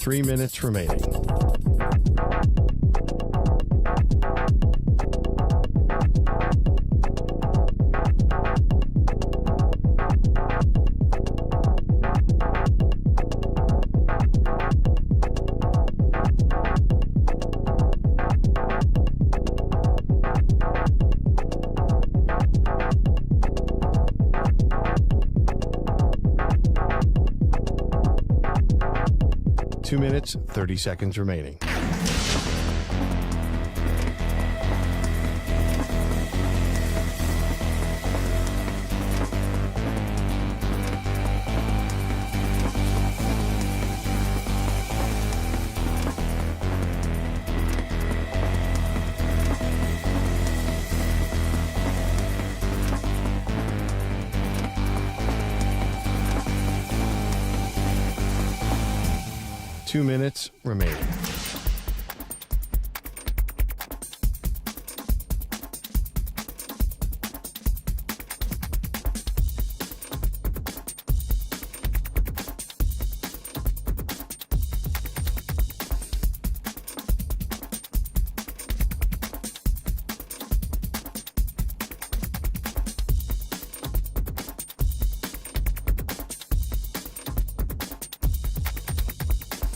3 minutes remaining. Two minutes, 30 seconds remaining. Two minutes remaining.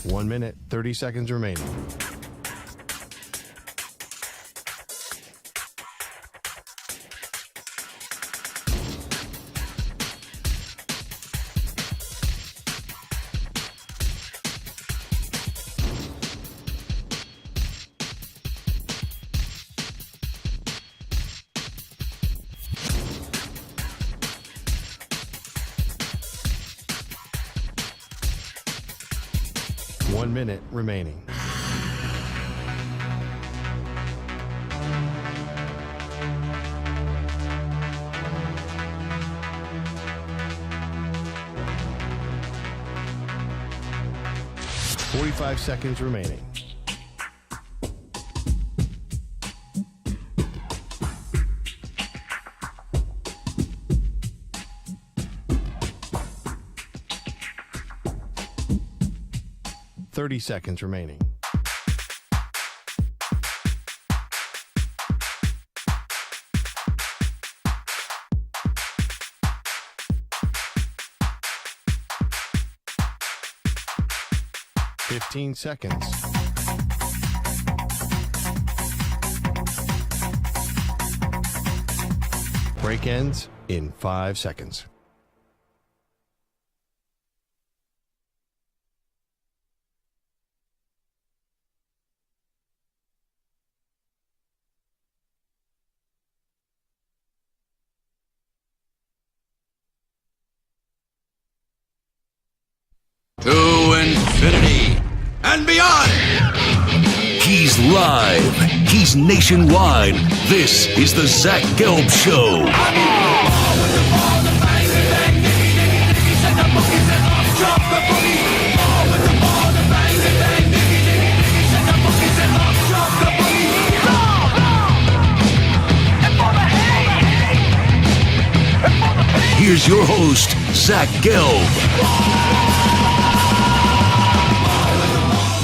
One minute, 30 seconds remaining. One minute remaining. Forty-five seconds remaining. Thirty seconds remaining. Fifteen seconds. Break ends in 5 seconds. To infinity and beyond. He's live. He's nationwide. This is the Zach Gelb Show. Here's your host, Zach Gelb.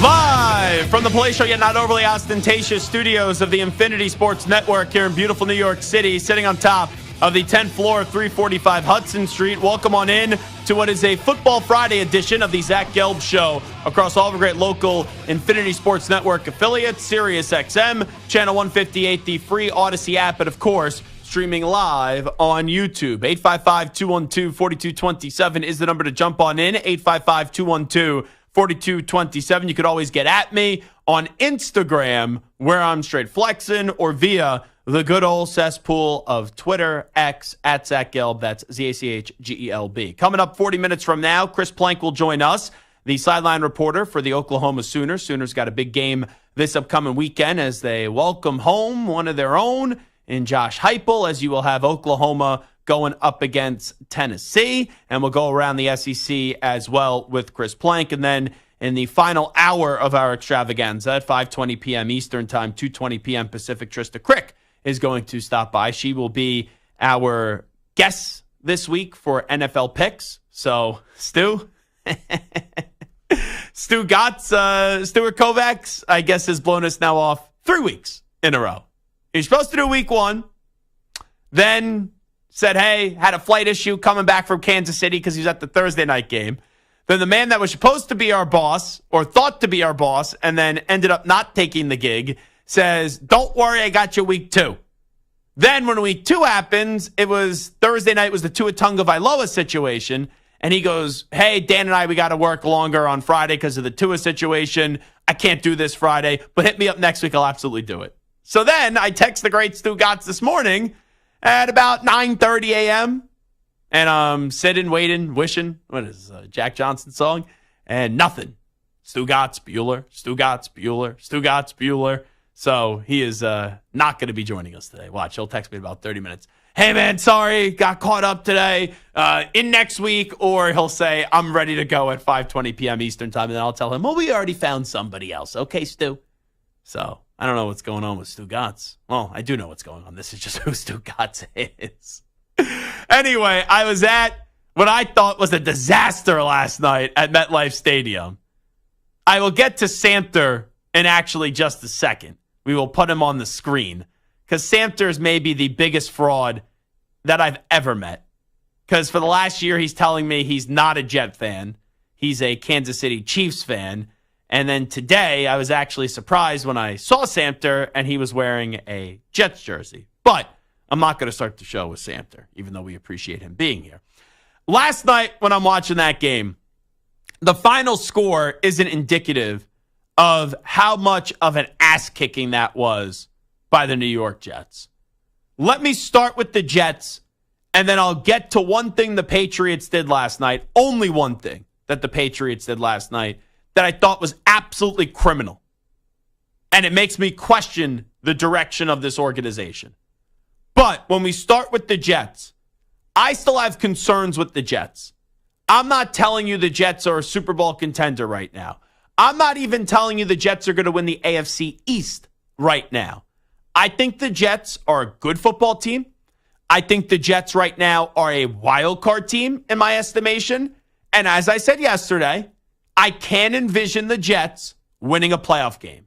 Live from the Play Show, yet not overly ostentatious studios of the Infinity Sports Network here in beautiful New York City, sitting on top of the 10th floor of 345 Hudson Street. Welcome on in to what is a Football Friday edition of the Zach Gelb Show across all the great local Infinity Sports Network affiliates, Sirius XM, Channel 158, the free Odyssey app, and of course, streaming live on YouTube. 855-212-4227 is the number to jump on in. 855-212-4227. You could always get at me on Instagram, where I'm straight flexing, or via the good old cesspool of Twitter, X, at Zach Gelb. That's ZACHGELB. Coming up 40 minutes from now, Chris Plank will join us, the sideline reporter for the Oklahoma Sooners. Sooners got a big game this upcoming weekend as they welcome home one of their own in Josh Heupel, as you will have Oklahoma going up against Tennessee. And we'll go around the SEC as well with Chris Plank. And then in the final hour of our extravaganza at 5:20 p.m. Eastern Time, 2:20 p.m. Pacific, Trista Crick is going to stop by. She will be our guest this week for NFL picks. So, Stu, Stuart Kovacs, I guess, has blown us now off 3 weeks in a row. He's supposed to do week 1. Then said, hey, had a flight issue coming back from Kansas City because he was at the Thursday night game. Then the man that was supposed to be our boss, or thought to be our boss, and then ended up not taking the gig, says, don't worry, I got you week 2. Then when week 2 happens, it was Thursday night was the Tua Tagovailoa situation. And he goes, hey, Dan and I, we got to work longer on Friday because of the Tua situation. I can't do this Friday, but hit me up next week. I'll absolutely do it. So then I text the great Stu Gotts this morning at about 9:30 a.m. And I'm sitting, waiting, wishing. What is Jack Johnson's song? And nothing. Stu Gotts, Bueller, Stu Gotts, Bueller, Stu Gotts, Bueller. So he is not going to be joining us today. Watch, he'll text me in about 30 minutes. Hey, man, sorry, got caught up today. In next week, or he'll say, I'm ready to go at 5:20 p.m. Eastern time, and then I'll tell him, well, we already found somebody else. Okay, Stu. So I don't know what's going on with Stu Gotts. Well, I do know what's going on. This is just who Stu Gotts is. Anyway, I was at what I thought was a disaster last night at MetLife Stadium. I will get to Samter in actually just a second. We will put him on the screen because Samter is maybe the biggest fraud that I've ever met. Because for the last year, he's telling me he's not a Jet fan. He's a Kansas City Chiefs fan. And then today, I was actually surprised when I saw Samter and he was wearing a Jets jersey. But I'm not going to start the show with Samter, even though we appreciate him being here. Last night, when I'm watching that game, the final score isn't indicative of how much of an ass-kicking that was by the New York Jets. Let me start with the Jets, and then I'll get to one thing the Patriots did last night, only one thing that the Patriots did last night that I thought was absolutely criminal. And it makes me question the direction of this organization. But when we start with the Jets, I still have concerns with the Jets. I'm not telling you the Jets are a Super Bowl contender right now. I'm not even telling you the Jets are going to win the AFC East right now. I think the Jets are a good football team. I think the Jets right now are a wild card team in my estimation. And as I said yesterday, I can envision the Jets winning a playoff game.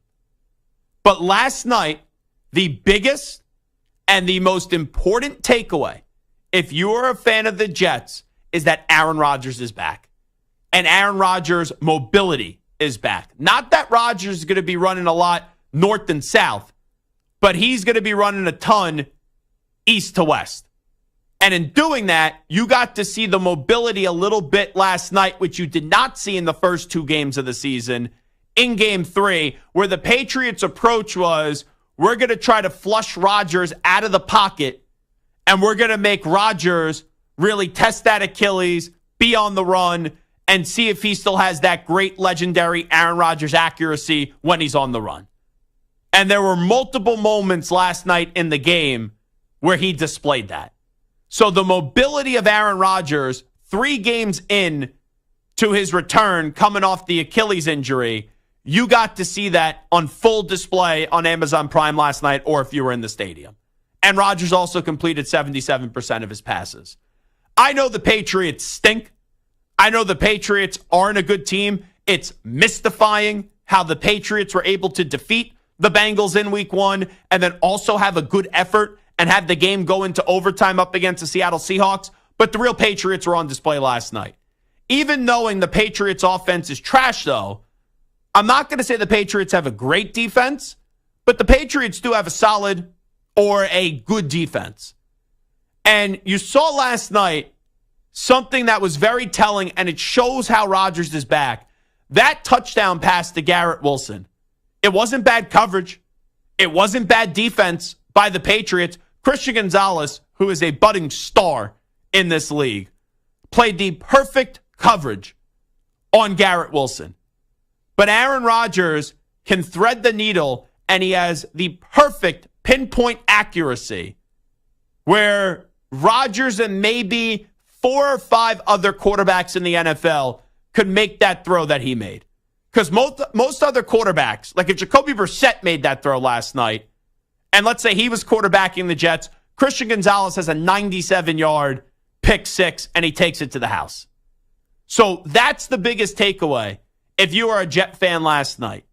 But last night, the biggest and the most important takeaway, if you are a fan of the Jets, is that Aaron Rodgers is back. And Aaron Rodgers' mobility is back. Not that Rodgers is going to be running a lot north and south, but he's going to be running a ton east to west. And in doing that, you got to see the mobility a little bit last night, which you did not see in the first 2 games of the season. In game 3, where the Patriots' approach was, we're going to try to flush Rodgers out of the pocket, and we're going to make Rodgers really test that Achilles, be on the run, and see if he still has that great legendary Aaron Rodgers accuracy when he's on the run. And there were multiple moments last night in the game where he displayed that. So the mobility of Aaron Rodgers 3 games in to his return coming off the Achilles injury, you got to see that on full display on Amazon Prime last night, or if you were in the stadium. And Rodgers also completed 77% of his passes. I know the Patriots stink. I know the Patriots aren't a good team. It's mystifying how the Patriots were able to defeat the Bengals in week 1 and then also have a good effort and have the game go into overtime up against the Seattle Seahawks. But the real Patriots were on display last night. Even knowing the Patriots offense is trash, though, I'm not going to say the Patriots have a great defense, but the Patriots do have a solid or a good defense. And you saw last night something that was very telling, and it shows how Rodgers is back. That touchdown pass to Garrett Wilson. It wasn't bad coverage. It wasn't bad defense by the Patriots. Christian Gonzalez, who is a budding star in this league, played the perfect coverage on Garrett Wilson. But Aaron Rodgers can thread the needle, and he has the perfect pinpoint accuracy where Rodgers and maybe 4 or 5 other quarterbacks in the NFL could make that throw that he made. Because most other quarterbacks, like if Jacoby Brissett made that throw last night, and let's say he was quarterbacking the Jets, Christian Gonzalez has a 97-yard pick 6, and he takes it to the house. So that's the biggest takeaway, if you are a Jet fan last night.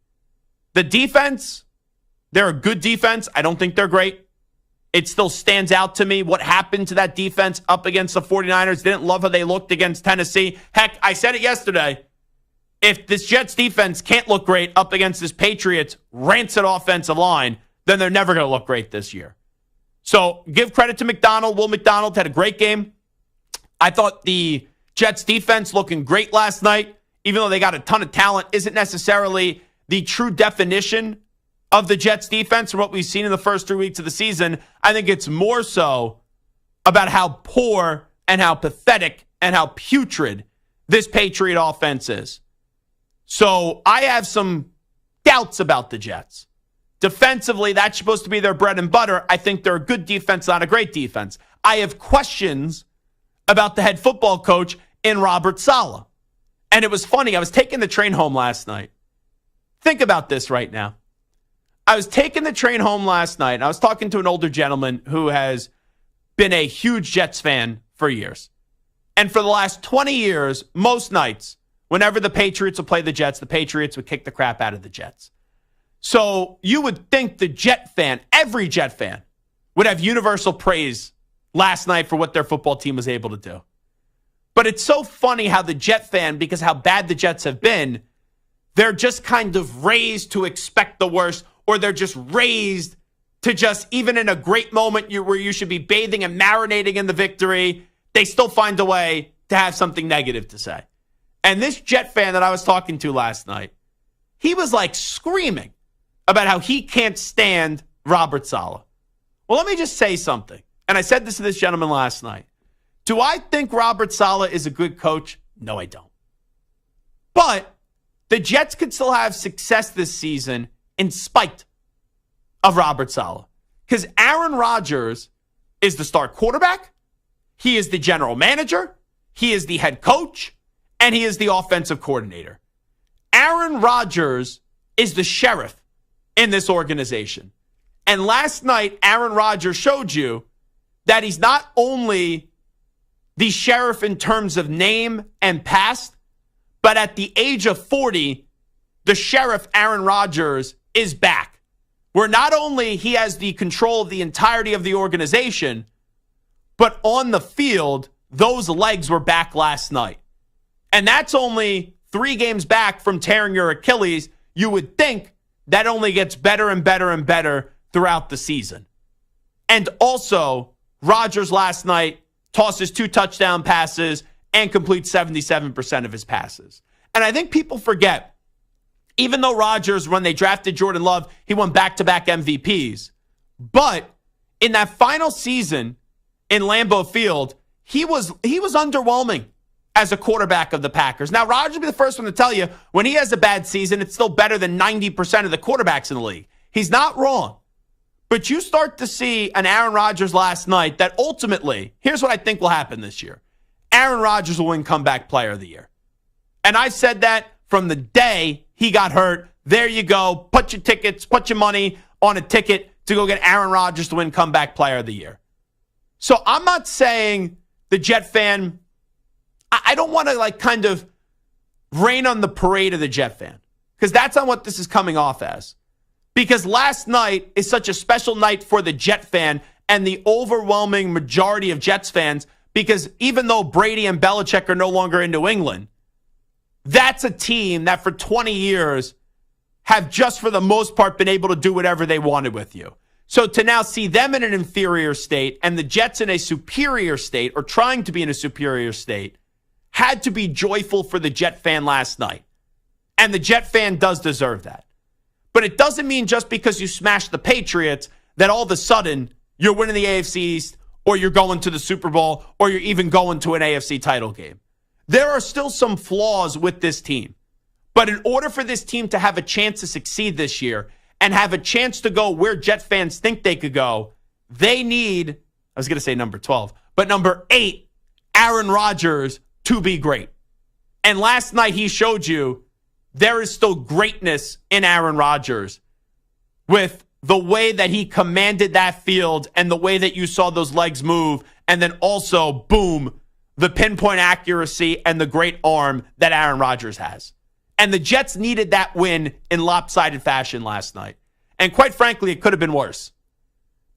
The defense, they're a good defense. I don't think they're great. It still stands out to me what happened to that defense up against the 49ers. Didn't love how they looked against Tennessee. Heck, I said it yesterday. If this Jets defense can't look great up against this Patriots rancid offensive line, then they're never going to look great this year. So give credit to McDonald. Will McDonald had a great game. I thought the Jets defense looking great last night, even though they got a ton of talent, isn't necessarily the true definition of the Jets defense from what we've seen in the first 3 weeks of the season. I think it's more so about how poor and how pathetic and how putrid this Patriot offense is. So I have some doubts about the Jets. Defensively, that's supposed to be their bread and butter. I think they're a good defense, not a great defense. I have questions about the head football coach in Robert Saleh. And it was funny. I was taking the train home last night. Think about this right now. I was taking the train home last night, and I was talking to an older gentleman who has been a huge Jets fan for years. And for the last 20 years, most nights, whenever the Patriots would play the Jets, the Patriots would kick the crap out of the Jets. So you would think the Jet fan, every Jet fan, would have universal praise last night for what their football team was able to do. But it's so funny how the Jet fan, because how bad the Jets have been, they're just kind of raised to expect the worst, or they're just raised to just, even in a great moment where you should be bathing and marinating in the victory, they still find a way to have something negative to say. And this Jet fan that I was talking to last night, he was like screaming about how he can't stand Robert Saleh. Well, let me just say something. And I said this to this gentleman last night. Do I think Robert Saleh is a good coach? No, I don't. But the Jets could still have success this season in spite of Robert Saleh. Because Aaron Rodgers is the star quarterback. He is the general manager. He is the head coach. And he is the offensive coordinator. Aaron Rodgers is the sheriff in this organization. And last night, Aaron Rodgers showed you that he's not only the sheriff in terms of name and past, but at the age of 40, the sheriff, Aaron Rodgers, is back. Where not only he has the control of the entirety of the organization, but on the field, those legs were back last night. And that's only 3 games back from tearing your Achilles. You would think that only gets better and better and better throughout the season. And also, Rodgers last night tosses 2 touchdown passes and completes 77% of his passes. And I think people forget, even though Rodgers, when they drafted Jordan Love, he won back-to-back MVPs. But in that final season in Lambeau Field, he was underwhelming as a quarterback of the Packers. Now, Rodgers will be the first one to tell you, when he has a bad season, it's still better than 90% of the quarterbacks in the league. He's not wrong. But you start to see an Aaron Rodgers last night that ultimately, here's what I think will happen this year. Aaron Rodgers will win Comeback Player of the Year. And I said that from the day he got hurt. There you go. Put your tickets, put your money on a ticket to go get Aaron Rodgers to win Comeback Player of the Year. So I'm not saying the Jet fan, I don't want to kind of rain on the parade of the Jet fan, because that's not what this is coming off as. Because last night is such a special night for the Jet fan and the overwhelming majority of Jets fans, because even though Brady and Belichick are no longer in New England, that's a team that for 20 years have just for the most part been able to do whatever they wanted with you. So to now see them in an inferior state and the Jets in a superior state, or trying to be in a superior state, had to be joyful for the Jet fan last night. And the Jet fan does deserve that. But it doesn't mean just because you smashed the Patriots that all of a sudden you're winning the AFC East, or you're going to the Super Bowl, or you're even going to an AFC title game. There are still some flaws with this team. But in order for this team to have a chance to succeed this year and have a chance to go where Jet fans think they could go, they need, I was going to say number 12, but number 8, Aaron Rodgers, to be great. And last night he showed you there is still greatness in Aaron Rodgers with the way that he commanded that field and the way that you saw those legs move, and then also, boom, the pinpoint accuracy and the great arm that Aaron Rodgers has. And the Jets needed that win in lopsided fashion last night. And quite frankly, it could have been worse.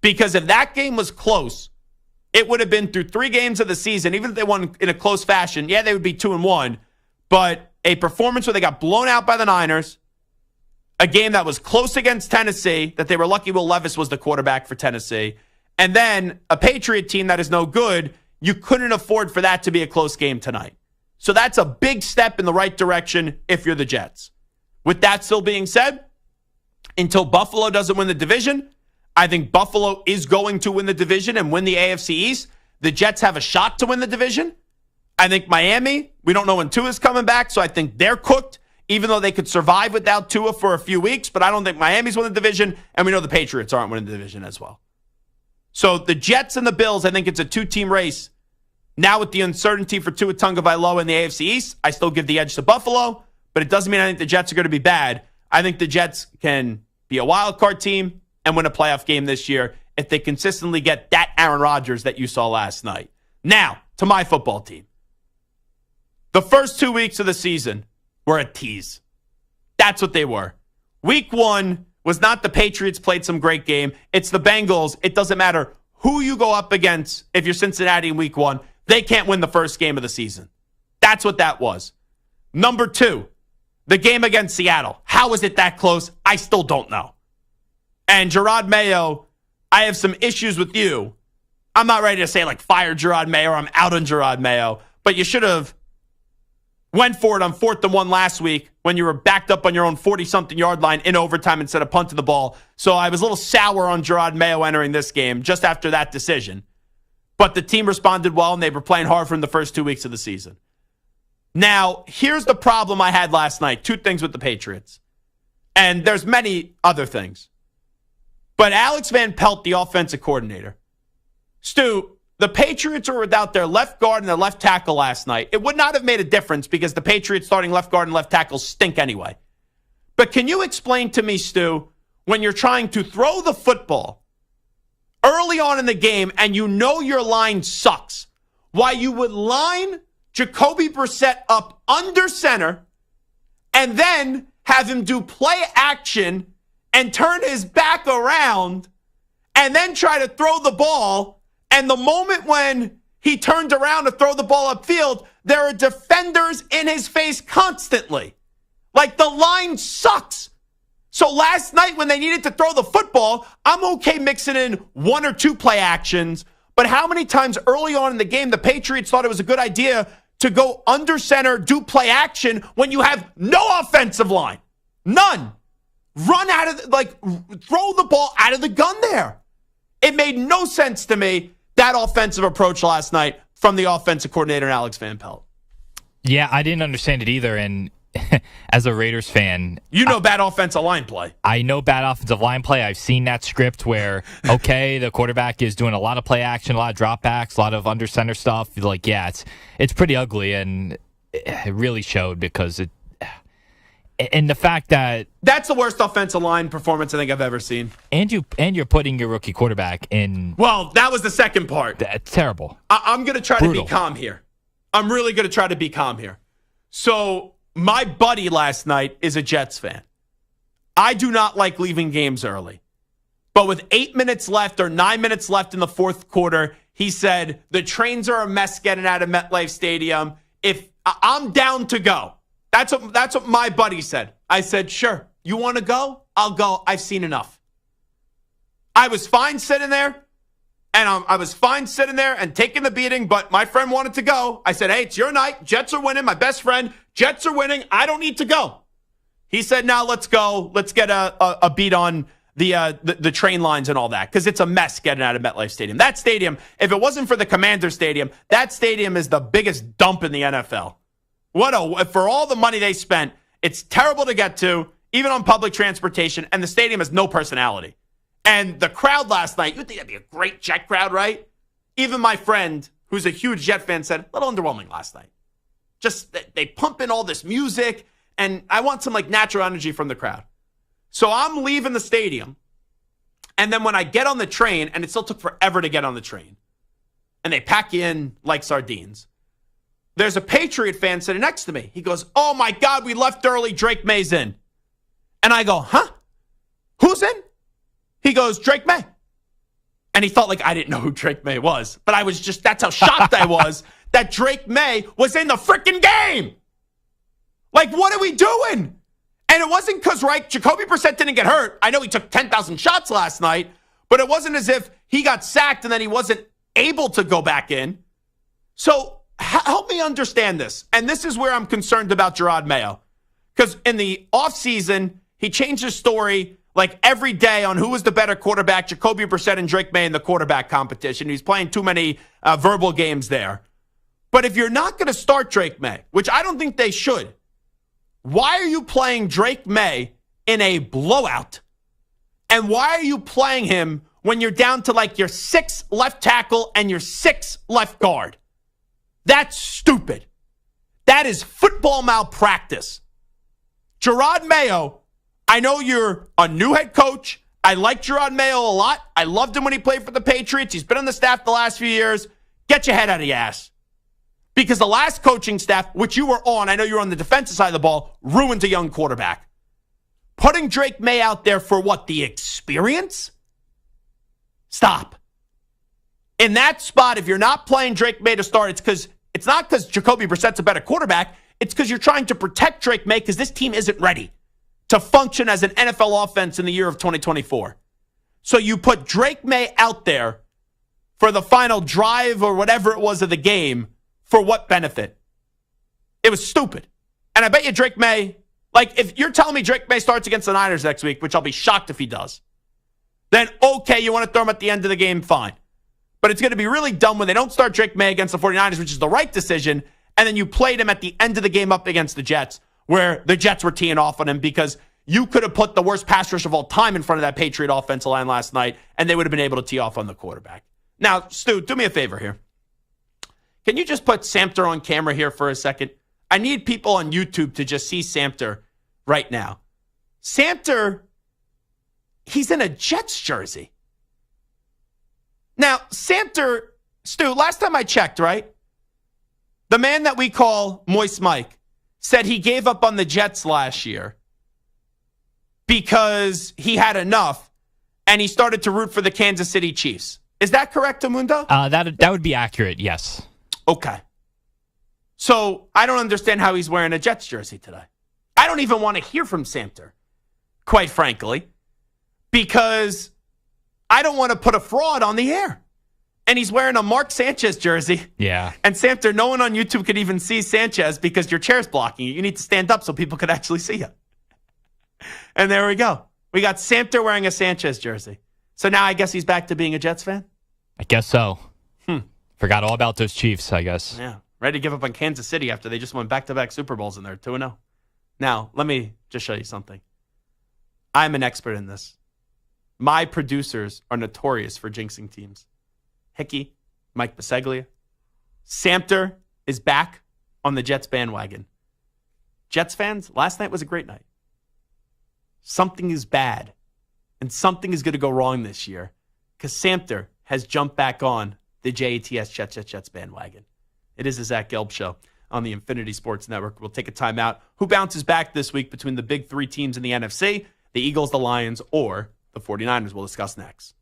Because if that game was close, it would have been through 3 games of the season. Even if they won in a close fashion, yeah, they would be 2-1. But a performance where they got blown out by the Niners, a game that was close against Tennessee, that they were lucky Will Levis was the quarterback for Tennessee, and then a Patriot team that is no good, you couldn't afford for that to be a close game tonight. So that's a big step in the right direction if you're the Jets. With that still being said, until Buffalo doesn't win the division, I think Buffalo is going to win the division and win the AFC East. The Jets have a shot to win the division. I think Miami, we don't know when Tua's coming back, so I think they're cooked, even though they could survive without Tua for a few weeks. But I don't think Miami's winning the division, and we know the Patriots aren't winning the division as well. So the Jets and the Bills, I think it's a 2-team race. Now with the uncertainty for Tua Tagovailoa in the AFC East, I still give the edge to Buffalo, but it doesn't mean I think the Jets are going to be bad. I think the Jets can be a wild card team and win a playoff game this year if they consistently get that Aaron Rodgers that you saw last night. Now, to my football team. The first 2 weeks of the season were a tease. That's what they were. Week 1 was not the Patriots played some great game. It's the Bengals. It doesn't matter who you go up against if you're Cincinnati in week 1. They can't win the first game of the season. That's what that was. Number 2, the game against Seattle. How is it that close? I still don't know. And Gerard Mayo, I have some issues with you. I'm not ready to say like fire Gerard Mayo or I'm out on Gerard Mayo, but you should have went for it on 4th and 1 last week when you were backed up on your own 40-something yard line in overtime instead of punting the ball. So I was a little sour on Gerard Mayo entering this game just after that decision. But the team responded well, and they were playing hard for him the first 2 weeks of the season. Now, here's the problem I had last night. 2 things with the Patriots. And there's many other things. But Alex Van Pelt, the offensive coordinator, Stu, the Patriots were without their left guard and their left tackle last night. It would not have made a difference because the Patriots starting left guard and left tackle stink anyway. But can you explain to me, Stu, when you're trying to throw the football early on in the game and you know your line sucks, why you would line Jacoby Brissett up under center and then have him do play action and turn his back around and then try to throw the ball. And the moment when he turned around to throw the ball upfield, there are defenders in his face constantly. Like the line sucks. So last night when they needed to throw the football, I'm okay mixing in 1 or 2 play actions. But how many times early on in the game the Patriots thought it was a good idea to go under center, do play action when you have no offensive line? None. Run out of, throw the ball out of the gun there. It made no sense to me, that offensive approach last night from the offensive coordinator, Alex Van Pelt. Yeah, I didn't understand it either. And as a Raiders fan, you know bad offensive line play. I know bad offensive line play. I've seen that script where, okay, the quarterback is doing a lot of play action, a lot of dropbacks, a lot of under center stuff. Like, yeah, it's pretty ugly, and it really showed because it. And the fact that that's the worst offensive line performance I think I've ever seen. And you're putting your rookie quarterback in. Well, that was the second part. That's terrible. I'm going to try to be calm here. I'm really going to try to be calm here. So my buddy last night is a Jets fan. I do not like leaving games early. But with 8 minutes left or 9 minutes left in the fourth quarter, he said, the trains are a mess getting out of MetLife Stadium. If I'm down to go. That's what my buddy said. I said, sure, you want to go? I'll go. I've seen enough. I was fine sitting there, and I was fine sitting there and taking the beating, but my friend wanted to go. I said, hey, it's your night. Jets are winning. My best friend, Jets are winning. I don't need to go. He said, now let's go. Let's get a beat on the train lines and all that, because it's a mess getting out of MetLife Stadium. That stadium, if it wasn't for the Commander Stadium, that stadium is the biggest dump in the NFL. For all the money they spent, it's terrible to get to, even on public transportation, and the stadium has no personality. And the crowd last night, you'd think that'd be a great Jet crowd, right? Even my friend, who's a huge Jet fan, said, a little underwhelming last night. Just, they pump in all this music, and I want some natural energy from the crowd. So I'm leaving the stadium, and then when I get on the train, and it still took forever to get on the train, and they pack you in like sardines, there's a Patriot fan sitting next to me. He goes, "Oh my God, we left early. Drake May's in." And I go, "Huh? Who's in?" He goes, "Drake May." And he thought like I didn't know who Drake May was. But I was just, that's how shocked I was that Drake May was in the freaking game. Like, what are we doing? And it wasn't because, right, Jacoby Brissett didn't get hurt. I know he took 10,000 shots last night, but it wasn't as if he got sacked and then he wasn't able to go back in. So help me understand this. And this is where I'm concerned about Gerard Mayo. Because in the offseason, he changed his story like every day on who was the better quarterback, Jacoby Brissett and Drake May in the quarterback competition. He's playing too many verbal games there. But if you're not going to start Drake May, which I don't think they should, why are you playing Drake May in a blowout? And why are you playing him when you're down to like your 6th left tackle and your 6th left guard? That's stupid. That is football malpractice. Gerard Mayo, I know you're a new head coach. I like Gerard Mayo a lot. I loved him when he played for the Patriots. He's been on the staff the last few years. Get your head out of your ass. Because the last coaching staff, which you were on, I know you were on the defensive side of the ball, ruined a young quarterback. Putting Drake May out there for what? The experience? Stop. In that spot, if you're not playing Drake May to start, it's not because Jacoby Brissett's a better quarterback. It's because you're trying to protect Drake May because this team isn't ready to function as an NFL offense in the year of 2024. So you put Drake May out there for the final drive or whatever it was of the game. For what benefit? It was stupid. And I bet you Drake May, like if you're telling me Drake May starts against the Niners next week, which I'll be shocked if he does, then okay, you want to throw him at the end of the game, fine. But it's going to be really dumb when they don't start Drake May against the 49ers, which is the right decision, and then you played him at the end of the game up against the Jets, where the Jets were teeing off on him because you could have put the worst pass rush of all time in front of that Patriot offensive line last night, and they would have been able to tee off on the quarterback. Now, Stu, do me a favor here. Can you just put Samter on camera here for a second? I need people on YouTube to just see Samter right now. Samter, he's in a Jets jersey. Now, Samter, Stu, last time I checked, right? The man that we call Moist Mike said he gave up on the Jets last year because he had enough and he started to root for the Kansas City Chiefs. Is that correct, Amundo? That would be accurate, yes. Okay. So I don't understand how he's wearing a Jets jersey today. I don't even want to hear from Samter, quite frankly, because I don't want to put a fraud on the air. And he's wearing a Mark Sanchez jersey. Yeah. And Samter, no one on YouTube could even see Sanchez because your chair's blocking you. You need to stand up so people could actually see you. And there we go. We got Samter wearing a Sanchez jersey. So now I guess he's back to being a Jets fan? I guess so. Forgot all about those Chiefs, I guess. Yeah. Ready to give up on Kansas City after they just won back-to-back Super Bowls and they're 2-0. Now, let me just show you something. I'm an expert in this. My producers are notorious for jinxing teams. Hickey, Mike Biseglia. Samter is back on the Jets bandwagon. Jets fans, last night was a great night. Something is bad, and something is going to go wrong this year because Samter has jumped back on the JATS Jets bandwagon. It is the Zach Gelb Show on the Infinity Sports Network. We'll take a timeout. Who bounces back this week between the big three teams in the NFC, the Eagles, the Lions, or the 49ers? We'll discuss next.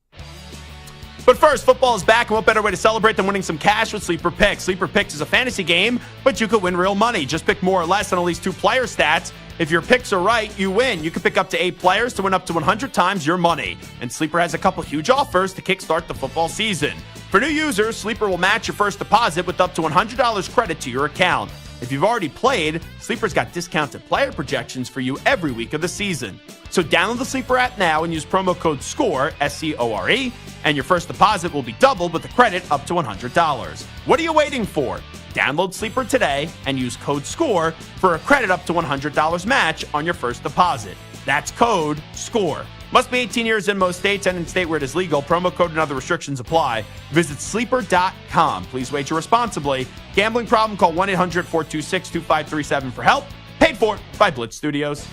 But first, football is back, and what better way to celebrate than winning some cash with Sleeper Picks? Sleeper Picks is a fantasy game, but you could win real money. Just pick more or less on at least 2 player stats. If your picks are right, you win. You can pick up to 8 players to win up to 100 times your money. And Sleeper has a couple huge offers to kickstart the football season. For new users, Sleeper will match your first deposit with up to $100 credit to your account. If you've already played, Sleeper's got discounted player projections for you every week of the season. So download the Sleeper app now and use promo code SCORE, S-C-O-R-E, and your first deposit will be doubled with a credit up to $100. What are you waiting for? Download Sleeper today and use code SCORE for a credit up to $100 match on your first deposit. That's code SCORE. Must be 18 years in most states and in state where it is legal. Promo code and other restrictions apply. Visit sleeper.com. Please wager responsibly. Gambling problem? Call 1-800-426-2537 for help. Paid for by Blitz Studios.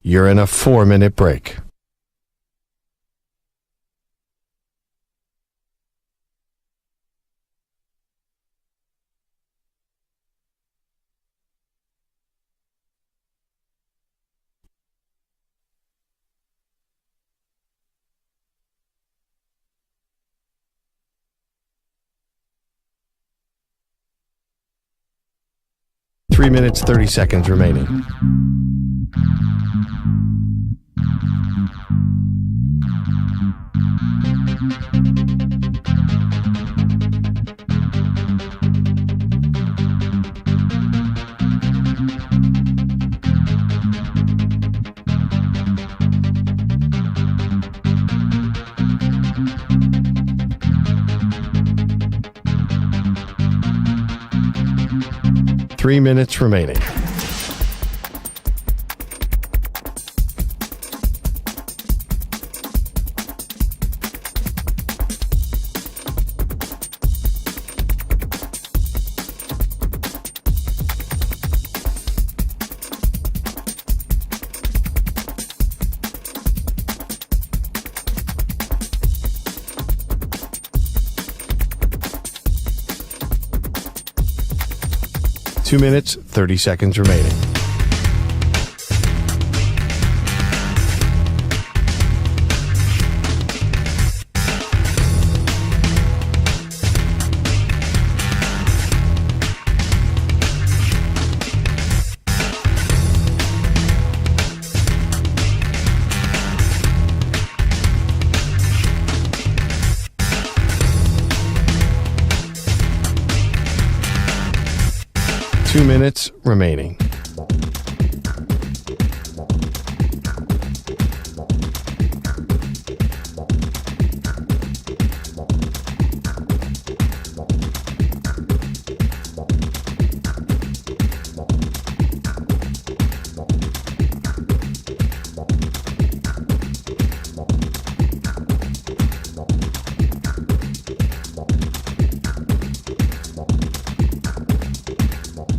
You're in a 4-minute break. 3 minutes, 30 seconds remaining. Three minutes remaining. Two minutes, 30 seconds remaining. Two minutes remaining.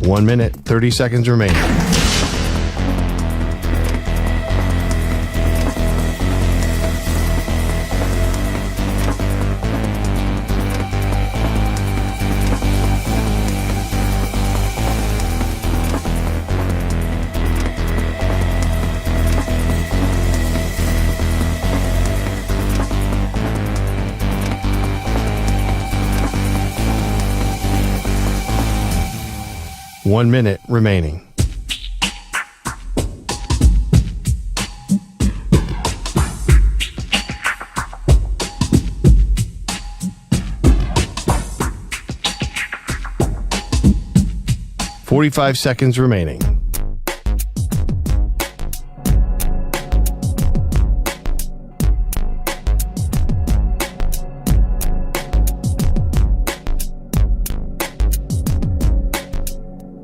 One minute, 30 seconds remaining. One minute remaining. Forty-five seconds remaining.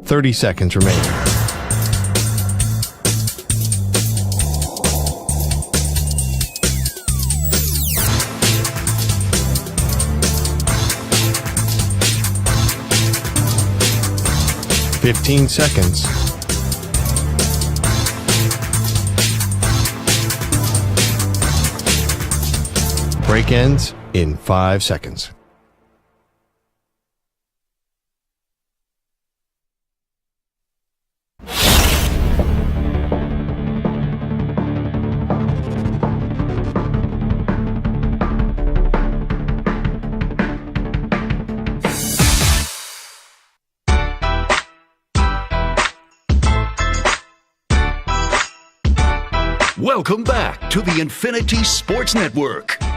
Thirty seconds remaining. Fifteen seconds. Break ends in 5 seconds. Welcome back to the Infinity Sports Network. All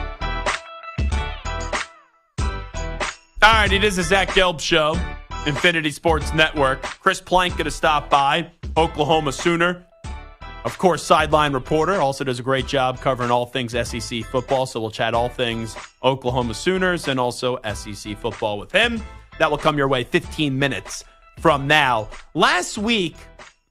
right, it is the Zach Gelb Show, Infinity Sports Network. Chris Plank going to stop by, Oklahoma Sooner. Of course, sideline reporter, also does a great job covering all things SEC football, so we'll chat all things Oklahoma Sooners and also SEC football with him. That will come your way 15 minutes from now. Last week,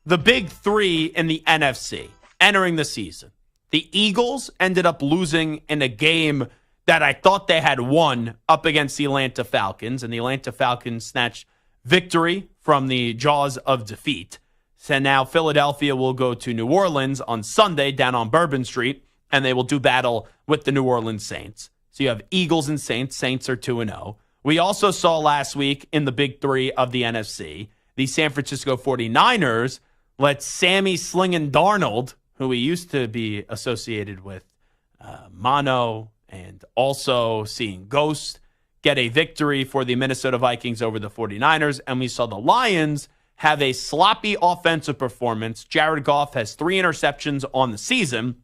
the big three in the NFC entering the season. The Eagles ended up losing in a game that I thought they had won up against the Atlanta Falcons, and the Atlanta Falcons snatched victory from the jaws of defeat. So now Philadelphia will go to New Orleans on Sunday down on Bourbon Street, and they will do battle with the New Orleans Saints. So you have Eagles and Saints. Saints are 2-0. We also saw last week in the big three of the NFC, the San Francisco 49ers let Sammy Slingin' Darnold, who we used to be associated with mono and also seeing ghosts, get a victory for the Minnesota Vikings over the 49ers. And we saw the Lions have a sloppy offensive performance. Jared Goff has 3 interceptions on the season,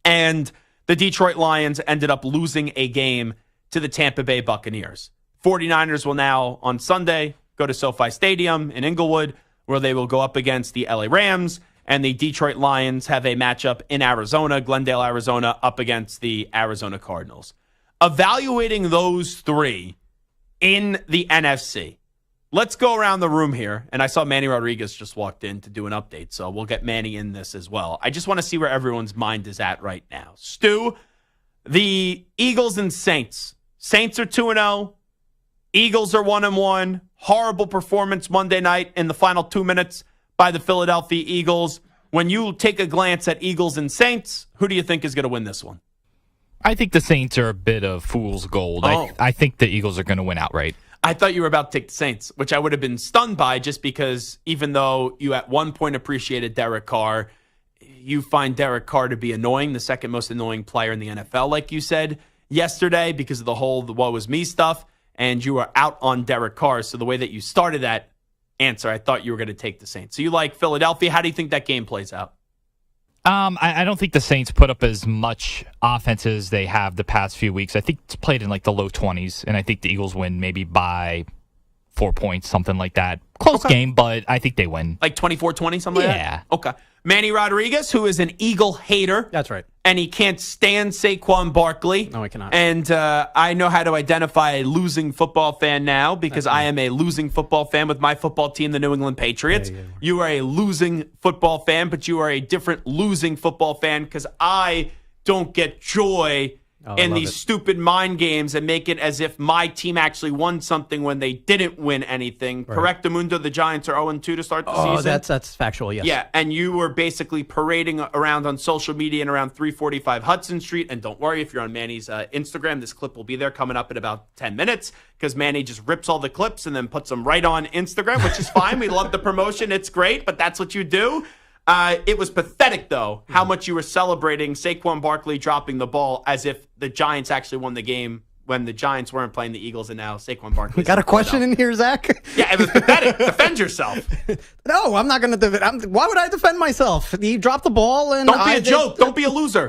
and the Detroit Lions ended up losing a game to the Tampa Bay Buccaneers. 49ers will now, on Sunday, go to SoFi Stadium in Inglewood, where they will go up against the LA Rams, and the Detroit Lions have a matchup in Arizona, Glendale, Arizona, up against the Arizona Cardinals. Evaluating those 3 in the NFC, let's go around the room here. And I saw Manny Rodriguez just walked in to do an update, so we'll get Manny in this as well. I just want to see where everyone's mind is at right now. Stu, the Eagles and Saints. Saints are 2-0. Eagles are 1-1. Horrible performance Monday night in the final 2 minutes by the Philadelphia Eagles. When you take a glance at Eagles and Saints, who do you think is going to win this one? I think the Saints are a bit of fool's gold. I think the Eagles are going to win outright. I thought you were about to take the Saints, which I would have been stunned by, just because even though you at one point appreciated Derek Carr, you find Derek Carr to be annoying, the second most annoying player in the NFL, like you said yesterday, because of the whole the woe was me stuff, and you are out on Derek Carr. So the way that you started that answer, I thought you were going to take the Saints. So you like Philadelphia. How do you think that game plays out? I don't think the Saints put up as much offense as they have the past few weeks. I think it's played in like the low 20s, and I think the Eagles win maybe by 4 points, something like that. Close game, but I think they win. Like 24-20, something like that? Yeah. Okay. Manny Rodriguez, who is an Eagle hater. That's right. And he can't stand Saquon Barkley. No, he cannot. And I know how to identify a losing football fan now, because I am a losing football fan with my football team, the New England Patriots. Yeah. You are a losing football fan, but you are a different losing football fan, because I don't get joy in these stupid mind games and make it as if my team actually won something when they didn't win anything. Right. Correctamundo, the Giants are 0-2 to start the season. Oh, that's factual, yes. Yeah, and you were basically parading around on social media and around 345 Hudson Street. And don't worry, if you're on Manny's Instagram, this clip will be there coming up in about 10 minutes, because Manny just rips all the clips and then puts them right on Instagram, which is fine. We love the promotion. It's great, but that's what you do. It was pathetic, though, how much you were celebrating Saquon Barkley dropping the ball as if the Giants actually won the game when the Giants weren't playing the Eagles, and now Saquon Barkley. Got a question in here, Zach? Yeah, it was pathetic. Defend yourself. No, I'm not going to defend. Why would I defend myself? He dropped the ball, and don't be a joke. Don't be a loser.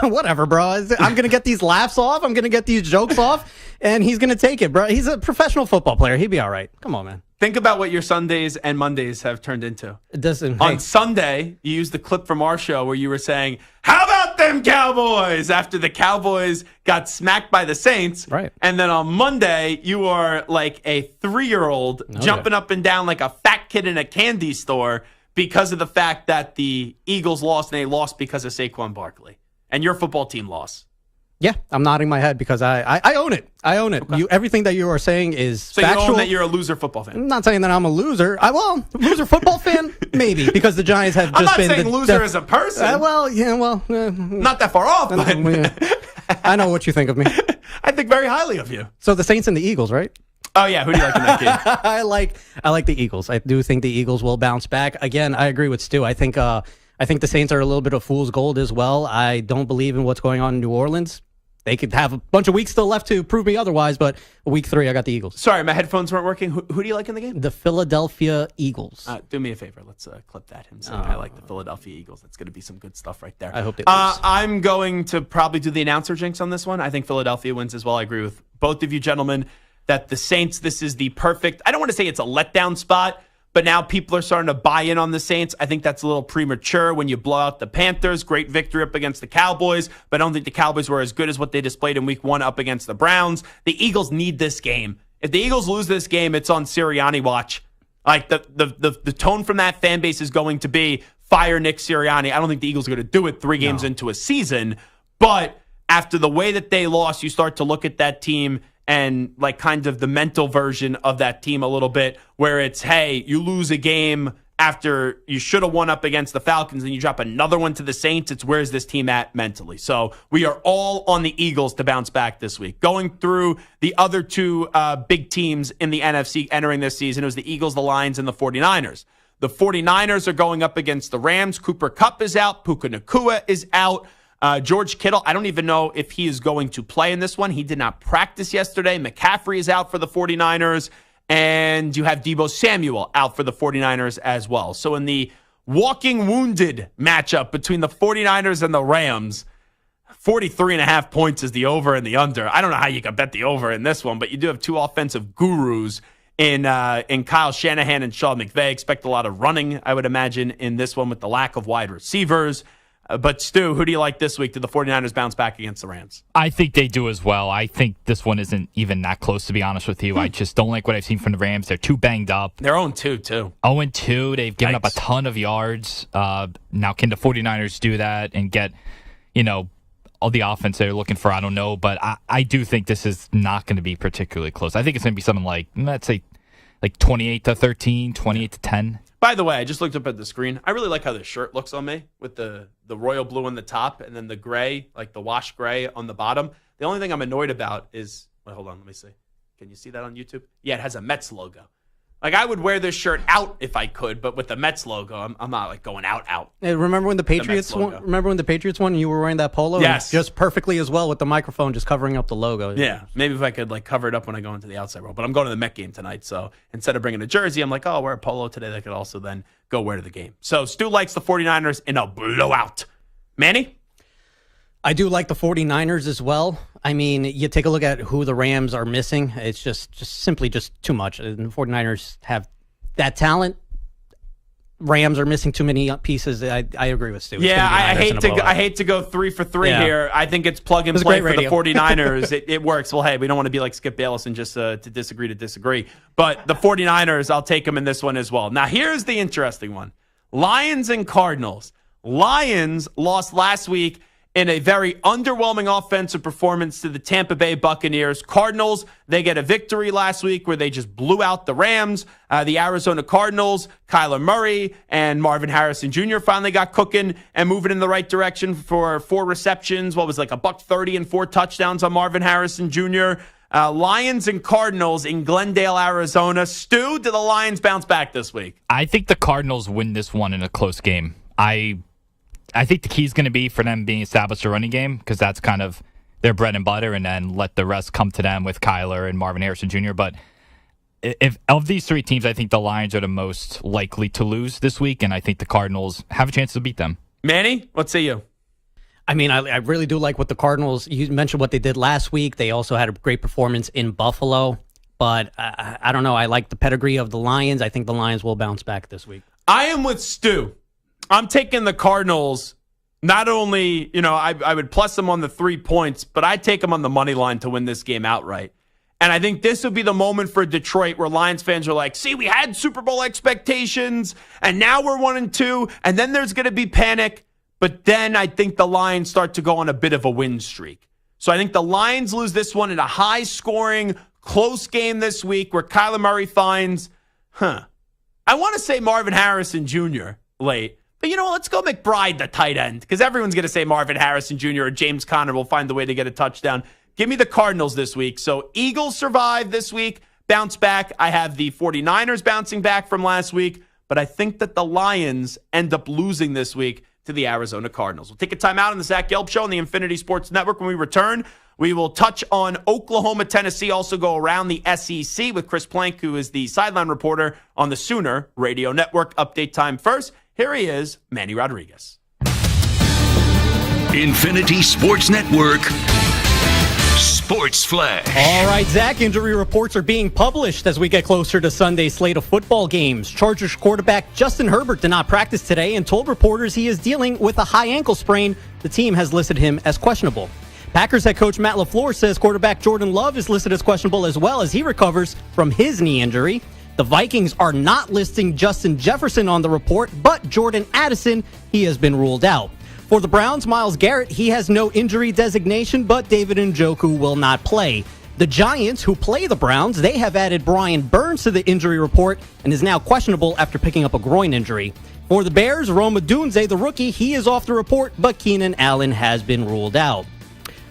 Whatever, bro. I'm going to get these laughs off. I'm going to get these jokes off, and he's going to take it, bro. He's a professional football player. He'd be all right. Come on, man. Think about what your Sundays and Mondays have turned into. It doesn't. On Sunday, you used the clip from our show where you were saying, "How about them Cowboys?" after the Cowboys got smacked by the Saints. Right. And then on Monday, you are like a 3-year-old jumping up and down like a fat kid in a candy store because of the fact that the Eagles lost, and they lost because of Saquon Barkley. And your football team lost. Yeah, I'm nodding my head because I own it. I own it. Okay. Everything that you are saying is factual. You own that you're a loser football fan. I'm not saying that I'm a loser. Loser football fan? Maybe, because the Giants have just been... I'm not saying loser as a person. Not that far off, but... I know what you think of me. I think very highly of you. So the Saints and the Eagles, right? Oh, yeah. Who do you like in that game? I like the Eagles. I do think the Eagles will bounce back. Again, I agree with Stu. I think the Saints are a little bit of fool's gold as well. I don't believe in what's going on in New Orleans. They could have a bunch of weeks still left to prove me otherwise, but week 3, I got the Eagles. Sorry, my headphones weren't working. Who do you like in the game? The Philadelphia Eagles. Do me a favor. Let's clip that. Him saying I like the Philadelphia Eagles. That's going to be some good stuff right there. I hope they lose. I'm going to probably do the announcer jinx on this one. I think Philadelphia wins as well. I agree with both of you gentlemen that the Saints, this is the perfect, I don't want to say it's a letdown spot, but now people are starting to buy in on the Saints. I think that's a little premature when you blow out the Panthers. Great victory up against the Cowboys, but I don't think the Cowboys were as good as what they displayed in week 1 up against the Browns. The Eagles need this game. If the Eagles lose this game, it's on Sirianni watch. Like the tone from that fan base is going to be fire Nick Sirianni. I don't think the Eagles are going to do it 3 games into a season, but after the way that they lost, you start to look at that team and like kind of the mental version of that team a little bit, where it's, hey, you lose a game after you should have won up against the Falcons and you drop another one to the Saints. It's where's this team at mentally? So we are all on the Eagles to bounce back this week. Going through the other 2 big teams in the NFC entering this season, it was the Eagles, the Lions, and the 49ers. The 49ers are going up against the Rams. Cooper Kupp is out. Puka Nacua is out. George Kittle, I don't even know if he is going to play in this one. He did not practice yesterday. McCaffrey is out for the 49ers. and you have Deebo Samuel out for the 49ers as well. So in the walking wounded matchup between the 49ers and the Rams, 43.5 points is the over and the under. I don't know how you can bet the over in this one, but you do have two offensive gurus in Kyle Shanahan and Sean McVay. Expect a lot of running, I would imagine, in this one with the lack of wide receivers. But Stu, who do you like this week? Did the 49ers bounce back against the Rams? I think they do as well. I think this one isn't even that close, to be honest with you. I just don't like what I've seen from the Rams. They're too banged up. They're 0-2, too. 0-2. They've given up a ton of yards. Now, can the 49ers do that and get, all the offense they're looking for? I don't know. But I do think this is not going to be particularly close. I think it's going to be something like, let's say, like 28-13, 28-10. By the way, I just looked up at the screen. I really like how this shirt looks on me with the royal blue on the top and then the gray, like the wash gray on the bottom. The only thing I'm annoyed about is, hold on, let me see. Can you see that on YouTube? Yeah, it has a Mets logo. Like, I would wear this shirt out if I could, but with the Mets logo, I'm not like going out. Hey, remember when the Patriots won? Remember when the Patriots won and you were wearing that polo? Yes. Just perfectly as well with the microphone just covering up the logo. Yeah, maybe if I could like cover it up when I go into the outside world. But I'm going to the Met game tonight, so instead of bringing a jersey, I'm like, I'll wear a polo today that I could also then go wear to the game. So Stu likes the 49ers in a blowout. Manny? I do like the 49ers as well. I mean, you take a look at who the Rams are missing. It's just simply too much. And the 49ers have that talent. Rams are missing too many pieces. I agree with Stu. Yeah, I hate to go 3 for 3 here. I think it's plug and play for the 49ers. It works. Well, hey, we don't want to be like Skip Bayless and just to disagree. But the 49ers, I'll take them in this one as well. Now, here's the interesting one. Lions and Cardinals. Lions lost last week in a very underwhelming offensive performance to the Tampa Bay Buccaneers. Cardinals, they get a victory last week where they just blew out the Rams. The Arizona Cardinals, Kyler Murray and Marvin Harrison Jr. finally got cooking and moving in the right direction for 4 receptions. What was like $130 and 4 touchdowns on Marvin Harrison Jr. Lions and Cardinals in Glendale, Arizona. Stu, do the Lions bounce back this week? I think the Cardinals win this one in a close game. I think the key is going to be for them being established a running game because that's kind of their bread and butter, and then let the rest come to them with Kyler and Marvin Harrison Jr. But if of these 3 teams, I think the Lions are the most likely to lose this week, and I think the Cardinals have a chance to beat them. Manny, what say you? I mean, I really do like what the Cardinals, you mentioned what they did last week. They also had a great performance in Buffalo. But I don't know. I like the pedigree of the Lions. I think the Lions will bounce back this week. I am with Stu. I'm taking the Cardinals. Not only, I would plus them on the 3 points, but I take them on the money line to win this game outright. And I think this would be the moment for Detroit where Lions fans are like, see, we had Super Bowl expectations, and now we're 1-2, and then there's going to be panic. But then I think the Lions start to go on a bit of a win streak. So I think the Lions lose this one in a high-scoring, close game this week where Kyler Murray finds, I want to say Marvin Harrison Jr. late. But you know what? Let's go McBride, the tight end, because everyone's going to say Marvin Harrison Jr. or James Conner will find the way to get a touchdown. Give me the Cardinals this week. So Eagles survive this week, bounce back. I have the 49ers bouncing back from last week, but I think that the Lions end up losing this week to the Arizona Cardinals. We'll take a time out on the Zach Gelb Show on the Infinity Sports Network. When we return, we will touch on Oklahoma, Tennessee, also go around the SEC with Chris Plank, who is the sideline reporter on the Sooner Radio Network. Update time first. Here he is, Manny Rodriguez. Infinity Sports Network, Sports Flash. All right, Zach, injury reports are being published as we get closer to Sunday's slate of football games. Chargers quarterback Justin Herbert did not practice today and told reporters he is dealing with a high ankle sprain. The team has listed him as questionable. Packers head coach Matt LaFleur says quarterback Jordan Love is listed as questionable as well as he recovers from his knee injury. The Vikings are not listing Justin Jefferson on the report, but Jordan Addison, he has been ruled out. For the Browns, Myles Garrett, he has no injury designation, but David Njoku will not play. The Giants, who play the Browns, they have added Brian Burns to the injury report and is now questionable after picking up a groin injury. For the Bears, Rome Odunze, the rookie, he is off the report, but Keenan Allen has been ruled out.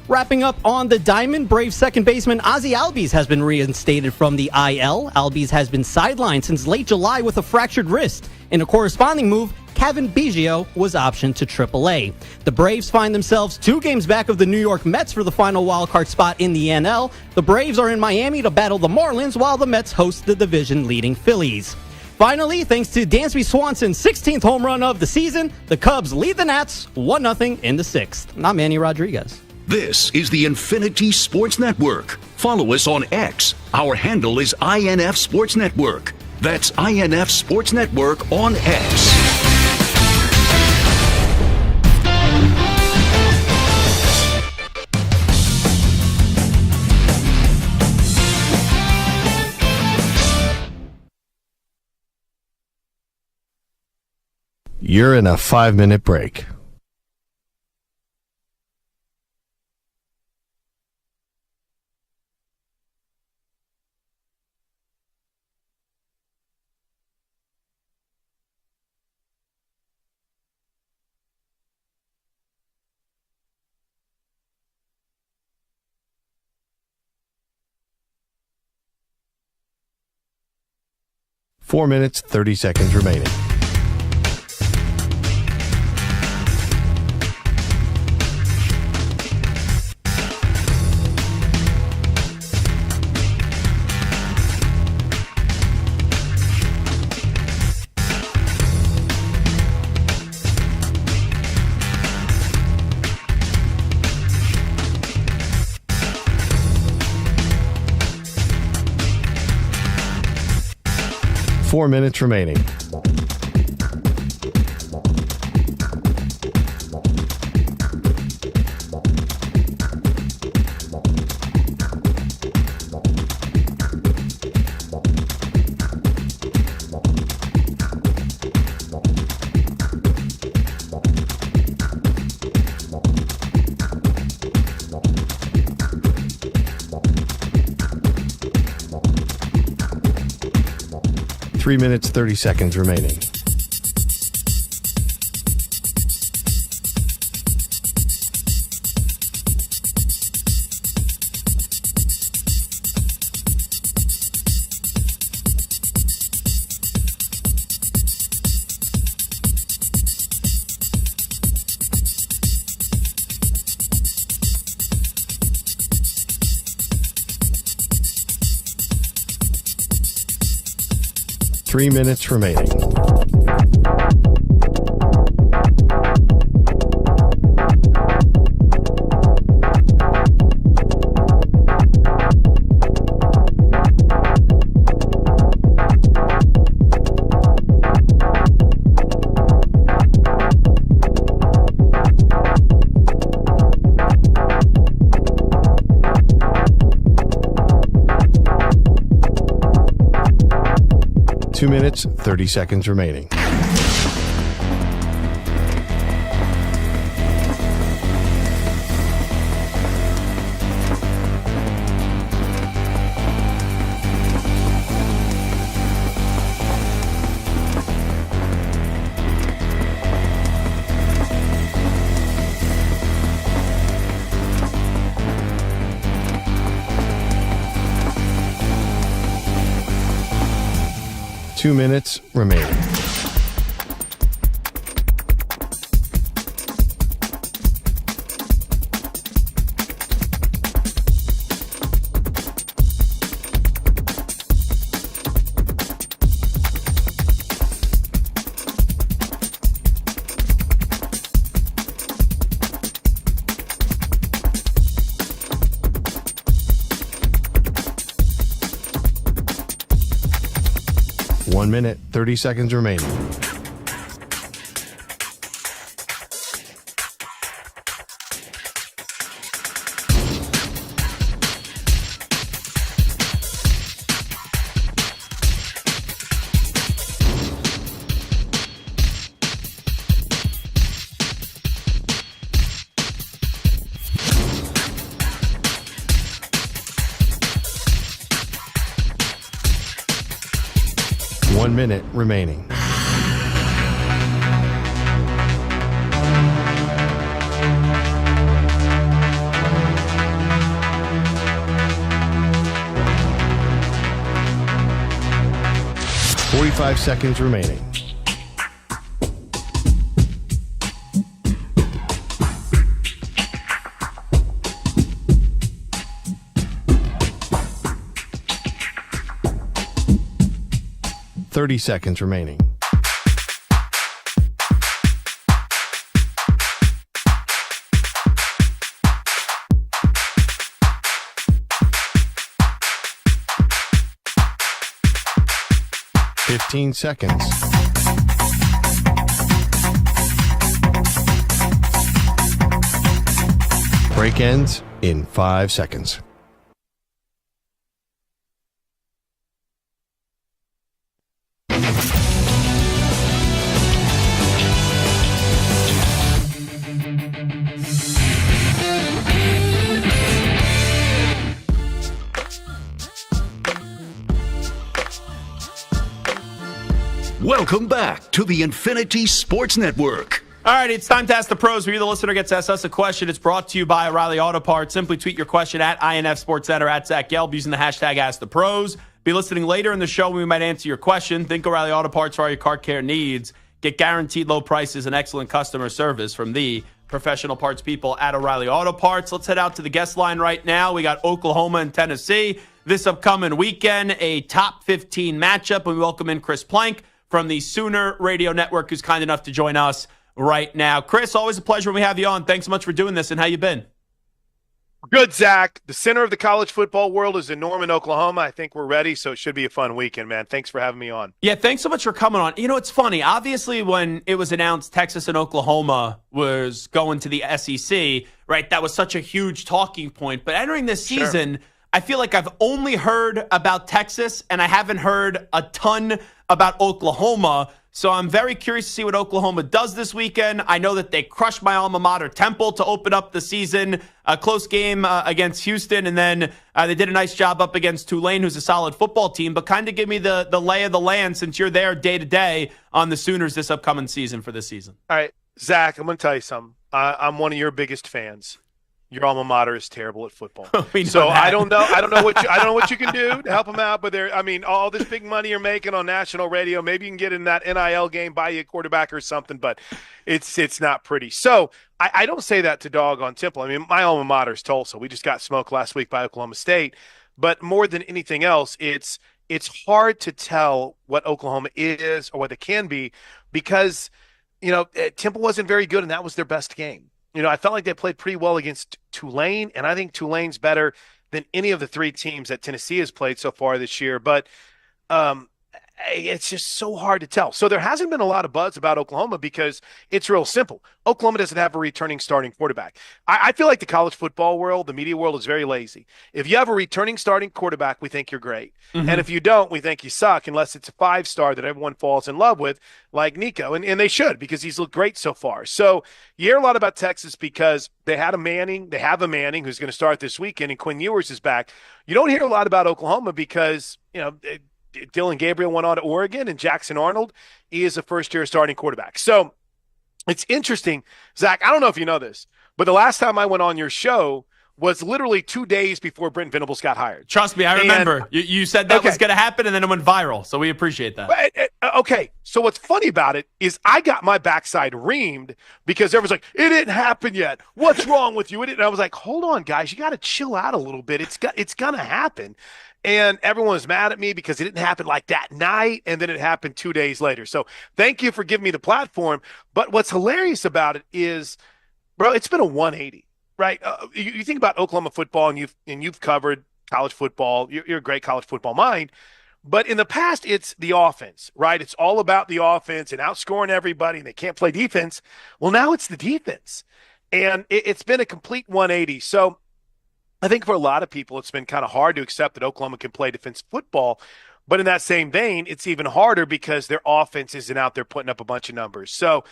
Wrapping up on the diamond, Braves second baseman Ozzie Albies has been reinstated from the IL. Albies has been sidelined since late July with a fractured wrist. In a corresponding move, Kevin Biggio was optioned to AAA. The Braves find themselves 2 games back of the New York Mets for the final wildcard spot in the NL. The Braves are in Miami to battle the Marlins, while the Mets host the division-leading Phillies. Finally, thanks to Dansby Swanson's 16th home run of the season, the Cubs lead the Nats 1-0 in the 6th. I'm Manny Rodriguez. This is the Infinity Sports Network. Follow us on X. Our handle is INF Sports Network. That's INF Sports Network on X. You're in a 5-minute break. Four minutes, 30 seconds remaining. Four minutes remaining. Three minutes, 30 seconds remaining. Three minutes remaining. Two minutes, 30 seconds remaining. Two minutes remaining. One minute, 30 seconds remaining. One minute remaining. .45 seconds remaining. 30 seconds remaining. Fifteen seconds. Break ends in 5 seconds. Welcome back to the Infinity Sports Network. All right, it's time to ask the pros. Where you, the listener, gets to ask us a question. It's brought to you by O'Reilly Auto Parts. Simply tweet your question at INF Sports Center at Zach Gelb using the hashtag #AskThePros. Be listening later in the show when we might answer your question. Think O'Reilly Auto Parts for all your car care needs. Get guaranteed low prices and excellent customer service from the professional parts people at O'Reilly Auto Parts. Let's head out to the guest line right now. We got Oklahoma and Tennessee this upcoming weekend, a top 15 matchup. And we welcome in Chris Plank from the Sooner Radio Network, who's kind enough to join us right now. Chris, always a pleasure when we have you on. Thanks so much for doing this, and how you been? Good, Zach. The center of the college football world is in Norman, Oklahoma. I think we're ready, so it should be a fun weekend, man. Thanks for having me on. Yeah, thanks so much for coming on. You know, it's funny. Obviously, when it was announced Texas and Oklahoma was going to the SEC, right, that was such a huge talking point. But entering this season, I feel like I've only heard about Texas, and I haven't heard a ton about Oklahoma. So I'm very curious to see what Oklahoma does this weekend. I know that they crushed my alma mater, Temple, to open up the season. A close game against Houston, and then they did a nice job up against Tulane, who's a solid football team. But kind of give me the lay of the land, since you're there day to day on the Sooners this upcoming season for this season. All right, Zach, I'm going to tell you something. I'm one of your biggest fans. Your alma mater is terrible at football. So I don't know what you can do to help them out. But all this big money you're making on national radio, maybe you can get in that NIL game, buy you a quarterback or something. But it's not pretty. So I don't say that to dog on Temple. I mean, my alma mater is Tulsa. We just got smoked last week by Oklahoma State. But more than anything else, it's hard to tell what Oklahoma is or what it can be because Temple wasn't very good, and that was their best game. I felt like they played pretty well against Tulane, and I think Tulane's better than any of the three teams that Tennessee has played so far this year. But it's just so hard to tell. So there hasn't been a lot of buzz about Oklahoma because it's real simple. Oklahoma doesn't have a returning starting quarterback. I feel like the college football world, the media world, is very lazy. If you have a returning starting quarterback, we think you're great. Mm-hmm. And if you don't, we think you suck, unless it's a 5-star that everyone falls in love with, like Nico. And they should, because he's looked great so far. So you hear a lot about Texas because they have a Manning who's going to start this weekend, and Quinn Ewers is back. You don't hear a lot about Oklahoma because, Dylan Gabriel went on to Oregon, and Jackson Arnold is a first-year starting quarterback. So it's interesting, Zach. I don't know if you know this, but the last time I went on your show was literally 2 days before Brent Venables got hired. Trust me, I remember. You said that was going to happen, and then it went viral, so we appreciate that. Okay, so what's funny about it is I got my backside reamed because everyone's like, it didn't happen yet. What's wrong with you? And I was like, hold on, guys. You got to chill out a little bit. It's going to happen. And everyone was mad at me because it didn't happen like that night, and then it happened 2 days later. So thank you for giving me the platform. But what's hilarious about it is, bro, it's been a 180, right? You think about Oklahoma football, and you've covered college football. You're a great college football mind. But in the past, it's the offense, right? It's all about the offense and outscoring everybody, and they can't play defense. Well, now it's the defense. And it's been a complete 180. So I think for a lot of people, it's been kind of hard to accept that Oklahoma can play defensive football. But in that same vein, it's even harder because their offense isn't out there putting up a bunch of numbers. So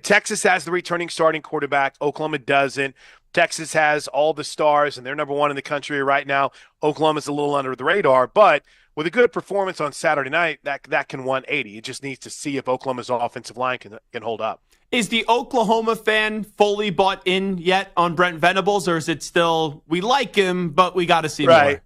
Texas has the returning starting quarterback. Oklahoma doesn't. Texas has all the stars, and they're number one in the country right now. Oklahoma's a little under the radar. But with a good performance on Saturday night, that can 180. It just needs to see if Oklahoma's offensive line can hold up. Is the Oklahoma fan fully bought in yet on Brent Venables, or is it still, we like him, but we got to see more?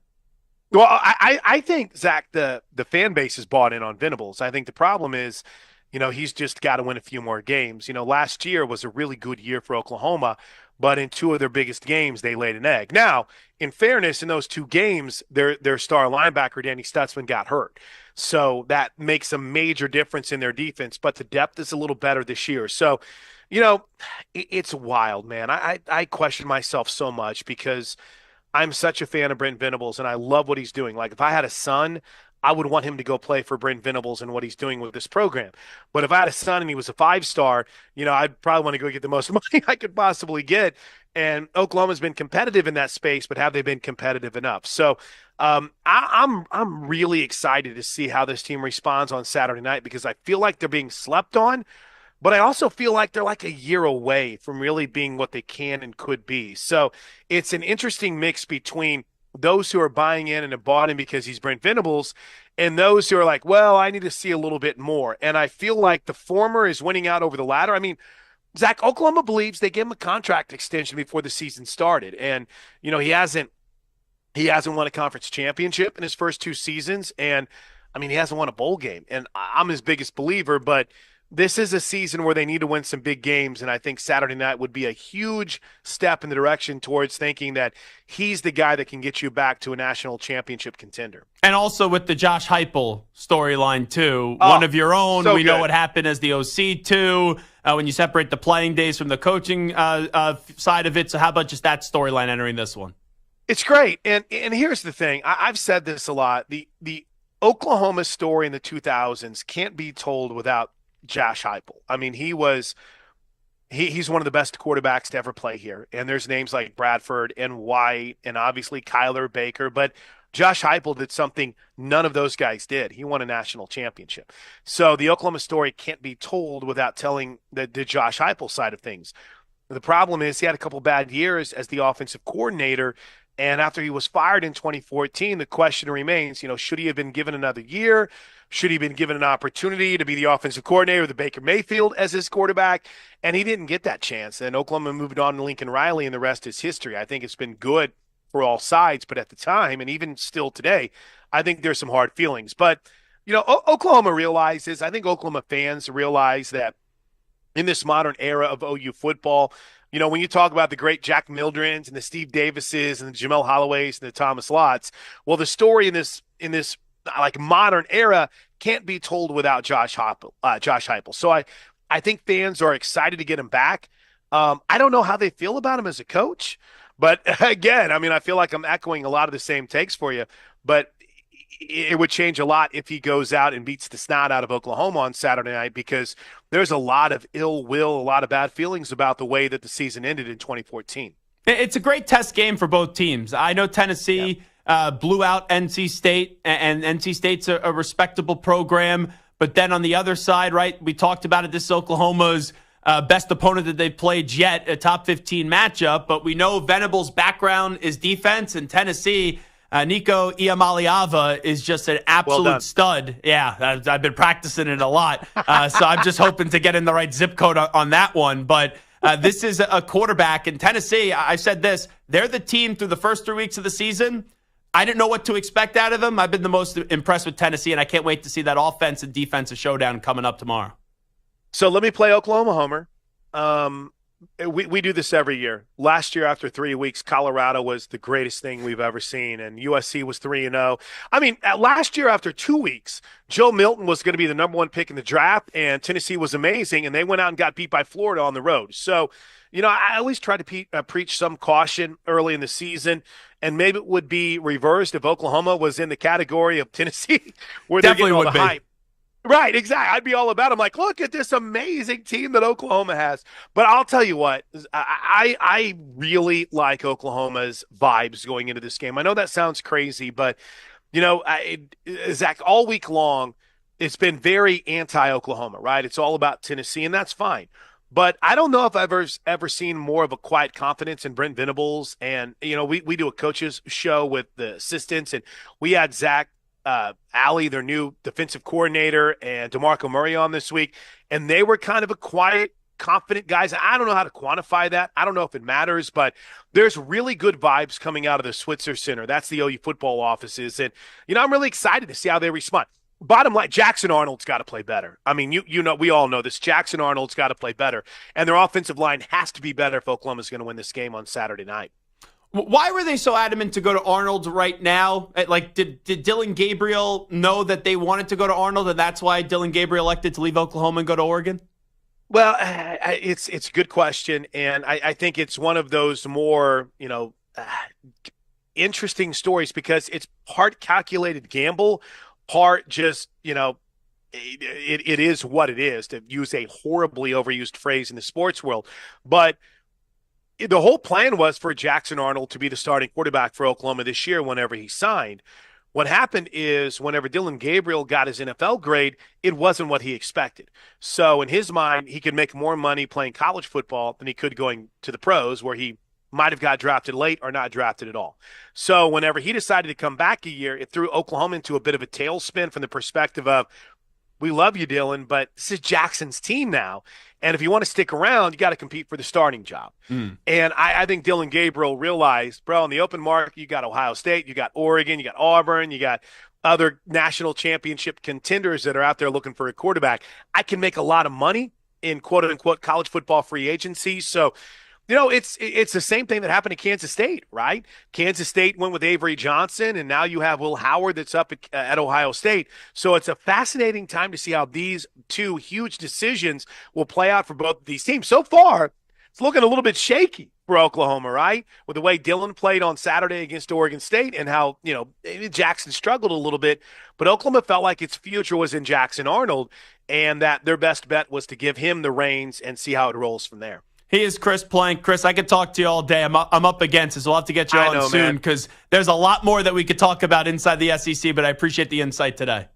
Well, I think, Zach, the fan base is bought in on Venables. I think the problem is, he's just got to win a few more games. Last year was a really good year for Oklahoma, but in 2 of their biggest games, they laid an egg. Now, in fairness, in those 2 games, their star linebacker, Danny Stutzman, got hurt. So that makes a major difference in their defense, but the depth is a little better this year. So, it's wild, man. I question myself so much because I'm such a fan of Brent Venables, and I love what he's doing. Like, if I had a son, I would want him to go play for Brent Venables and what he's doing with this program. But if I had a son and he was a 5-star, I'd probably want to go get the most money I could possibly get. And Oklahoma's been competitive in that space, but have they been competitive enough? So I'm really excited to see how this team responds on Saturday night because I feel like they're being slept on, but I also feel like they're like a year away from really being what they can and could be. So it's an interesting mix between those who are buying in and have bought him because he's Brent Venables and those who are like, well, I need to see a little bit more. And I feel like the former is winning out over the latter. I mean, Zach, Oklahoma believes they gave him a contract extension before the season started. And, he hasn't won a conference championship in his first 2 seasons. And, he hasn't won a bowl game. And I'm his biggest believer, but this is a season where they need to win some big games, and I think Saturday night would be a huge step in the direction towards thinking that he's the guy that can get you back to a national championship contender. And also with the Josh Heupel storyline, too. One of your own. So we good. know what happened as the OC, too, when you separate the playing days from the coaching side of it. So how about just that storyline entering this one? It's great. And here's the thing. I've said this a lot. The Oklahoma story in the 2000s can't be told without Josh Heupel. I mean, he's one of the best quarterbacks to ever play here. And there's names like Bradford and White and obviously Kyler Baker. But Josh Heupel did something none of those guys did. He won a national championship. So the Oklahoma story can't be told without telling the Josh Heupel side of things. The problem is he had a couple bad years as the offensive coordinator. And after he was fired in 2014, the question remains, should he have been given another year? Should he have been given an opportunity to be the offensive coordinator with Baker Mayfield as his quarterback? And he didn't get that chance. And Oklahoma moved on to Lincoln Riley, and the rest is history. I think it's been good for all sides, but at the time, and even still today, I think there's some hard feelings. But, Oklahoma realizes, I think Oklahoma fans realize that in this modern era of OU football, when you talk about the great Jack Mildrens and the Steve Davises and the Jamel Holloways and the Thomas Lotts, well, the story in this like modern era can't be told without Josh Heupel. So I think fans are excited to get him back. I don't know how they feel about him as a coach, but again, I feel like I'm echoing a lot of the same takes for you, but it would change a lot if he goes out and beats the snot out of Oklahoma on Saturday night because there's a lot of ill will, a lot of bad feelings about the way that the season ended in 2014. It's a great test game for both teams. I know Tennessee blew out NC State, and NC State's a respectable program. But then on the other side, right, we talked about it, this is Oklahoma's best opponent that they've played yet, a top 15 matchup. But we know Venables' background is defense, and Tennessee, Nico Iamaleava is just an absolute stud. Yeah, I've been practicing it a lot. So I'm just hoping to get in the right zip code on that one. But this is a quarterback in Tennessee. I said this, they're the team through the first 3 weeks of the season. I didn't know what to expect out of them. I've been the most impressed with Tennessee, and I can't wait to see that offense and defensive showdown coming up tomorrow. So let me play Oklahoma homer. We do this every year. Last year, after 3 weeks, Colorado was the greatest thing we've ever seen, and USC was 3-0. Last year, after 2 weeks, Joe Milton was going to be the number 1 pick in the draft, and Tennessee was amazing, and they went out and got beat by Florida on the road. So, I always try to preach some caution early in the season, and maybe it would be reversed if Oklahoma was in the category of Tennessee, where they're getting all the hype. Right, exactly. I'd be all about it. I'm like, look at this amazing team that Oklahoma has. But I'll tell you what, I really like Oklahoma's vibes going into this game. I know that sounds crazy, but, Zach, all week long, it's been very anti-Oklahoma, right? It's all about Tennessee, and that's fine. But I don't know if I've ever seen more of a quiet confidence in Brent Venables. And, we do a coaches show with the assistants, and we had Zach Alley, their new defensive coordinator, and DeMarco Murray on this week, and they were kind of a quiet, confident guys. I don't know how to quantify that. I don't know if it matters, but there's really good vibes coming out of the Switzer Center. That's the OU football offices, and I'm really excited to see how they respond. bottom line, Jackson Arnold's got to play better. I mean, you know, we all know this. Jackson Arnold's got to play better, and their offensive line has to be better if Oklahoma's going to win this game on Saturday night. Why were they so adamant to go to Arnold right now? Like, did Dylan Gabriel know that they wanted to go to Arnold, and that's why Dylan Gabriel elected to leave Oklahoma and go to Oregon? Well, it's a good question, and I think it's one of those more, interesting stories because it's part calculated gamble, part just, it is what it is, to use a horribly overused phrase in the sports world. But the whole plan was for Jackson Arnold to be the starting quarterback for Oklahoma this year whenever he signed. What happened is whenever Dylan Gabriel got his NFL grade, it wasn't what he expected. So in his mind, he could make more money playing college football than he could going to the pros, where he might have got drafted late or not drafted at all. So whenever he decided to come back a year, it threw Oklahoma into a bit of a tailspin from the perspective of, we love you, Dylan, but this is Jackson's team now. And if you want to stick around, you got to compete for the starting job. And I think Dylan Gabriel realized, bro, in the open market, you got Ohio State, you got Oregon, you got Auburn, you got other national championship contenders that are out there looking for a quarterback. I can make a lot of money in quote-unquote college football free agency. So, it's the same thing that happened to Kansas State, right? Kansas State went with Avery Johnson, and now you have Will Howard that's up at Ohio State. So it's a fascinating time to see how these two huge decisions will play out for both of these teams. So far, it's looking a little bit shaky for Oklahoma, right? With the way Dylan played on Saturday against Oregon State and how, Jackson struggled a little bit. But Oklahoma felt like its future was in Jackson Arnold, and that their best bet was to give him the reins and see how it rolls from there. He is Chris Plank. Chris, I could talk to you all day. I'm up against it, so we'll have to get you on soon because there's a lot more that we could talk about inside the SEC, but I appreciate the insight today.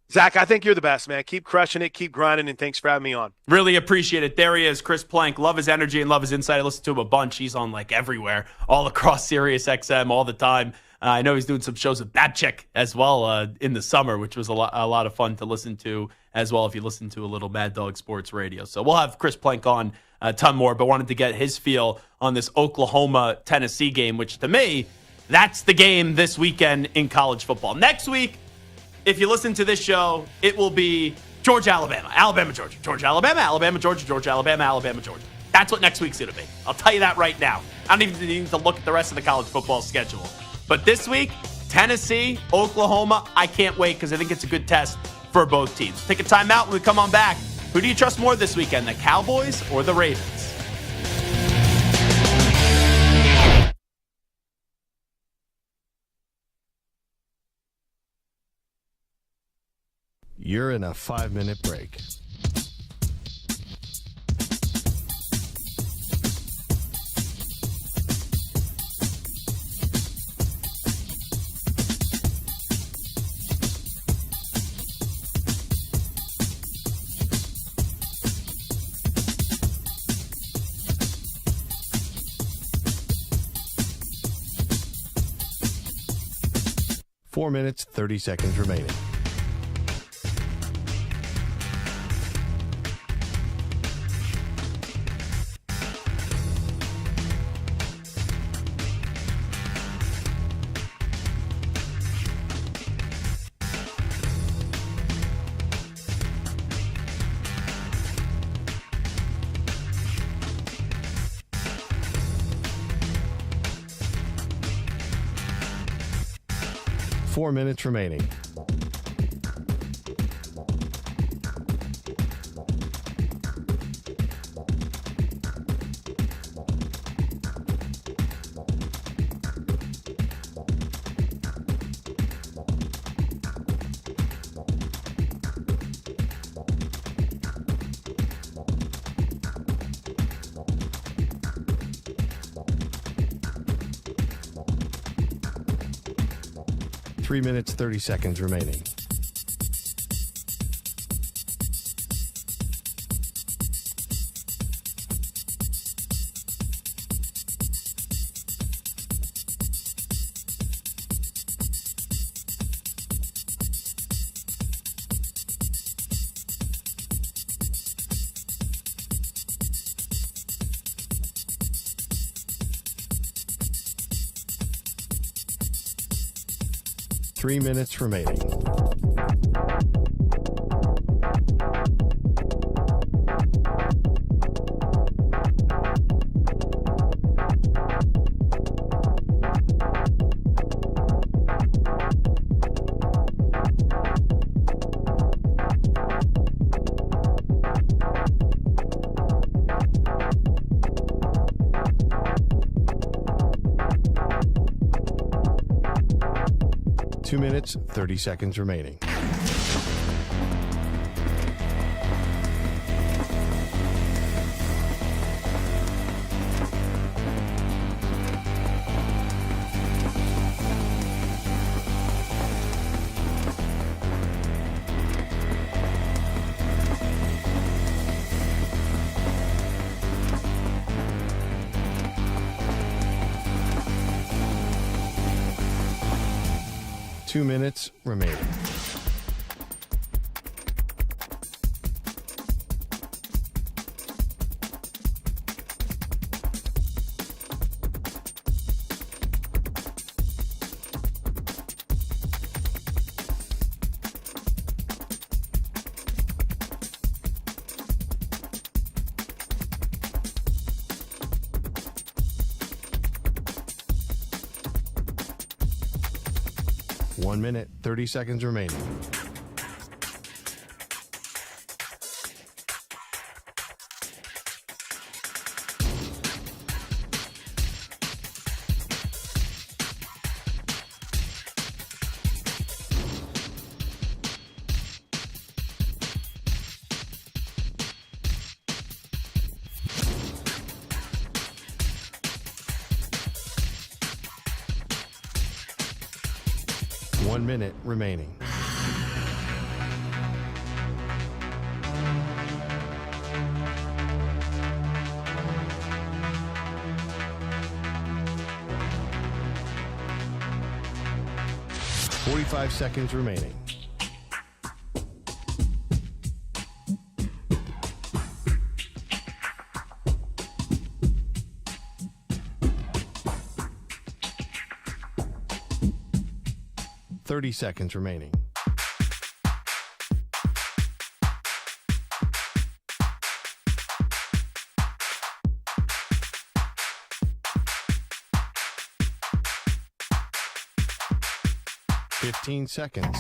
Zach, I think you're the best, man. Keep crushing it, keep grinding, and thanks for having me on. Really appreciate it. There he is, Chris Plank. Love his energy and love his insight. I listen to him a bunch. He's on everywhere, all across Sirius XM all the time. I know he's doing some shows with Bad Chick as well in the summer, which was a lot of fun to listen to as well if you listen to a little Mad Dog Sports Radio. So we'll have Chris Plank on a ton more, but wanted to get his feel on this Oklahoma-Tennessee game, which to me, that's the game this weekend in college football. Next week, if you listen to this show, it will be Georgia, Alabama, Alabama, Georgia, Georgia, Alabama, Alabama, Georgia, Georgia, Alabama, Alabama, Georgia. That's what next week's going to be. I'll tell you that right now. I don't even need to look at the rest of the college football schedule. But this week, Tennessee, Oklahoma, I can't wait because I think it's a good test for both teams. Take a timeout when we come on back. Who do you trust more this weekend, the Cowboys or the Ravens? You're in a 5-minute break. Four minutes, 30 seconds remaining. Four minutes remaining. Three minutes, 30 seconds remaining. Three minutes remaining. Two minutes, 30 seconds remaining. Two minutes remaining. One minute, 30 seconds remaining. One minute remaining. Forty-five seconds remaining. Thirty seconds remaining. Fifteen seconds.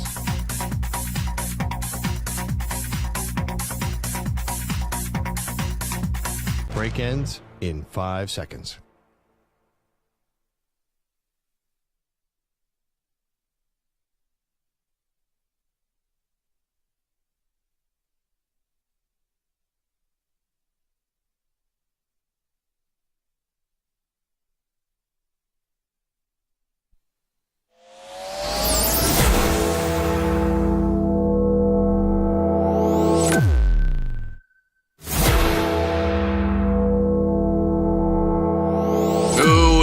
Break ends in 5 seconds.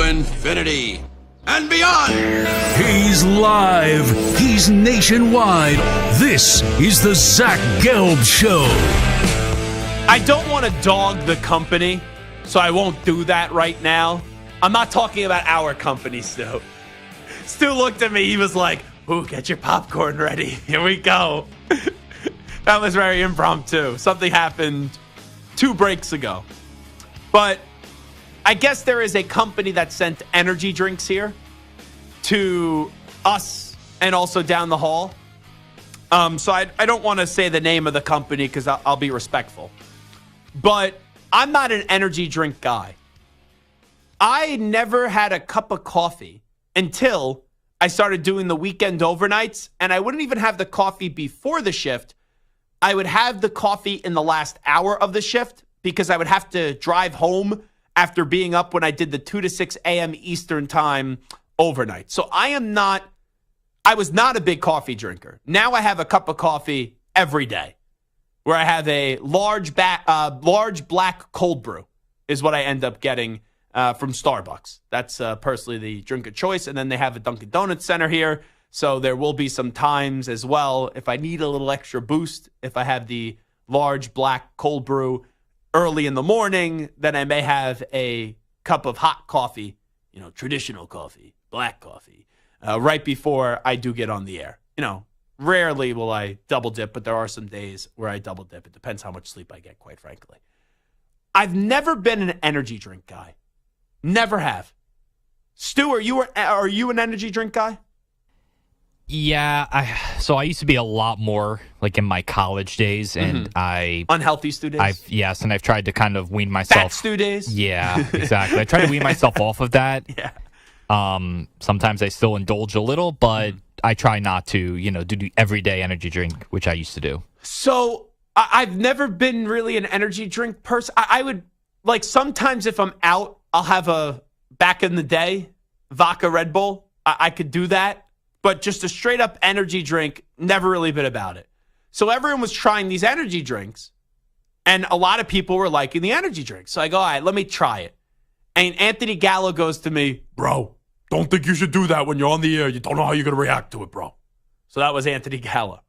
Infinity and beyond. He's live. He's nationwide. This is the Zach Gelb Show. I don't want to dog the company, so I won't do that right now. I'm not talking about our company, Stu. Stu looked at me. He was like, ooh, get your popcorn ready. Here we go. That was very impromptu. Something happened 2 breaks ago. But I guess there is a company that sent energy drinks here to us and also down the hall. So I don't want to say the name of the company because I'll be respectful. But I'm not an energy drink guy. I never had a cup of coffee until I started doing the weekend overnights, and I wouldn't even have the coffee before the shift. I would have the coffee in the last hour of the shift because I would have to drive home after being up when I did the 2 to 6 a.m. Eastern time overnight. So I was not a big coffee drinker. Now I have a cup of coffee every day where I have a large black cold brew is what I end up getting from Starbucks. That's personally the drink of choice. And then they have a Dunkin' Donuts Center here. So there will be some times as well if I need a little extra boost, if I have the large black cold brew early in the morning, then I may have a cup of hot coffee, traditional coffee, black coffee, right before I do get on the air. Rarely will I double dip, but there are some days where I double dip. It depends how much sleep I get, quite frankly. I've never been an energy drink guy. Never have. Stu, are you an energy drink guy? Yeah, so I used to be a lot more like in my college days, and Unhealthy Stu days? Yes, and I've tried to kind of wean myself. Fat Stu days? Yeah, exactly. I try to wean myself off of that. Yeah. Sometimes I still indulge a little, but I try not to, do the everyday energy drink, which I used to do. So I've never been really an energy drink person. I would, like, sometimes if I'm out, I'll have a, back in the day, vodka Red Bull. I could do that. But just a straight up energy drink, never really been about it. So everyone was trying these energy drinks, and a lot of people were liking the energy drinks. So I go, all right, let me try it. And Anthony Gallo goes to me, bro, don't think you should do that when you're on the air. You don't know how you're going to react to it, bro. So that was Anthony Gallo.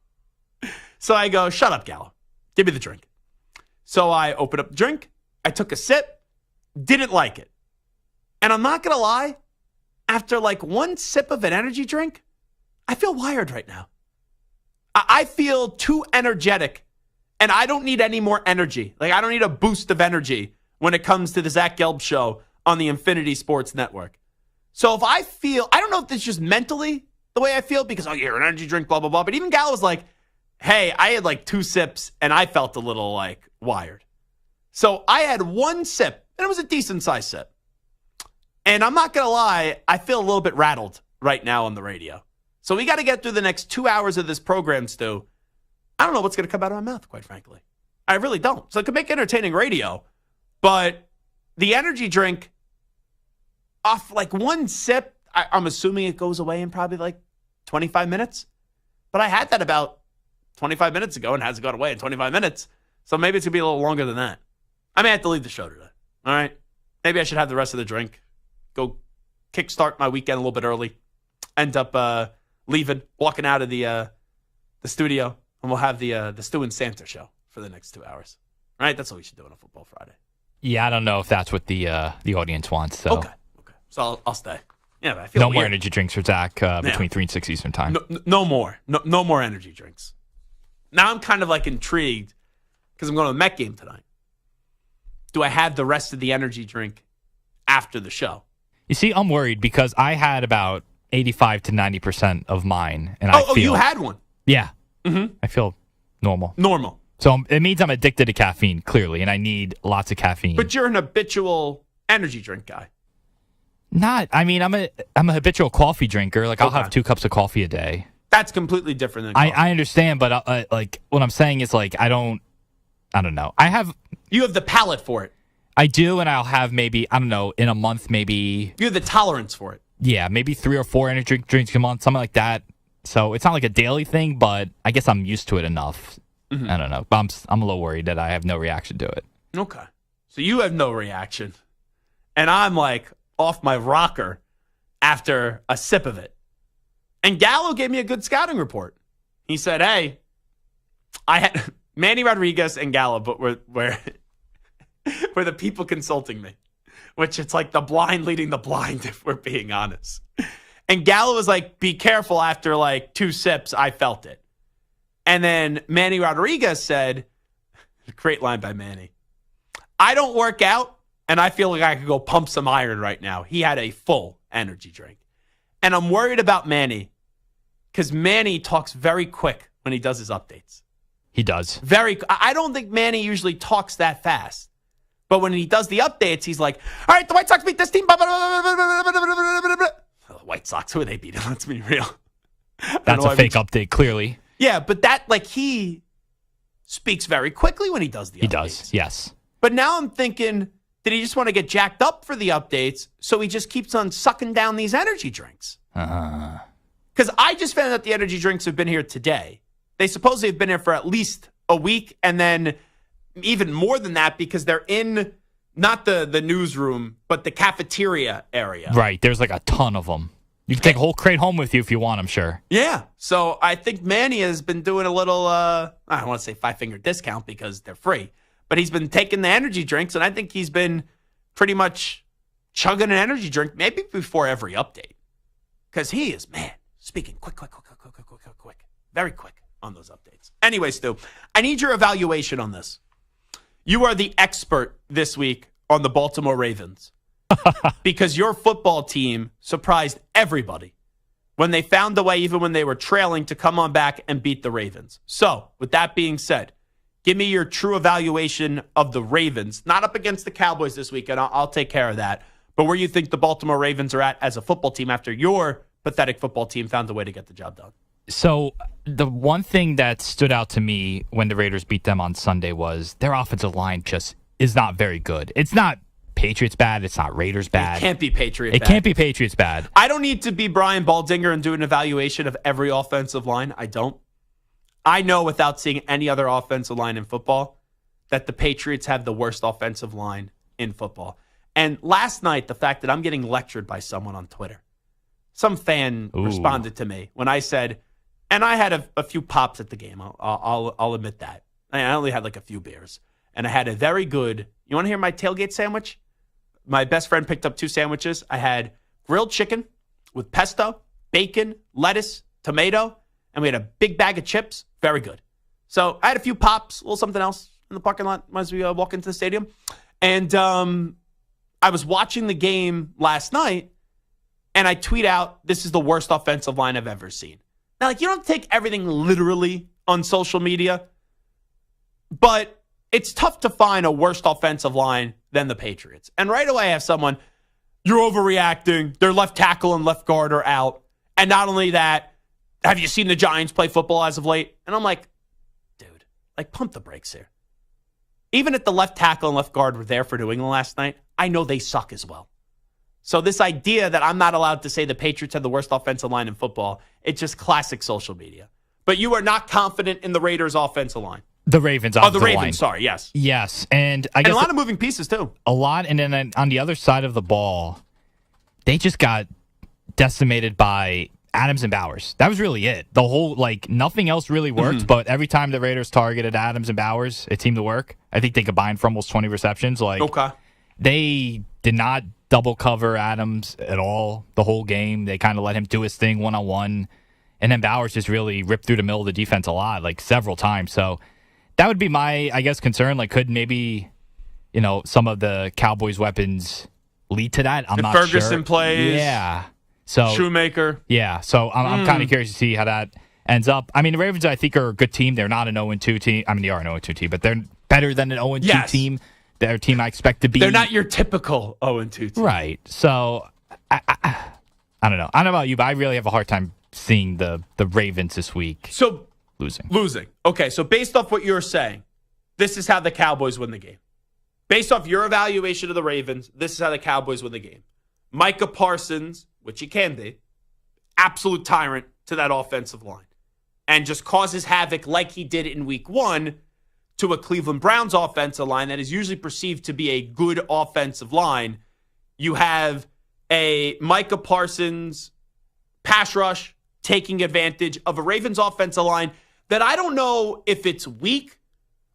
So I go, shut up, Gallo. Give me the drink. So I opened up the drink. I took a sip. Didn't like it. And I'm not going to lie, after like one sip of an energy drink, I feel wired right now. I feel too energetic, and I don't need any more energy. Like, I don't need a boost of energy when it comes to the Zach Gelb Show on the Infinity Sports Network. So if I feel, I don't know if it's just mentally the way I feel because, oh, you're an energy drink, blah, blah, blah. But even Gallo was like, hey, I had like 2 sips, and I felt a little like wired. So I had 1 sip, and it was a decent sized sip. And I'm not going to lie, I feel a little bit rattled right now on the radio. So we got to get through the next 2 hours of this program, Stu. I don't know what's going to come out of my mouth, quite frankly. I really don't. So it could make entertaining radio, but the energy drink, off like 1 sip, I'm assuming it goes away in probably like 25 minutes. But I had that about 25 minutes ago and hasn't gone away in 25 minutes. So maybe it's going to be a little longer than that. I may have to leave the show today. All right? Maybe I should have the rest of the drink. Go kickstart my weekend a little bit early. End up leaving, walking out of the studio, and we'll have the Stu and Santa show for the next 2 hours. All right? That's what we should do on a Football Friday. Yeah, I don't know if that's what the audience wants. So. Okay. So I'll stay. Yeah, but I feel no weird. More energy drinks for Zach between 3 and 6 Eastern time. No more. No more energy drinks. Now I'm kind of like intrigued because I'm going to the Met game tonight. Do I have the rest of the energy drink after the show? You see, I'm worried because I had about 85 to 90% of mine, and I feel. You had one? Yeah. Mm-hmm. I feel normal. So it means I'm addicted to caffeine, clearly, and I need lots of caffeine. But you're an habitual energy drink guy. I'm a habitual coffee drinker. Like, I'll have 2 cups of coffee a day. That's completely different than coffee. I understand, but like what I'm saying is like I don't know. You have the palate for it. I do, and I'll have maybe, I don't know, in a month maybe. You have the tolerance for it. Yeah, maybe 3 or 4 energy drinks a month, something like that. So it's not like a daily thing, but I guess I'm used to it enough. Mm-hmm. I don't know. But I'm a little worried that I have no reaction to it. Okay. So you have no reaction. And I'm like off my rocker after a sip of it. And Gallo gave me a good scouting report. He said, hey, I had Manny Rodriguez and Gallo, but were the people consulting me. Which it's like the blind leading the blind, if we're being honest. And Gallo was like, be careful after like 2 sips. I felt it. And then Manny Rodriguez said, great line by Manny, I don't work out, and I feel like I could go pump some iron right now. He had a full energy drink. And I'm worried about Manny because Manny talks very quick when he does his updates. He does. I don't think Manny usually talks that fast. But when he does the updates, he's like, all right, the White Sox beat this team. The White Sox, who are they beating? Let's be real. That's a fake update, clearly. Yeah, but he speaks very quickly when he does the updates. He does, yes. But now I'm thinking, did he just want to get jacked up for the updates so he just keeps on sucking down these energy drinks? Because I just found out the energy drinks have been here today. They supposedly have been here for at least a week, and then even more than that because they're in not the newsroom, but the cafeteria area. Right. There's like a ton of them. You can take a whole crate home with you if you want, I'm sure. Yeah. So I think Manny has been doing a little, I don't want to say 5-finger discount because they're free, but he's been taking the energy drinks, and I think he's been pretty much chugging an energy drink maybe before every update because he is, man, speaking quick. Very quick on those updates. Anyway, Stu, I need your evaluation on this. You are the expert this week on the Baltimore Ravens because your football team surprised everybody when they found a way, even when they were trailing, to come on back and beat the Ravens. So, with that being said, give me your true evaluation of the Ravens, not up against the Cowboys this week, and I'll take care of that, but where you think the Baltimore Ravens are at as a football team after your pathetic football team found a way to get the job done. So the one thing that stood out to me when the Raiders beat them on Sunday was their offensive line just is not very good. It's not Patriots bad. It's not Raiders bad. It can't be Patriots bad. It can't be Patriots bad. I don't need to be Brian Baldinger and do an evaluation of every offensive line. I don't. I know without seeing any other offensive line in football that the Patriots have the worst offensive line in football. And last night, the fact that I'm getting lectured by someone on Twitter, some fan responded to me when I said, and I had a few pops at the game. I'll admit that. I only had like a few beers. And I had a very good, you want to hear my tailgate sandwich? My best friend picked up 2 sandwiches. I had grilled chicken with pesto, bacon, lettuce, tomato, and we had a big bag of chips. Very good. So I had a few pops, a little something else in the parking lot as we walk into the stadium. And I was watching the game last night, and I tweet out, this is the worst offensive line I've ever seen. Now, like, you don't take everything literally on social media, but it's tough to find a worse offensive line than the Patriots. And right away I have someone, you're overreacting. Their left tackle and left guard are out. And not only that, have you seen the Giants play football as of late? And I'm like, dude, like, pump the brakes here. Even if the left tackle and left guard were there for New England last night, I know they suck as well. So this idea that I'm not allowed to say the Patriots have the worst offensive line in football, it's just classic social media. But you are not confident in the Raiders' offensive line. The Ravens offensive line. Ravens, sorry, yes. Yes, and I guess a lot of moving pieces, too. A lot, and then on the other side of the ball, they just got decimated by Adams and Bowers. That was really it. The whole, like, nothing else really worked, but every time the Raiders targeted Adams and Bowers, it seemed to work. I think they combined for almost 20 receptions. Like, okay. They did not double cover Adams at all the whole game. They kind of let him do his thing one-on-one. And then Bowers just really ripped through the middle of the defense a lot, like several times. So that would be my, I guess, concern. Like, could maybe, some of the Cowboys' weapons lead to that? I'm not sure. Ferguson plays. Yeah. So Shoemaker. Yeah. So I'm kind of curious to see how that ends up. I mean, the Ravens, I think, are a good team. They're not an 0-2 team. I mean, they are an 0-2 team, but they're better than an 0-2 team. They're a team I expect to be. They're not your typical 0-2 team. Right. So I don't know. I don't know about you, but I really have a hard time seeing the Ravens this week losing. Okay, so based off what you're saying, this is how the Cowboys win the game. Based off your evaluation of the Ravens, this is how the Cowboys win the game. Micah Parsons, which he can be, absolute tyrant to that offensive line, and just causes havoc like he did in week 1 to a Cleveland Browns offensive line that is usually perceived to be a good offensive line. You have a Micah Parsons pass rush taking advantage of a Ravens offensive line that I don't know if it's weak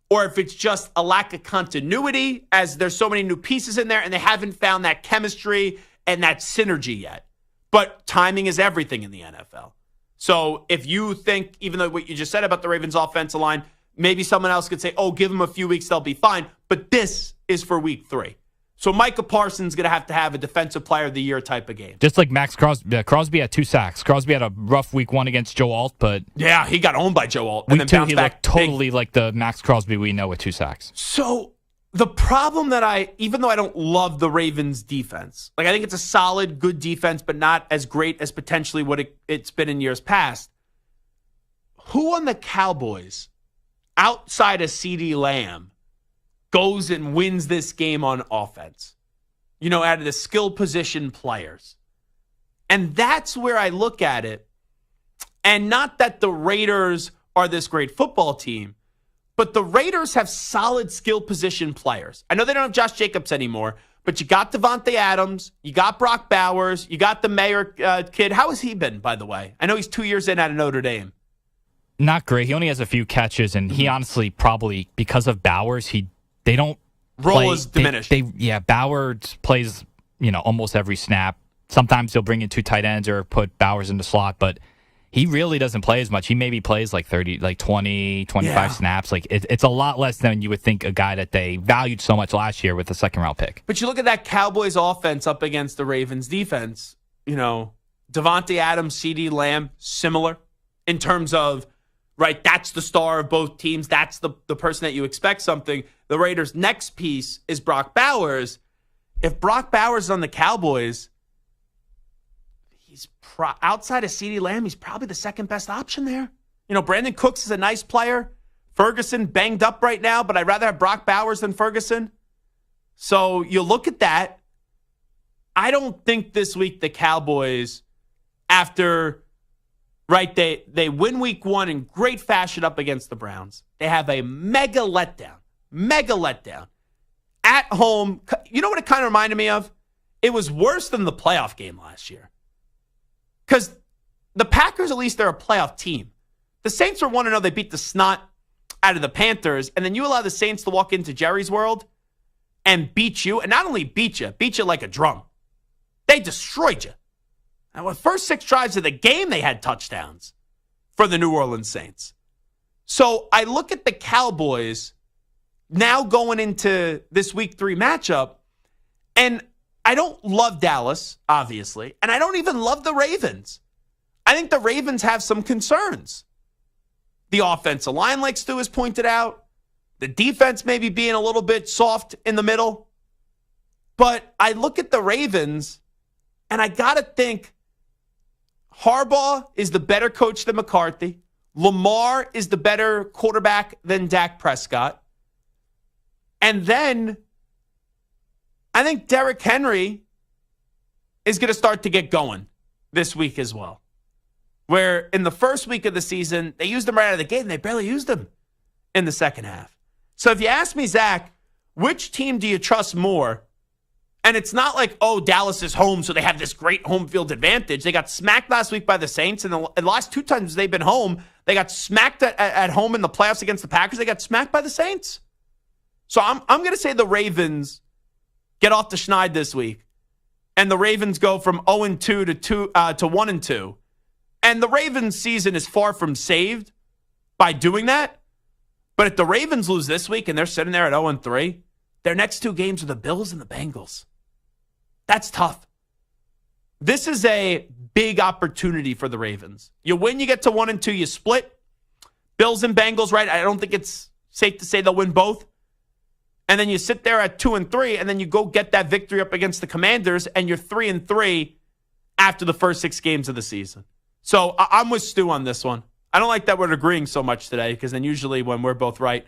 or if it's just a lack of continuity, as there's so many new pieces in there and they haven't found that chemistry and that synergy yet. But timing is everything in the NFL. So if you think, even though what you just said about the Ravens offensive line, maybe someone else could say, oh, give them a few weeks, they'll be fine. But this is for week 3. So Micah Parsons is going to have a Defensive Player of the Year type of game. Just like Max Crosby. Crosby had 2 sacks. Crosby had a rough week 1 against Joe Alt, but yeah, he got owned by Joe Alt. Week and 2, then he looked totally like the Max Crosby we know with 2 sacks. So the problem that even though I don't love the Ravens defense, like I think it's a solid, good defense, but not as great as potentially what it's been in years past. Who on the Cowboys, outside of CeeDee Lamb, goes and wins this game on offense? Out of the skill position players. And that's where I look at it. And not that the Raiders are this great football team, but the Raiders have solid skill position players. I know they don't have Josh Jacobs anymore, but you got Devontae Adams, you got Brock Bowers, you got the Mayer kid. How has he been, by the way? I know he's 2 years in out of Notre Dame. Not great. He only has a few catches, and he honestly probably, because of Bowers, they don't role is diminished. Bowers plays, almost every snap. Sometimes they'll bring in 2 tight ends or put Bowers in the slot, but he really doesn't play as much. He maybe plays like 20, 25 Yeah. snaps. Like it's a lot less than you would think a guy that they valued so much last year with a second-round pick. But you look at that Cowboys offense up against the Ravens defense, Devontae Adams, CeeDee Lamb, similar in terms of, right, that's the star of both teams. That's the person that you expect something. The Raiders' next piece is Brock Bowers. If Brock Bowers is on the Cowboys, he's outside of CeeDee Lamb, he's probably the second best option there. Brandon Cooks is a nice player. Ferguson banged up right now, but I'd rather have Brock Bowers than Ferguson. So you look at that. I don't think this week the Cowboys, after, right, they win week 1 in great fashion up against the Browns. They have a mega letdown. At home. You know what it kind of reminded me of? It was worse than the playoff game last year. Because the Packers, at least, they're a playoff team. The Saints were 1-0. They beat the snot out of the Panthers. And then you allow the Saints to walk into Jerry's world and beat you. And not only beat you like a drum. They destroyed you. And the first 6 drives of the game, they had touchdowns for the New Orleans Saints. So I look at the Cowboys now going into this week 3 matchup, and I don't love Dallas, obviously, and I don't even love the Ravens. I think the Ravens have some concerns. The offensive line, like Stu has pointed out, the defense maybe being a little bit soft in the middle. But I look at the Ravens, and I got to think Harbaugh is the better coach than McCarthy. Lamar is the better quarterback than Dak Prescott. And then I think Derrick Henry is going to start to get going this week as well. Where in the first week of the season, they used him right out of the gate, and they barely used him in the second half. So if you ask me, Zach, which team do you trust more? And it's not like, oh, Dallas is home, so they have this great home field advantage. They got smacked last week by the Saints, and the last 2 times they've been home, they got smacked at home in the playoffs against the Packers. They got smacked by the Saints. So I'm going to say the Ravens get off the schneid this week, and the Ravens go from 0-2 to 1-2. And the Ravens season is far from saved by doing that. But if the Ravens lose this week and they're sitting there at 0-3, their next 2 games are the Bills and the Bengals. That's tough. This is a big opportunity for the Ravens. You win, you get to 1-2, you split. Bills and Bengals, right? I don't think it's safe to say they'll win both. And then you sit there at 2-3, and then you go get that victory up against the Commanders, and you're 3-3 after the first 6 games of the season. So I'm with Stu on this one. I don't like that we're agreeing so much today, because then usually when we're both right,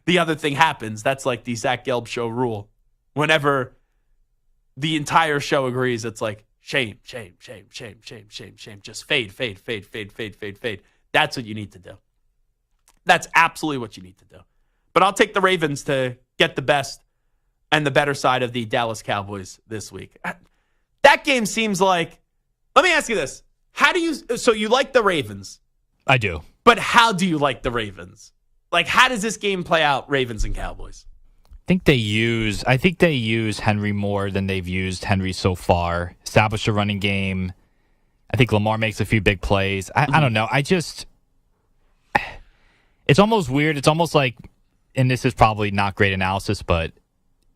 the other thing happens. That's like the Zach Gelb Show rule. Whenever the entire show agrees, it's like shame, shame, shame, shame, shame, shame, shame. Just fade, fade, fade, fade, fade, fade, fade. That's what you need to do. That's absolutely what you need to do. But I'll take the Ravens to get the best and the better side of the Dallas Cowboys this week. That game seems like, let me ask you this. So you like the Ravens? I do. But how do you like the Ravens? Like, how does this game play out, Ravens and Cowboys? I think they use Henry more than they've used Henry so far. Establish a running game. I think Lamar makes a few big plays. I don't know. It's almost weird. It's almost like, and this is probably not great analysis, but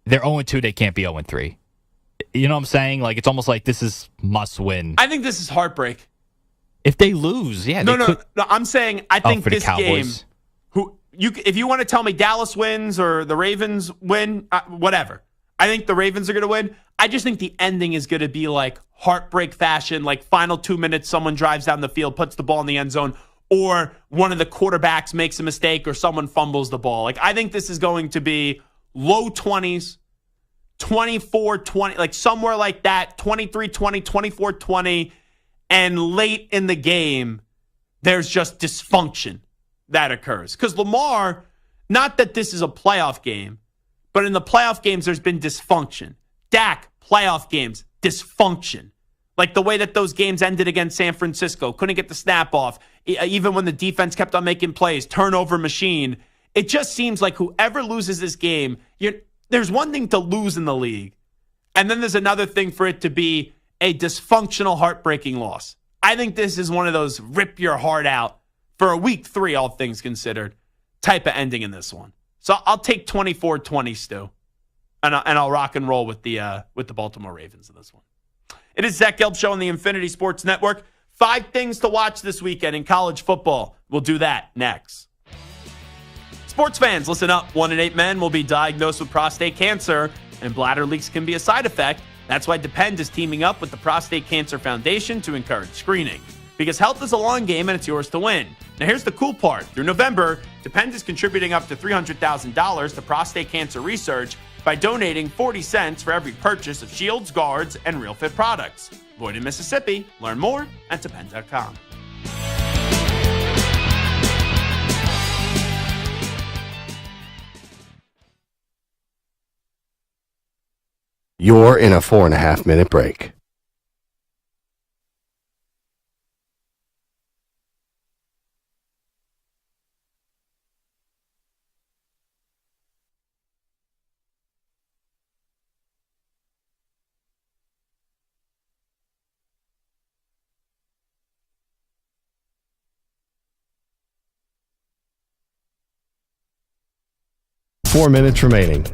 they're 0-2. They can't be 0-3. You know what I'm saying? Like, it's almost like this is must win. I think this is heartbreak. If they lose, yeah. No. I'm saying I think for the this Cowboys. game. If you want to tell me Dallas wins or the Ravens win, whatever. I think the Ravens are going to win. I just think the ending is going to be like heartbreak fashion, like final 2 minutes, someone drives down the field, puts the ball in the end zone, or one of the quarterbacks makes a mistake or someone fumbles the ball. Like, I think this is going to be low 20s, 24-20, like somewhere like that, 23-20, 24-20, and late in the game, there's just dysfunction that occurs. Because Lamar, not that this is a playoff game, but in the playoff games, there's been dysfunction. Dak, playoff games, dysfunction. Like the way that those games ended against San Francisco, couldn't get the snap off, even when the defense kept on making plays, turnover machine. It just seems like whoever loses this game, there's one thing to lose in the league, and then there's another thing for it to be a dysfunctional, heartbreaking loss. I think this is one of those rip your heart out for a week 3, all things considered, type of ending in this one. So I'll take 24-20, Stu, and I'll rock and roll with the Baltimore Ravens in this one. It is Zach Gelb Show on the Infinity Sports Network. 5 things to watch this weekend in college football. We'll do that next. Sports fans, listen up. 1 in 8 men will be diagnosed with prostate cancer, and bladder leaks can be a side effect. That's why Depend is teaming up with the Prostate Cancer Foundation to encourage screening. Because health is a long game and it's yours to win. Now here's the cool part. Through November, Depend is contributing up to $300,000 to prostate cancer research by donating 40 cents for every purchase of Shields, Guards, and Real Fit products. Lloyd in Mississippi. Learn more at Depend.com. You're in a 4.5-minute break. Four minutes remaining.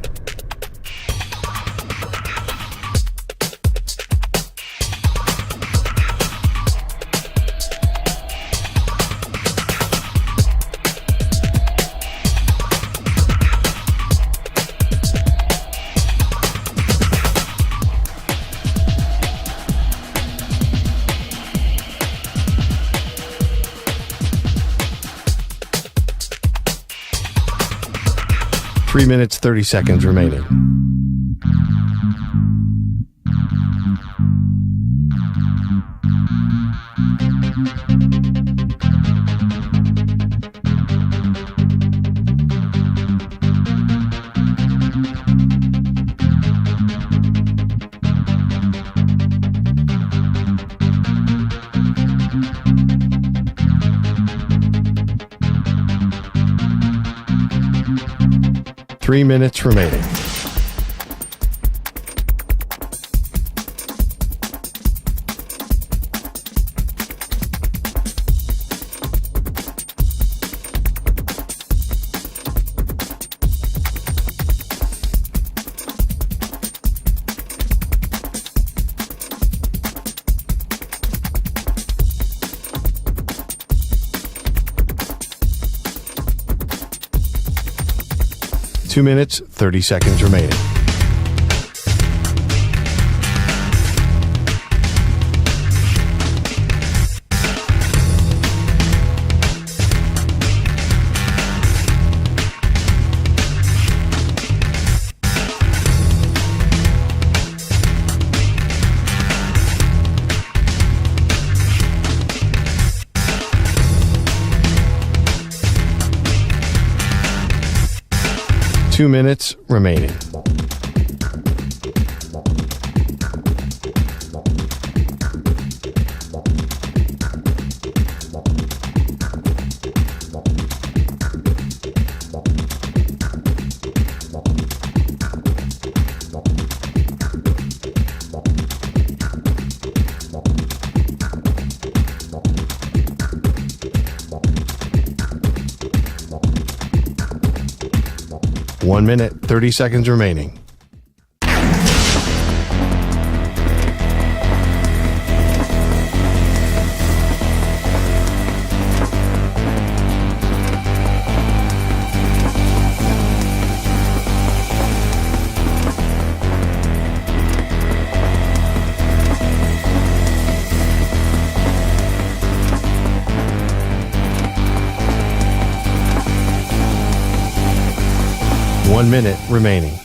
Three minutes, 30 seconds remaining. Three minutes remaining. Two minutes, 30 seconds remaining. Two minutes remaining. One minute, 30 seconds remaining. One minute remaining.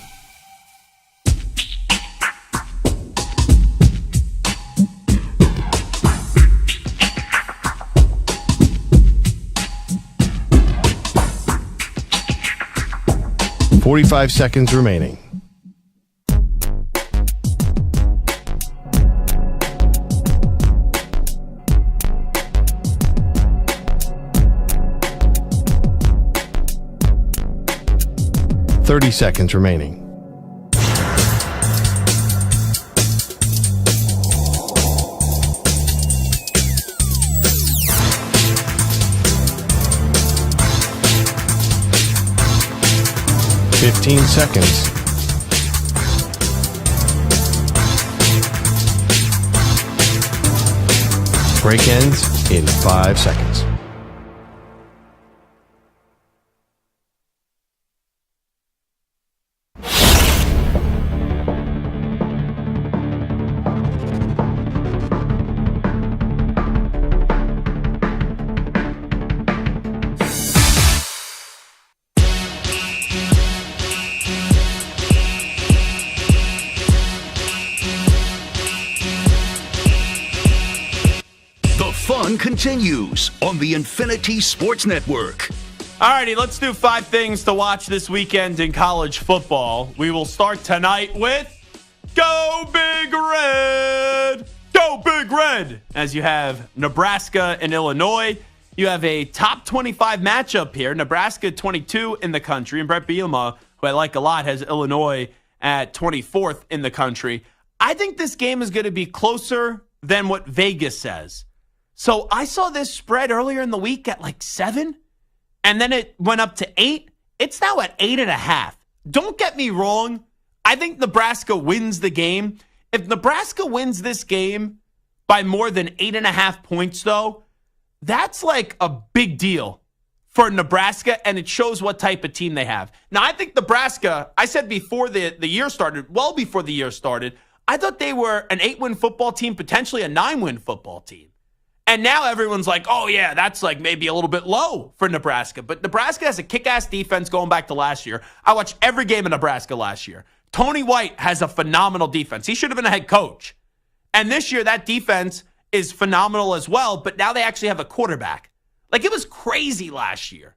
Forty-five seconds remaining. Thirty seconds remaining. 15 seconds. Break ends in 5 seconds. Continues on the Infinity Sports Network. Alrighty, let's do 5 things to watch this weekend in college football. We will start tonight with Go Big Red! Go Big Red! As you have Nebraska and Illinois. You have a top 25 matchup here. Nebraska 22 in the country, and Brett Bielema, who I like a lot, has Illinois at 24th in the country. I think this game is going to be closer than what Vegas says. So I saw this spread earlier in the week at like 7, and then it went up to 8. It's now at 8.5. Don't get me wrong. I think Nebraska wins the game. If Nebraska wins this game by more than 8.5 points, though, that's like a big deal for Nebraska, and it shows what type of team they have. Now, I think Nebraska, I said before the year started, well before the year started, I thought they were an 8-win football team, potentially a 9-win football team. And now everyone's like, oh, yeah, that's like maybe a little bit low for Nebraska. But Nebraska has a kick-ass defense going back to last year. I watched every game in Nebraska last year. Tony White has a phenomenal defense. He should have been a head coach. And this year, that defense is phenomenal as well. But now they actually have a quarterback. Like, it was crazy last year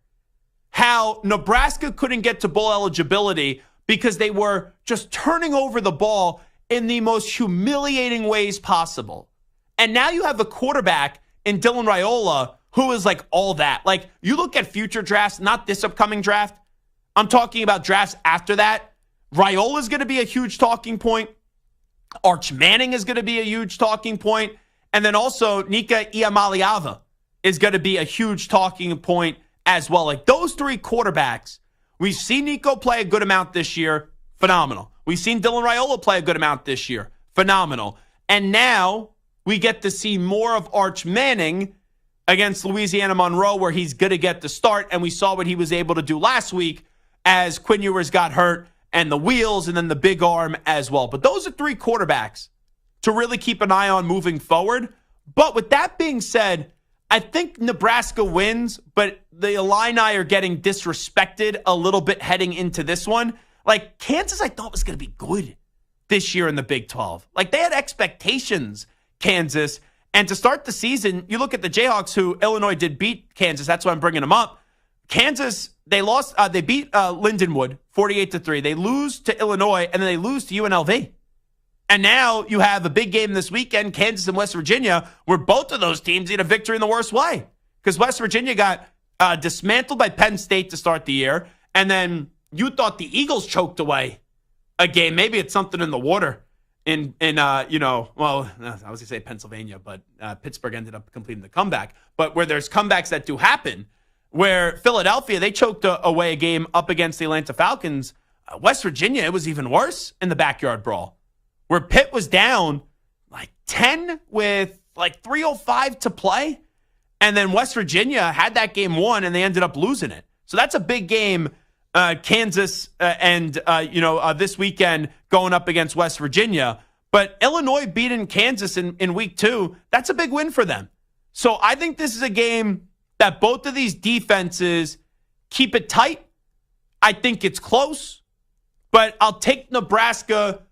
how Nebraska couldn't get to bowl eligibility because they were just turning over the ball in the most humiliating ways possible. And now you have a quarterback in Dylan Raiola who is like all that. Like, you look at future drafts, not this upcoming draft. I'm talking about drafts after that. Raiola is going to be a huge talking point. Arch Manning is going to be a huge talking point. And then also Nika Iamaleava is going to be a huge talking point as well. Like, those 3 quarterbacks, we've seen Nico play a good amount this year. Phenomenal. We've seen Dylan Raiola play a good amount this year. Phenomenal. And now we get to see more of Arch Manning against Louisiana Monroe, where he's going to get the start. And we saw what he was able to do last week as Quinn Ewers got hurt and the wheels and then the big arm as well. But those are 3 quarterbacks to really keep an eye on moving forward. But with that being said, I think Nebraska wins, but the Illini are getting disrespected a little bit heading into this one. Like, Kansas, I thought was going to be good this year in the Big 12. Like, they had expectations, Kansas. And to start the season, you look at the Jayhawks, who Illinois did beat Kansas. That's why I'm bringing them up. Kansas, they lost. They beat Lindenwood 48-3. They lose to Illinois, and then they lose to UNLV. And now you have a big game this weekend, Kansas and West Virginia, where both of those teams need a victory in the worst way. Because West Virginia got dismantled by Penn State to start the year, and then you thought the Eagles choked away a game. Maybe it's something in the water. I was going to say Pennsylvania, but Pittsburgh ended up completing the comeback. But where there's comebacks that do happen, where Philadelphia, they choked away a game up against the Atlanta Falcons. West Virginia, it was even worse in the backyard brawl, where Pitt was down like 10 with like 3:05 to play. And then West Virginia had that game won, and they ended up losing it. So that's a big game, Kansas this weekend going up against West Virginia. But Illinois beating Kansas in week 2, that's a big win for them. So I think this is a game that both of these defenses keep it tight. I think it's close, but I'll take Nebraska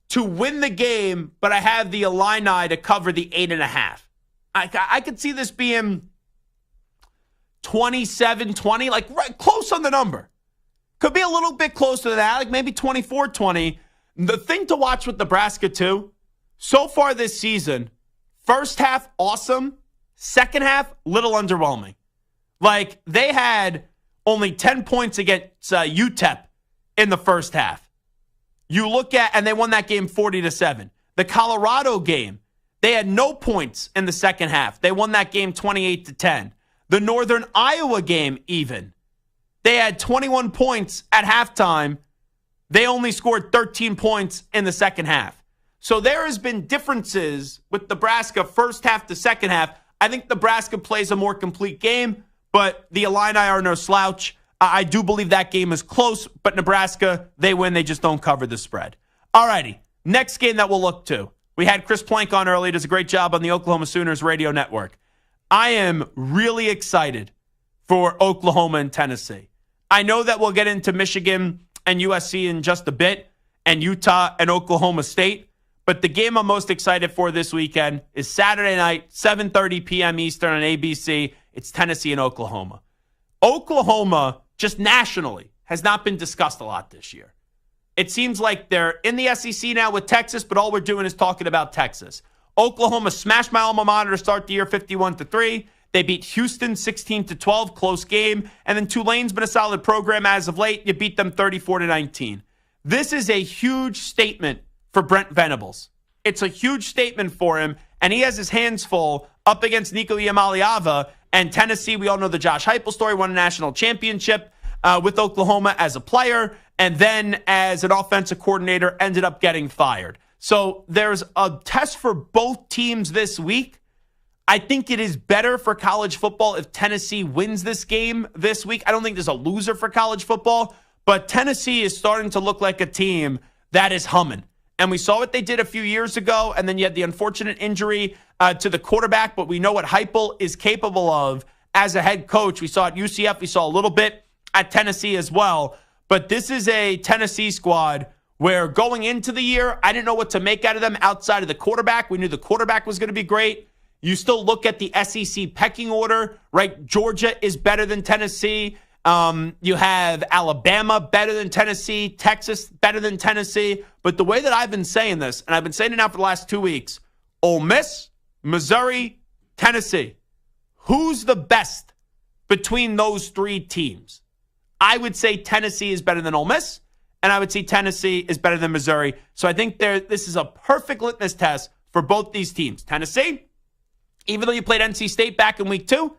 to win the game, but I have the Illini to cover the 8.5. I could see this being 27-20, like right close on the number. Could be a little bit closer to that, like maybe 24-20. The thing to watch with Nebraska, too, so far this season, first half, awesome. Second half, little underwhelming. Like, they had only 10 points against UTEP in the first half. You look at, and they won that game 40-7. The Colorado game, they had no points in the second half. They won that game 28-10. The Northern Iowa game, even. They had 21 points at halftime. They only scored 13 points in the second half. So there has been differences with Nebraska first half to second half. I think Nebraska plays a more complete game, but the Illini are no slouch. I do believe that game is close, but Nebraska, they win. They just don't cover the spread. All righty, next game that we'll look to. We had Chris Plank on earlier. Does a great job on the Oklahoma Sooners radio network. I am really excited for Oklahoma and Tennessee. I know that we'll get into Michigan and USC in just a bit, and Utah and Oklahoma State. But the game I'm most excited for this weekend is Saturday night, 7:30 p.m. Eastern on ABC. It's Tennessee and Oklahoma. Oklahoma, just nationally, has not been discussed a lot this year. It seems like they're in the SEC now with Texas, but all we're doing is talking about Texas. Oklahoma smashed my alma mater to start the year 51-3. They beat Houston 16-12, close game. And then Tulane's been a solid program as of late. You beat them 34-19. This is a huge statement for Brent Venables. It's a huge statement for him, and he has his hands full up against Nico Iamaleava. And Tennessee, we all know the Josh Heupel story, won a national championship with Oklahoma as a player, and then as an offensive coordinator, ended up getting fired. So there's a test for both teams this week. I think it is better for college football if Tennessee wins this game this week. I don't think there's a loser for college football, but Tennessee is starting to look like a team that is humming. And we saw what they did a few years ago, and then you had the unfortunate injury to the quarterback, but we know what Heupel is capable of as a head coach. We saw at UCF, we saw a little bit at Tennessee as well. But this is a Tennessee squad where going into the year, I didn't know what to make out of them outside of the quarterback. We knew the quarterback was going to be great. You still look at the SEC pecking order, right? Georgia is better than Tennessee. You have Alabama better than Tennessee, Texas better than Tennessee. But the way that I've been saying this, and I've been saying it now for the last 2 weeks, Ole Miss, Missouri, Tennessee. Who's the best between those three teams? I would say Tennessee is better than Ole Miss, and I would say Tennessee is better than Missouri. So I think this is a perfect litmus test for both these teams. Tennessee, even though you played NC State back in week 2,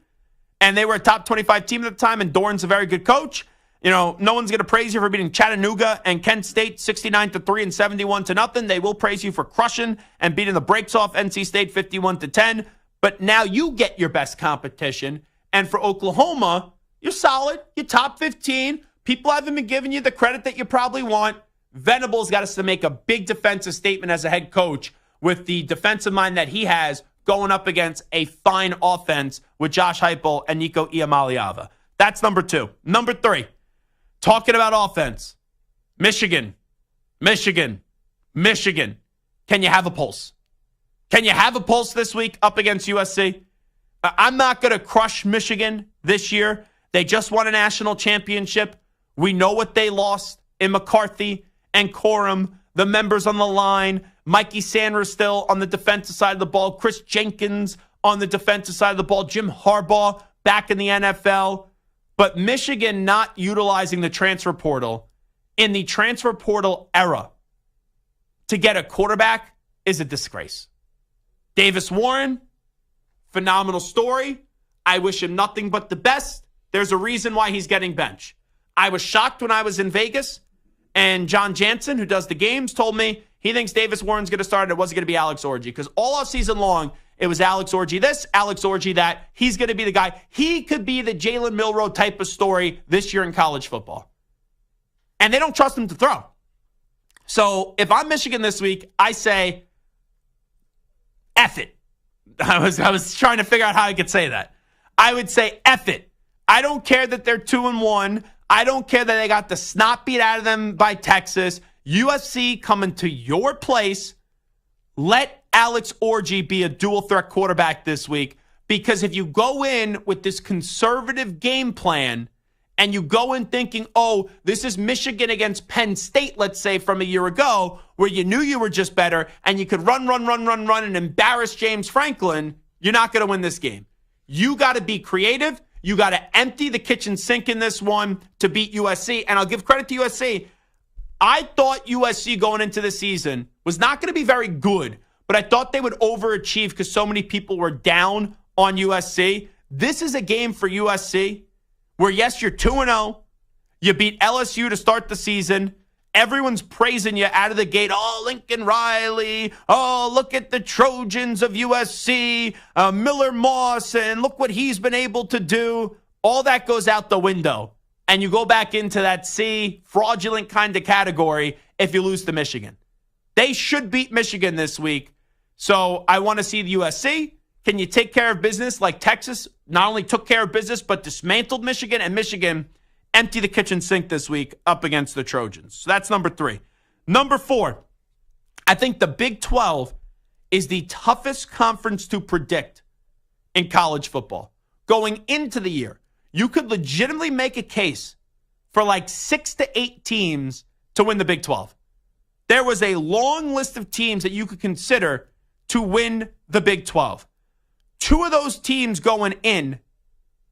and they were a top 25 team at the time, and Doran's a very good coach. You know, no one's going to praise you for beating Chattanooga and Kent State 69-3 and 71-0. They will praise you for crushing and beating the brakes off NC State 51-10. But now you get your best competition. And for Oklahoma, you're solid. You're top 15. People haven't been giving you the credit that you probably want. Venables got us to make a big defensive statement as a head coach with the defensive mind that he has going up against a fine offense with Josh Heupel and Nico Iamaleava. That's number 2. Number 3, talking about offense. Michigan. Can you have a pulse? Can you have a pulse this week up against USC? I'm not going to crush Michigan this year. They just won a national championship. We know what they lost in McCarthy and Corum, the members on the line, Mikey Sanders still on the defensive side of the ball, Chris Jenkins on the defensive side of the ball, Jim Harbaugh back in the NFL. But Michigan not utilizing the transfer portal in the transfer portal era to get a quarterback is a disgrace. Davis Warren, phenomenal story. I wish him nothing but the best. There's a reason why he's getting benched. I was shocked when I was in Vegas, and John Jansen, who does the games, told me he thinks Davis Warren's going to start and it wasn't going to be Alex Orji. Because all off season long, it was Alex Orji this, Alex Orji that. He's going to be the guy. He could be the Jalen Milroe type of story this year in college football. And they don't trust him to throw. So if I'm Michigan this week, I say, F it. I was trying to figure out how I could say that. I would say, F it. I don't care that they're 2-1. I don't care that they got the snot beat out of them by Texas. USC coming to your place. Let Alex Orji be a dual threat quarterback this week. Because if you go in with this conservative game plan and you go in thinking, oh, this is Michigan against Penn State, let's say, from a year ago, where you knew you were just better and you could run and embarrass James Franklin, you're not going to win this game. You got to be creative. You got to empty the kitchen sink in this one to beat USC. And I'll give credit to USC. I thought USC going into the season was not going to be very good, but I thought they would overachieve because so many people were down on USC. This is a game for USC where, yes, you're 2-0, You beat LSU to start the season. Everyone's praising you out of the gate. Oh, Lincoln Riley. Oh, look at the Trojans of USC. Miller Moss, and look what he's been able to do. All that goes out the window. And you go back into that fraudulent kind of category if you lose to Michigan. They should beat Michigan this week. So I want to see the USC. Can you take care of business like Texas not only took care of business, but dismantled Michigan, and Michigan empty the kitchen sink this week up against the Trojans? So that's number 3. Number 4, I think the Big 12 is the toughest conference to predict in college football. Going into the year, you could legitimately make a case for like 6 to 8 teams to win the Big 12. There was a long list of teams that you could consider to win the Big 12. 2 of those teams going in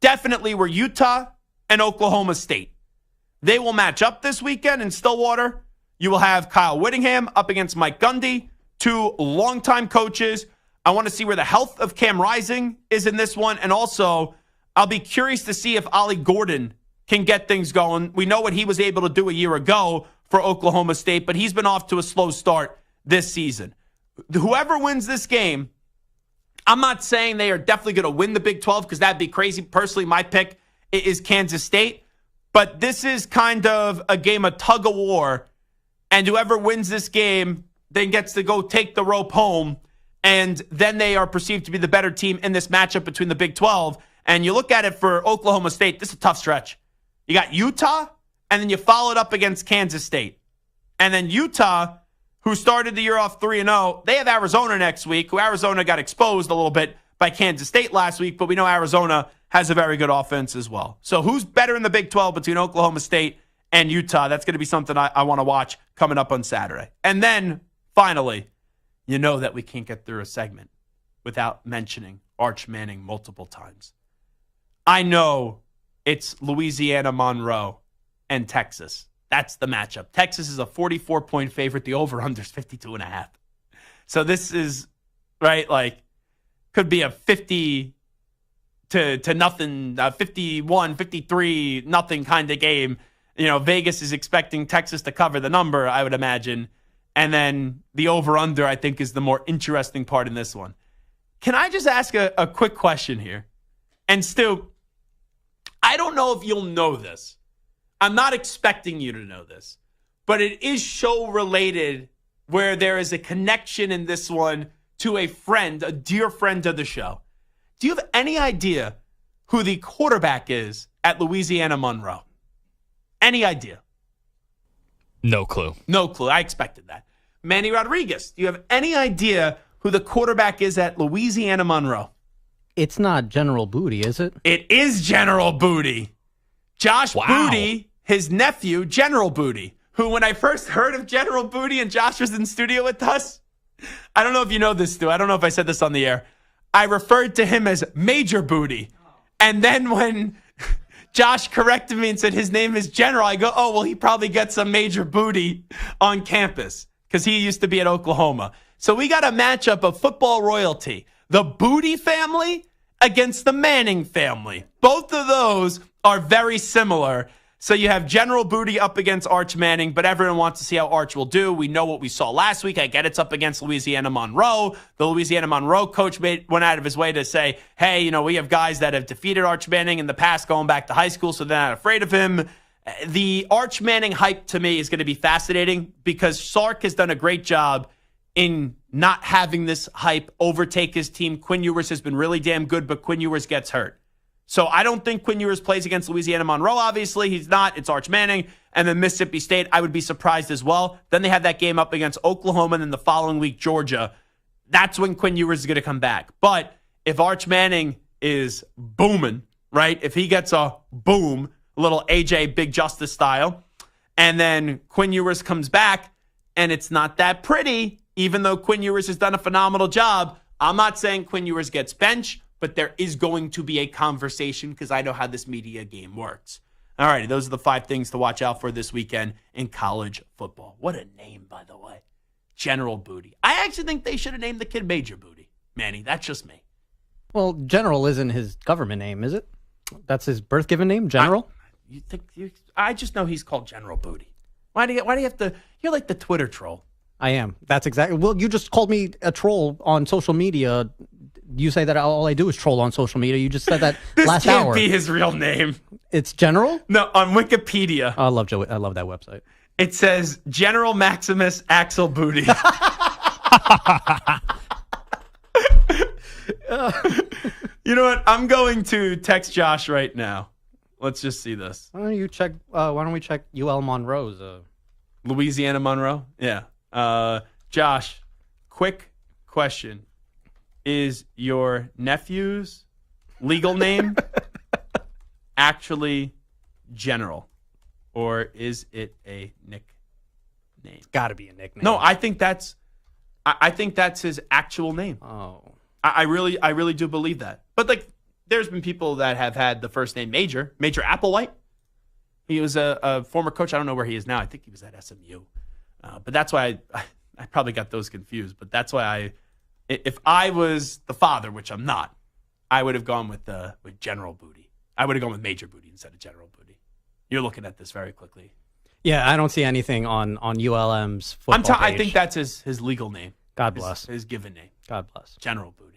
definitely were Utah and Oklahoma State. They will match up this weekend in Stillwater. You will have Kyle Whittingham up against Mike Gundy, 2 longtime coaches. I want to see where the health of Cam Rising is in this one. And also, I'll be curious to see if Ollie Gordon can get things going. We know what he was able to do a year ago for Oklahoma State, but he's been off to a slow start this season. Whoever wins this game, I'm not saying they are definitely going to win the Big 12 because that'd be crazy. Personally, my pick is Kansas State. But this is kind of a game of tug of war. And whoever wins this game then gets to go take the rope home. And then they are perceived to be the better team in this matchup between the Big 12. And you look at it for Oklahoma State, this is a tough stretch. You got Utah, and then you follow it up against Kansas State. And then Utah, who started the year off 3-0, they have Arizona next week, who Arizona got exposed a little bit by Kansas State last week, but we know Arizona has a very good offense as well. So who's better in the Big 12 between Oklahoma State and Utah? That's going to be something I want to watch coming up on Saturday. And then, finally, you know that we can't get through a segment without mentioning Arch Manning multiple times. I know it's Louisiana Monroe and Texas. That's the matchup. Texas is a 44-point favorite. The over-under is 52.5. So this is, right, like, could be a 50 to nothing, 51, 53, nothing kind of game. You know, Vegas is expecting Texas to cover the number, I would imagine. And then the over-under, I think, is the more interesting part in this one. Can I just ask a quick question here? And Stu, I don't know if you'll know this. I'm not expecting you to know this, but it is show related where there is a connection in this one to a friend, a dear friend of the show. Do you have any idea who the quarterback is at Louisiana Monroe? Any idea? No clue. No clue. I expected that. Manny Rodriguez, do you have any idea who the quarterback is at Louisiana Monroe? It's not General Booty, is it? It is General Booty. Josh Booty, his nephew, General Booty, who when I first heard of General Booty and Josh was in studio with us, I don't know if you know this, Stu. I don't know if I said this on the air. I referred to him as Major Booty. And then when Josh corrected me and said his name is General, I go, oh, well, he probably gets some major booty on campus because he used to be at Oklahoma. So we got a matchup of football royalty. The Booty family against the Manning family. Both of those are very similar. So you have General Booty up against Arch Manning, but everyone wants to see how Arch will do. We know what we saw last week. I get it's up against Louisiana Monroe. The Louisiana Monroe coach went out of his way to say, hey, you know, we have guys that have defeated Arch Manning in the past going back to high school, so they're not afraid of him. The Arch Manning hype to me is going to be fascinating because Sark has done a great job in not having this hype overtake his team. Quinn Ewers has been really damn good, but Quinn Ewers gets hurt. So I don't think Quinn Ewers plays against Louisiana Monroe. Obviously, he's not. It's Arch Manning. And then Mississippi State, I would be surprised as well. Then they have that game up against Oklahoma and then the following week, Georgia. That's when Quinn Ewers is going to come back. But if Arch Manning is booming, right, if he gets a boom, a little AJ Big Justice style, and then Quinn Ewers comes back and it's not that pretty, even though Quinn Ewers has done a phenomenal job, I'm not saying Quinn Ewers gets benched, but there is going to be a conversation because I know how this media game works. All right, those are the 5 things to watch out for this weekend in college football. What a name, by the way. General Booty. I actually think they should have named the kid Major Booty. Manny, that's just me. Well, General isn't his government name, is it? That's his birth given name, General? I just know he's called General Booty. Why do you have to? You're like the Twitter troll. I am. That's exactly. Well, you just called me a troll on social media. You say that all I do is troll on social media. You just said that last hour. This can't be his real name. It's General? No, on Wikipedia. I love that website. It says General Maximus Axel Booty. You know what? I'm going to text Josh right now. Let's just see this. Why don't we check UL Monroe's? Louisiana Monroe? Yeah. Josh, quick question. Is your nephew's legal name actually General? Or is it a nickname? Got to be a nickname. No, I think that's his actual name. Oh. I really do believe that. But like, there's been people that have had the first name Major Applewhite. He was a former coach. I don't know where he is now. I think he was at SMU. But that's why I probably got those confused. But that's why if I was the father, which I'm not, I would have gone with General Booty. I would have gone with Major Booty instead of General Booty. You're looking at this very quickly. Yeah, I don't see anything on ULM's football page. I think that's his legal name. God bless. His given name. God bless. General Booty.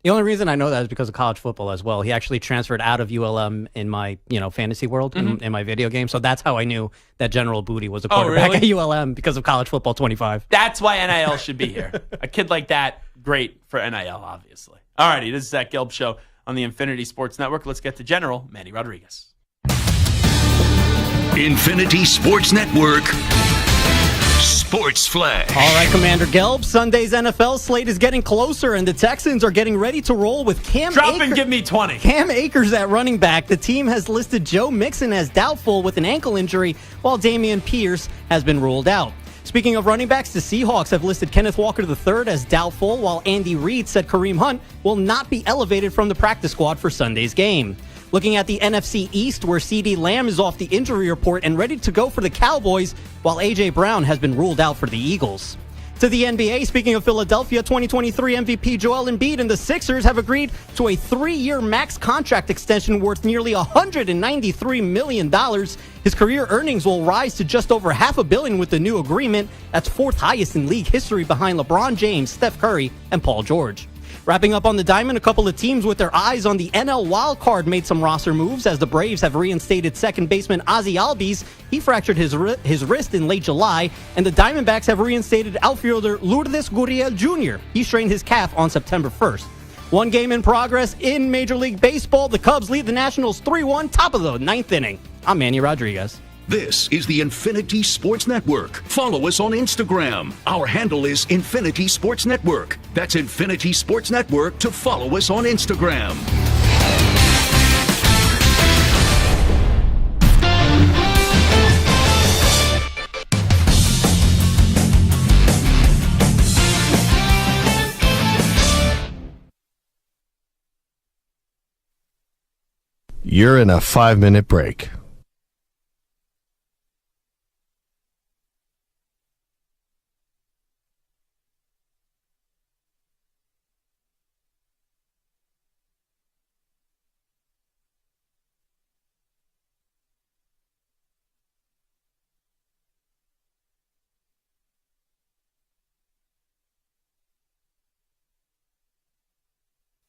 The only reason I know that is because of college football as well. He actually transferred out of ULM in my fantasy world, in my video game. So that's how I knew that General Booty was a quarterback at ULM, because of college football 25. That's why NIL should be here. A kid like that, great for NIL, obviously. All righty, this is Zach Gelb Show on the Infinity Sports Network. Let's get to General Manny Rodriguez. Infinity Sports Network Sports Flash. All right, Commander Gelb. Sunday's NFL slate is getting closer, and the Texans are getting ready to roll with Cam Drop and give me 20. Cam Akers at running back. The team has listed Joe Mixon as doubtful with an ankle injury, while Dameon Pierce has been ruled out. Speaking of running backs, the Seahawks have listed Kenneth Walker III as doubtful, while Andy Reid said Kareem Hunt will not be elevated from the practice squad for Sunday's game. Looking at the NFC East, where CeeDee Lamb is off the injury report and ready to go for the Cowboys, while A.J. Brown has been ruled out for the Eagles. To the NBA, speaking of Philadelphia, 2023 MVP Joel Embiid and the Sixers have agreed to a 3-year max contract extension worth nearly $193 million. His career earnings will rise to just over $500 million with the new agreement. That's fourth highest in league history, behind LeBron James, Steph Curry, and Paul George. Wrapping up on the diamond, a couple of teams with their eyes on the NL wildcard made some roster moves, as the Braves have reinstated second baseman Ozzie Albies. He fractured his wrist in late July, and the Diamondbacks have reinstated outfielder Lourdes Gurriel Jr. He strained his calf on September 1st. One game in progress in Major League Baseball. The Cubs lead the Nationals 3-1, top of the ninth inning. I'm Manny Rodriguez. This is the Infinity Sports Network. Follow us on Instagram. Our handle is Infinity Sports Network. That's Infinity Sports Network to follow us on Instagram. You're in a 5-minute break.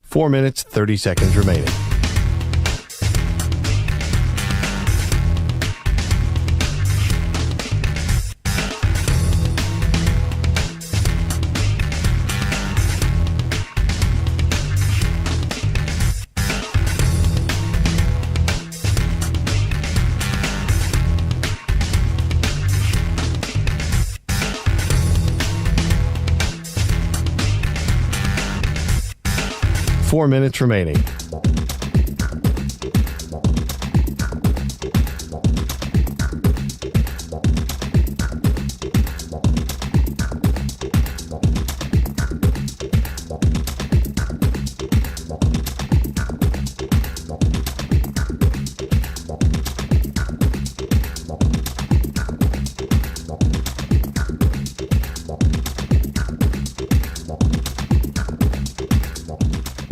Four minutes, 30 seconds remaining. Four minutes remaining.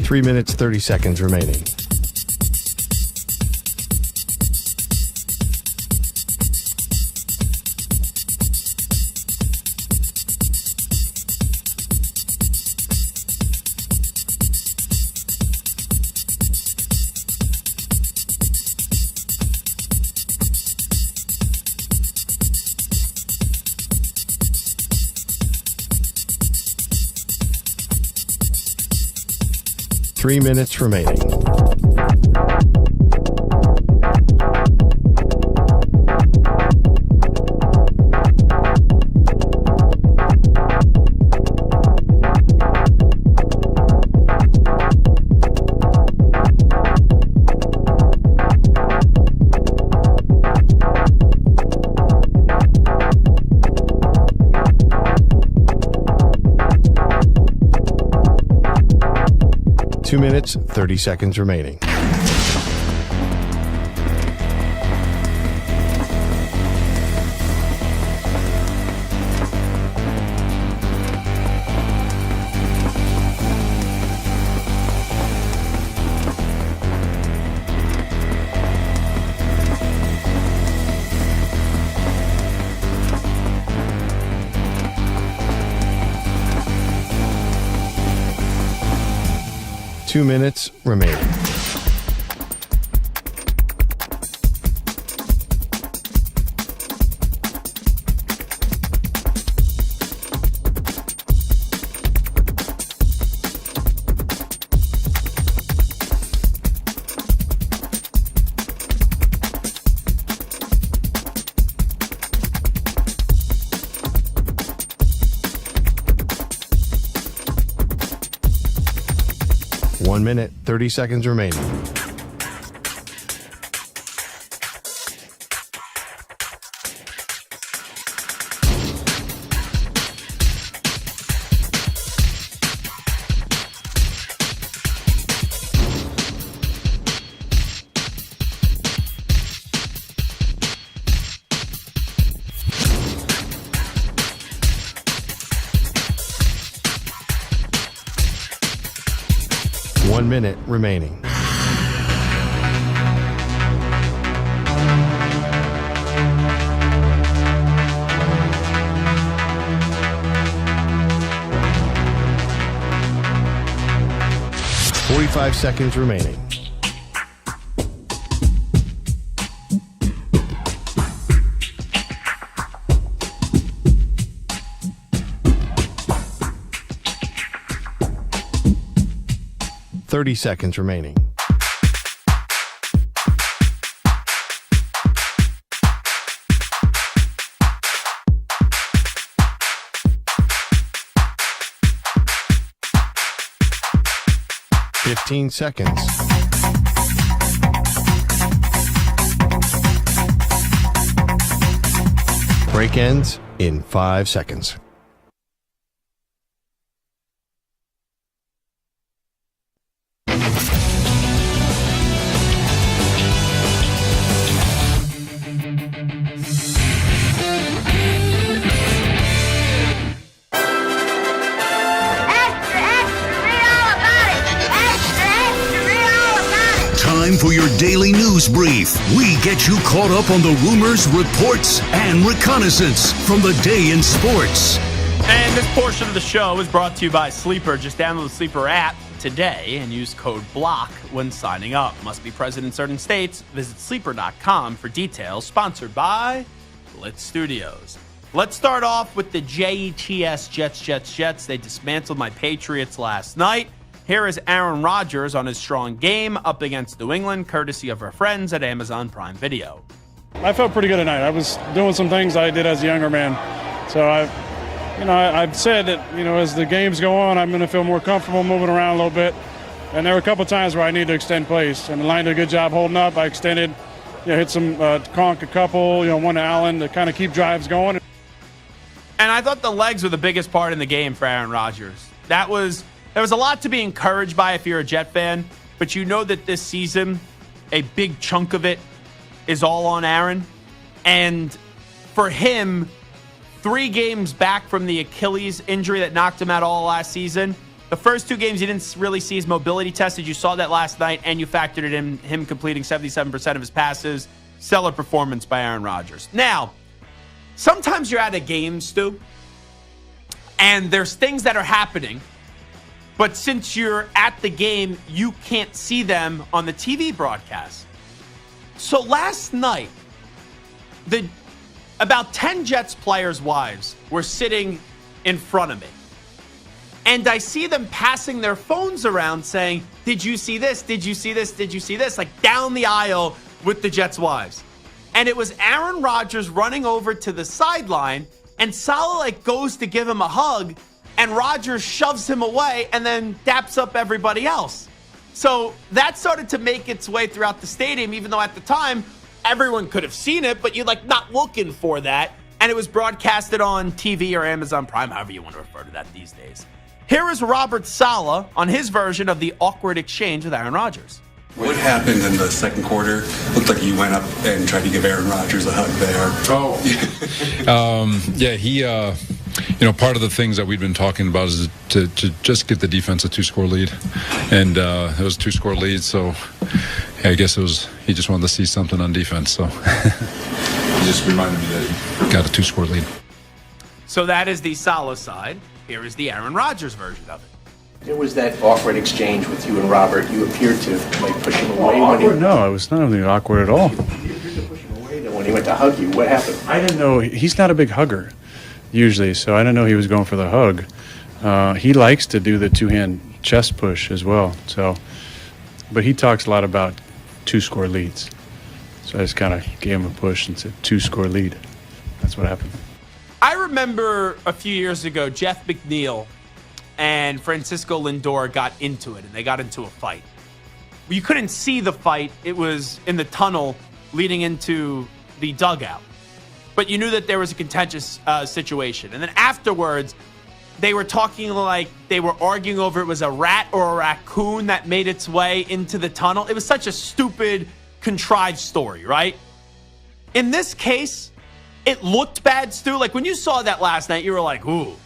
Three minutes, 30 seconds remaining. 3 minutes remaining. Two minutes, 30 seconds remaining. Two minutes remaining. One minute, 30 seconds remaining. One minute remaining. Forty-five seconds remaining. Thirty seconds remaining. Fifteen seconds. Break ends in 5 seconds. Time for your daily news brief. We get you caught up on the rumors, reports, and reconnaissance from the day in sports. And this portion of the show is brought to you by Sleeper. Just download the Sleeper app today and use code BLOCK when signing up. Must be present in certain states. Visit sleeper.com for details. Sponsored by Blitz Studios. Let's start off with the JETS Jets. They dismantled my Patriots last night. Here is Aaron Rodgers on his strong game up against New England, courtesy of our friends at Amazon Prime Video. I felt pretty good tonight. I was doing some things I did as a younger man. So I've said that, as the games go on, I'm going to feel more comfortable moving around a little bit. And there were a couple of times where I needed to extend plays. And the line did a good job holding up. I extended, hit some conk a couple, one to Allen to kind of keep drives going. And I thought the legs were the biggest part in the game for Aaron Rodgers. There was a lot to be encouraged by if you're a Jet fan, but you know that this season, a big chunk of it is all on Aaron. And for him, 3 games back from the Achilles injury that knocked him out all last season, the first 2 games you didn't really see his mobility tested. You saw that last night, and you factored it in him completing 77% of his passes. Stellar performance by Aaron Rodgers. Now, sometimes you're at a game, Stu, and there's things that are happening, but since you're at the game, you can't see them on the TV broadcast. So last night, about 10 Jets players' wives were sitting in front of me. And I see them passing their phones around saying, did you see this? Did you see this? Did you see this? Like down the aisle with the Jets' wives. And it was Aaron Rodgers running over to the sideline, and Saleh like goes to give him a hug, and Rodgers shoves him away and then daps up everybody else. So that started to make its way throughout the stadium, even though at the time everyone could have seen it, but you're like not looking for that. And it was broadcasted on TV or Amazon Prime, however you want to refer to that these days. Here is Robert Saleh on his version of the awkward exchange with Aaron Rodgers. What happened in the second quarter? Looked like you went up and tried to give Aaron Rodgers a hug there. Yeah, he, part of the things that we've been talking about is to just give the defense a 2-score lead. And it was a 2-score lead, so I guess he just wanted to see something on defense. So he just reminded me that he got a 2-score lead. So that is the Saleh side. Here is the Aaron Rodgers version of it. There was that awkward exchange with you and Robert. You appeared to push him away. No, it was not anything awkward at all. You appeared to push him away. Then when he went to hug you, what happened? I didn't know. He's not a big hugger, usually, so I didn't know he was going for the hug. He likes to do the 2-hand chest push as well. But he talks a lot about 2-score leads. So I just kind of gave him a push and said 2-score lead. That's what happened. I remember a few years ago, Jeff McNeil and Francisco Lindor got into it, and they got into a fight. You couldn't see the fight. It was in the tunnel leading into the dugout. But you knew that there was a contentious situation. And then afterwards, they were talking like they were arguing over it was a rat or a raccoon that made its way into the tunnel. It was such a stupid, contrived story, right? In this case, it looked bad, Stu. Like when you saw that last night, you were like, ooh.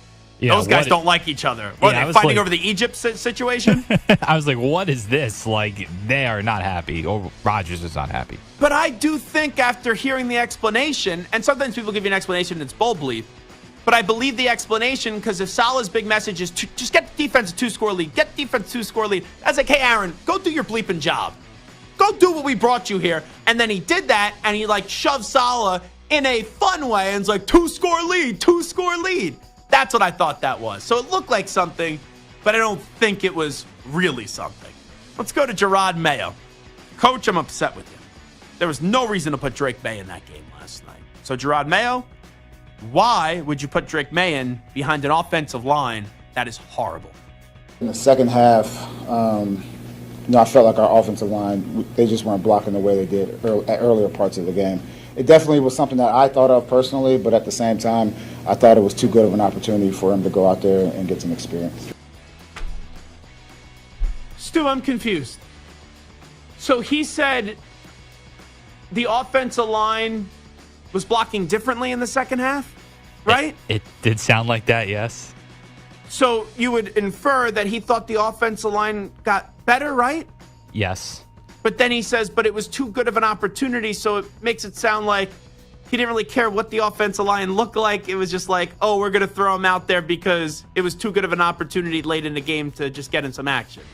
Yeah, those guys don't like each other. What, are they fighting over the Egypt situation? I was like, what is this? Like, they are not happy. Or Rodgers is not happy. But I do think after hearing the explanation, and sometimes people give you an explanation and it's bull bleep, but I believe the explanation because if Saleh's big message is to just get the defense a 2-score lead, get the defense a 2-score lead. I was like, hey, Aaron, go do your bleeping job. Go do what we brought you here. And then he did that, and he like shoved Saleh in a fun way and it's like 2-score lead, 2-score lead. That's what I thought that was. So it looked like something, but I don't think it was really something. Let's go to Gerard Mayo. Coach, I'm upset with you. There was no reason to put Drake May in that game last night. So Gerard Mayo, why would you put Drake May in behind an offensive line that is horrible? In the second half, I felt like our offensive line, they just weren't blocking the way they did at earlier parts of the game. It definitely was something that I thought of personally, but at the same time, I thought it was too good of an opportunity for him to go out there and get some experience. Stu, I'm confused. So he said the offensive line was blocking differently in the second half, right? It did sound like that, yes. So you would infer that he thought the offensive line got better, right? Yes. But then he says, but it was too good of an opportunity, so it makes it sound like he didn't really care what the offensive line looked like. It was just like, oh, we're going to throw him out there because it was too good of an opportunity late in the game to just get in some action.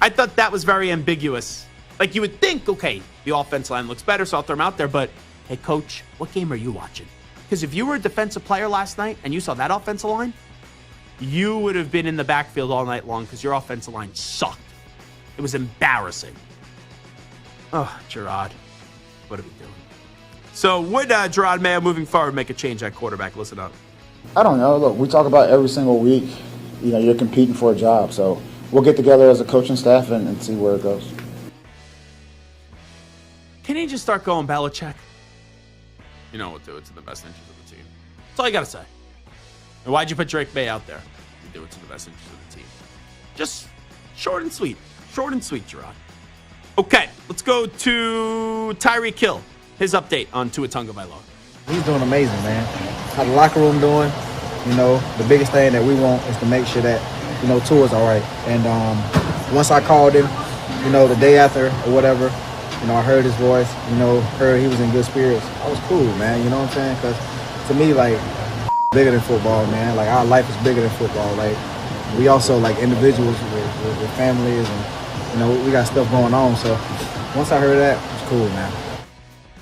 I thought that was very ambiguous. Like you would think, okay, the offensive line looks better, so I'll throw him out there. But, hey, coach, what game are you watching? Because if you were a defensive player last night and you saw that offensive line, you would have been in the backfield all night long because your offensive line sucked. It was embarrassing. Oh, Gerard, what are we doing? So would Gerard Mayo moving forward make a change at quarterback? Listen up. I don't know. Look, we talk about every single week, you're competing for a job. So we'll get together as a coaching staff and see where it goes. Can he just start going Belichick? You know what, do it's in the best interest of the team. That's all you got to say. And why'd you put Drake May out there? You do it's in the best interest of the team. Just short and sweet. Short and sweet, Gerard. Okay, let's go to Tyreek Hill. His update on Tua Tagovailoa. He's doing amazing, man. How the locker room doing? The biggest thing that we want is to make sure that, Tua's all right. And once I called him, the day after or whatever, I heard his voice, heard he was in good spirits. I was cool, man, you know what I'm saying? Because to me, bigger than football, man. Our life is bigger than football. We also, individuals with families and, we got stuff going on. So once I heard that, it was cool, man.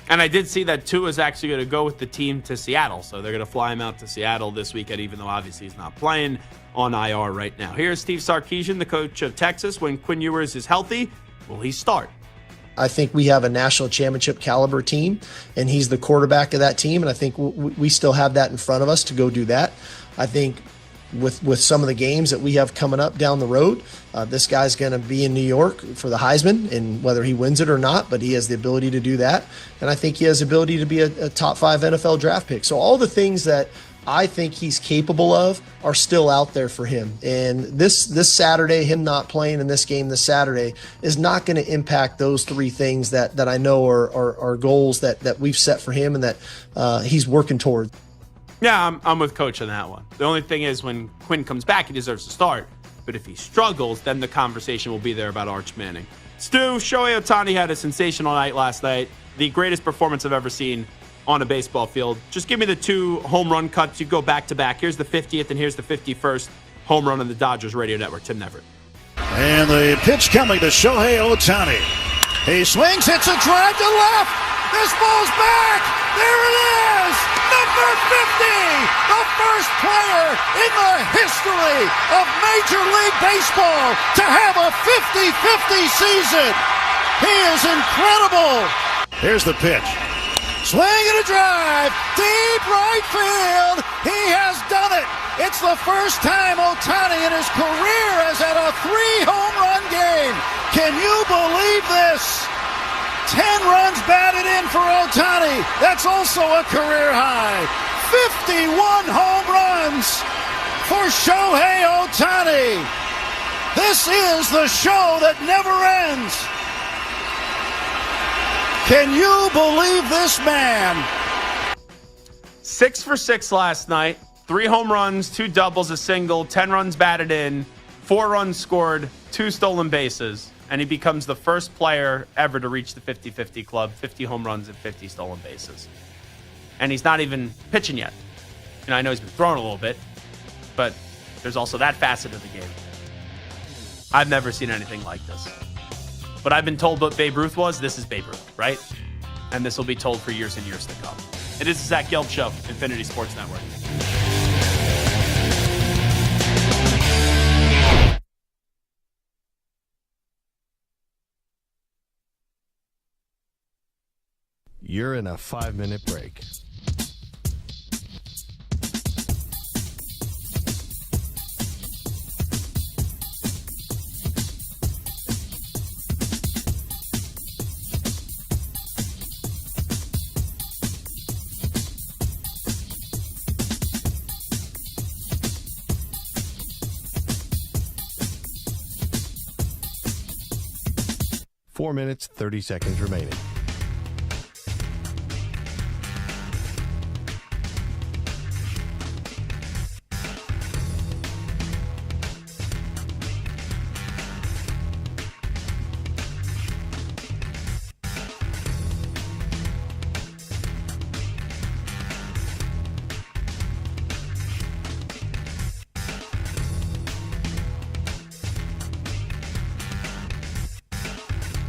And I did see that Tua is actually going to go with the team to Seattle. So they're going to fly him out to Seattle this weekend, even though obviously he's not playing. on IR right now. Here's Steve Sarkisian, the coach of Texas. When Quinn Ewers is healthy, will he start? I think we have a national championship caliber team, and he's the quarterback of that team, and I think we still have that in front of us to go do that. I think with some of the games that we have coming up down the road, this guy's going to be in New York for the Heisman, and whether he wins it or not, but he has the ability to do that, and I think he has the ability to be a top 5 NFL draft pick. So all the things that I think he's capable of are still out there for him. And this Saturday, him not playing in this game this Saturday is not going to impact those 3 things that I know are goals that we've set for him and that he's working towards. Yeah, I'm with Coach on that one. The only thing is when Quinn comes back, he deserves to start. But if he struggles, then the conversation will be there about Arch Manning. Stu, Shohei Ohtani had a sensational night last night. The greatest performance I've ever seen on a baseball field. Just give me the 2 home run cuts. You go back to back. Here's the 50th and here's the 51st home run on the Dodgers radio network. Tim Neverett. And the pitch coming to Shohei Ohtani. He swings, hits a drive to left. This ball's back. There it is. Number 50. The first player in the history of Major League Baseball to have a 50-50 season. He is incredible. Here's the pitch. Swing and a drive, deep right field. He has done it. It's the first time Ohtani in his career has had a 3-home-run game. Can you believe this? 10 runs batted in for Ohtani. That's also a career high. 51 home runs for Shohei Ohtani. This is the show that never ends. Can you believe this man? 6 for 6 last night. 3 home runs, 2 doubles, a single, 10 runs batted in, 4 runs scored, 2 stolen bases. And he becomes the first player ever to reach the 50-50 club, 50 home runs and 50 stolen bases. And he's not even pitching yet. I know he's been throwing a little bit, but there's also that facet of the game. I've never seen anything like this. But I've been told what Babe Ruth was. This is Babe Ruth, right? And this will be told for years and years to come. It is the Zach Gelb Show, Infinity Sports Network. You're in a 5-minute break. Four minutes, 30 seconds remaining.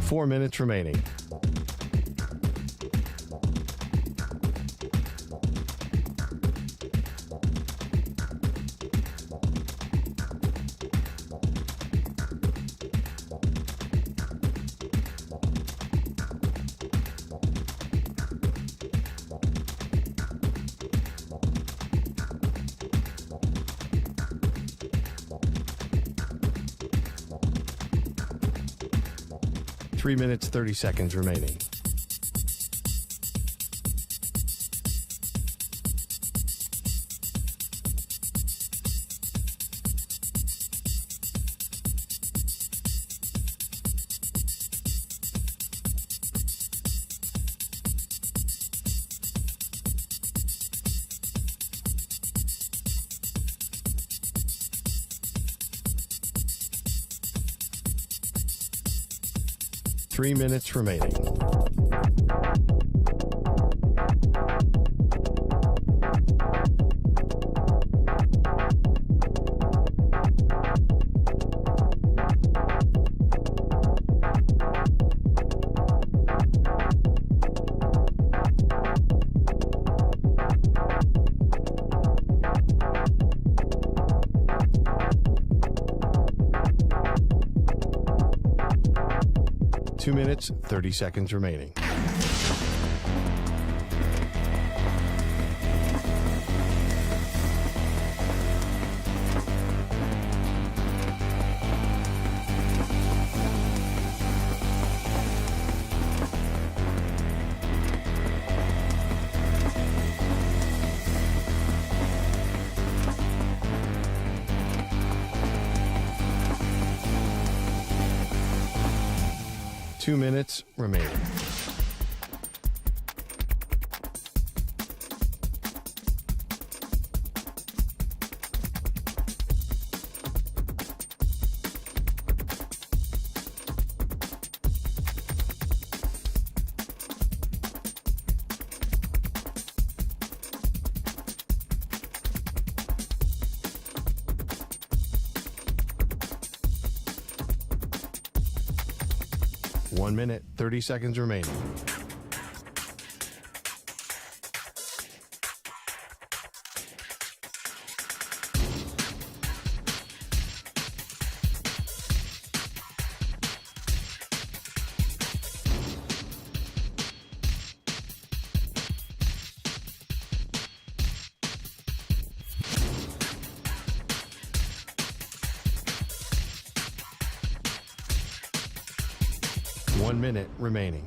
Four minutes remaining. Three minutes, 30 seconds remaining. Three minutes remaining. 2 minutes, 30 seconds remaining. Two minutes remaining. One minute, 30 seconds remaining. One minute remaining.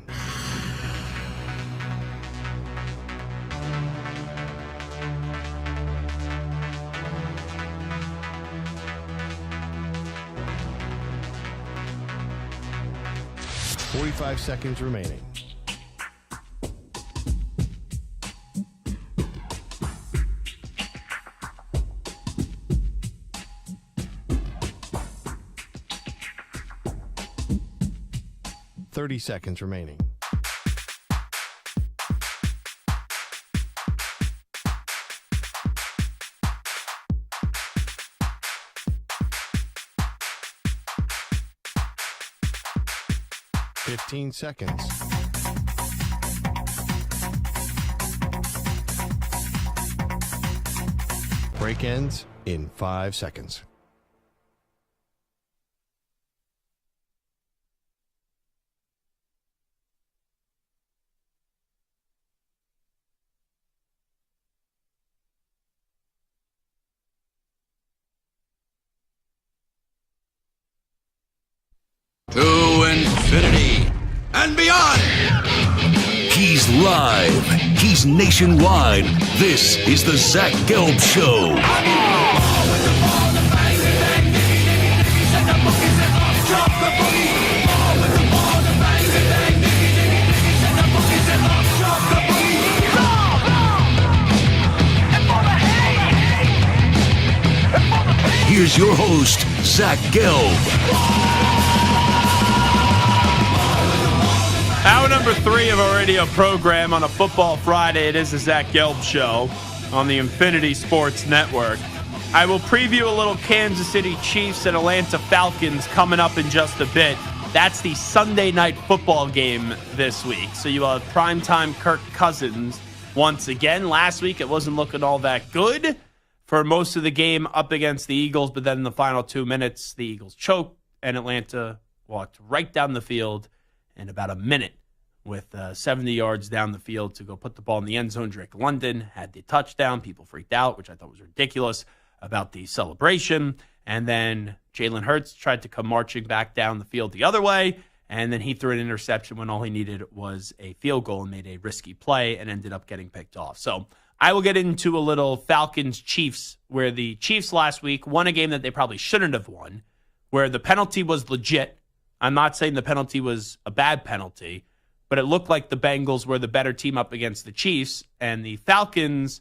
.45 seconds remaining. .30 seconds remaining. .15 seconds. Break ends in 5 seconds. To infinity and beyond. He's live. He's nationwide. This is the Zach Gelb Show. Here's your host, Zach Gelb. Hour number 3 of our radio program on a Football Friday. It is the Zach Gelb Show on the Infinity Sports Network. I will preview a little Kansas City Chiefs and Atlanta Falcons coming up in just a bit. That's the Sunday night football game this week. So you have primetime Kirk Cousins once again. Last week it wasn't looking all that good for most of the game up against the Eagles, but then in the final 2 minutes, the Eagles choked and Atlanta walked right down the field in about a minute with 70 yards down the field to go put the ball in the end zone. Drake London had the touchdown. People freaked out, which I thought was ridiculous about the celebration. And then Jalen Hurts tried to come marching back down the field the other way, and then he threw an interception when all he needed was a field goal and made a risky play and ended up getting picked off. So I will get into a little Falcons-Chiefs, where the Chiefs last week won a game that they probably shouldn't have won, where the penalty was legit. I'm not saying the penalty was a bad penalty, but it looked like the Bengals were the better team up against the Chiefs, and the Falcons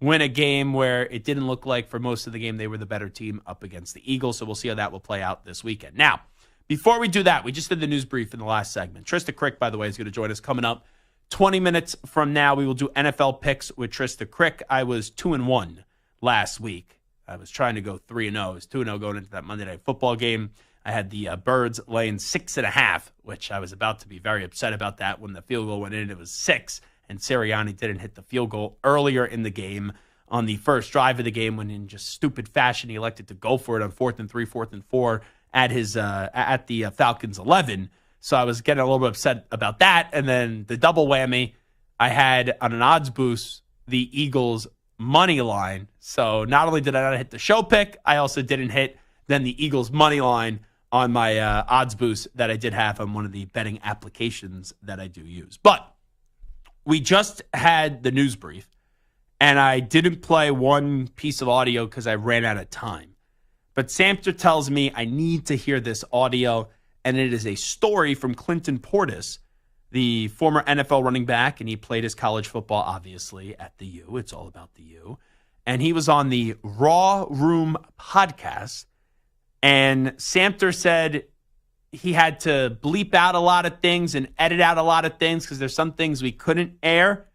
win a game where it didn't look like for most of the game they were the better team up against the Eagles, so we'll see how that will play out this weekend. Now, before we do that, we just did the news brief in the last segment. Trista Crick, by the way, is going to join us coming up 20 minutes from now. We will do NFL picks with Trista Crick. I was 2-1 last week. I was trying to go 3-0. I was 2-0 going into that Monday Night Football game. I had the Birds laying 6.5, which I was about to be very upset about that when the field goal went in. It was 6, and Sirianni didn't hit the field goal earlier in the game on the first drive of the game when in just stupid fashion he elected to go for it on 4th and 3, 4th and 4 at the Falcons 11. So I was getting a little bit upset about that. And then the double whammy, I had on an odds boost the Eagles money line. So not only did I not hit the show pick, I also didn't hit then the Eagles money line on my odds boost that I did have on one of the betting applications that I do use. But we just had the news brief, and I didn't play one piece of audio because I ran out of time. But Samter tells me I need to hear this audio, and it is a story from Clinton Portis, the former NFL running back, and he played his college football, obviously, at the U. It's all about the U. And he was on the Raw Room podcast, and Samter said he had to bleep out a lot of things and edit out a lot of things because there's some things we couldn't air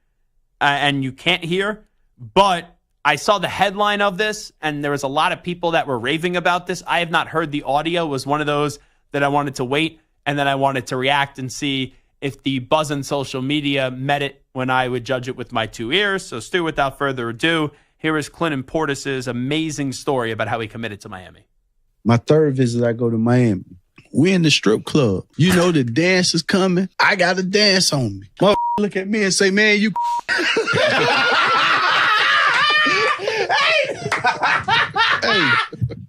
and you can't hear. But I saw the headline of this, and there was a lot of people that were raving about this. I have not heard the audio. It was one of those that I wanted to wait, and then I wanted to react and see if the buzz on social media met it when I would judge it with my 2 ears. So, Stu, without further ado, here is Clinton Portis' amazing story about how he committed to Miami. My third visit, I go to Miami. We in the strip club. You know the dance is coming. I got a dance on me. Mother look at me and say, man, you... Hey,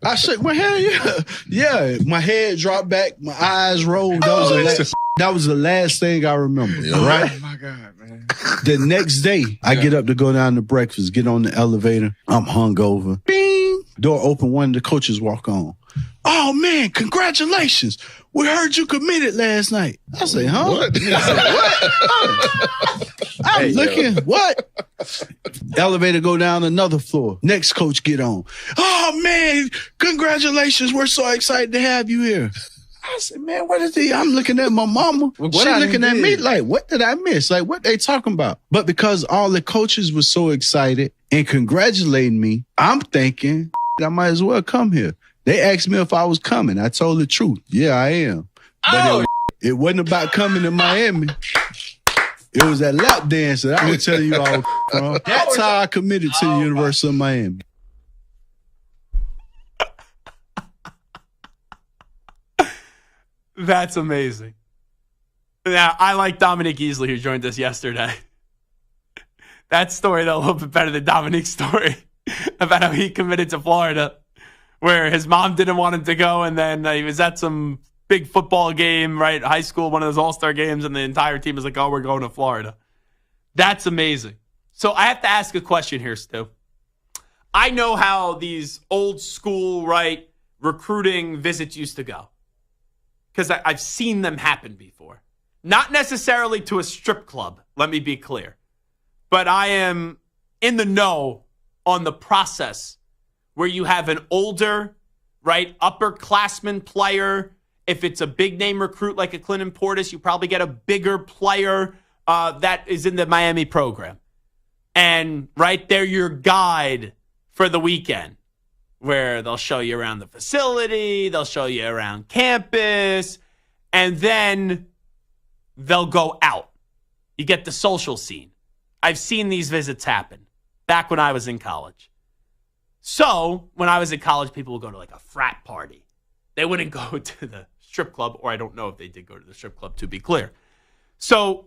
I shook my head, yeah. My head dropped back, my eyes rolled. That was the last thing I remember, right? Oh, my God, man. The next day, I get up to go down to breakfast, get on the elevator. I'm hungover. Bing! Door open, one of the coaches walk on. Oh, man, congratulations. We heard you committed last night. I say, huh? What? I'm looking, what? Elevator go down another floor. Next coach get on. Oh, man, congratulations. We're so excited to have you here. I said, man, what is he? I'm looking at my mama. She looking at me like, what did I miss? Like, what they talking about? But because all the coaches were so excited and congratulating me, I'm thinking, I might as well come here. They asked me if I was coming. I told the truth. Yeah, I am. But it wasn't about coming to Miami. It was that lap dance that I was telling you all from. That's how I committed to the University of Miami. That's amazing. Now, I like Dominic Easley, who joined us yesterday. That story, though, a little bit better than Dominic's story about how he committed to Florida, where his mom didn't want him to go, and then he was at some big football game, right? High school, one of those all-star games, and the entire team was like, oh, we're going to Florida. That's amazing. So I have to ask a question here, Stu. I know how these old school, right, recruiting visits used to go, because I've seen them happen before. Not necessarily to a strip club, let me be clear. But I am in the know on the process where you have an older, right, upperclassman player. If it's a big-name recruit like a Clinton Portis, you probably get a bigger player that is in the Miami program. And, right, they're your guide for the weekend, where they'll show you around the facility, they'll show you around campus, and then they'll go out. You get the social scene. I've seen these visits happen back when I was in college. So when I was in college, people would go to like a frat party. They wouldn't go to the strip club, or I don't know if they did go to the strip club, to be clear. So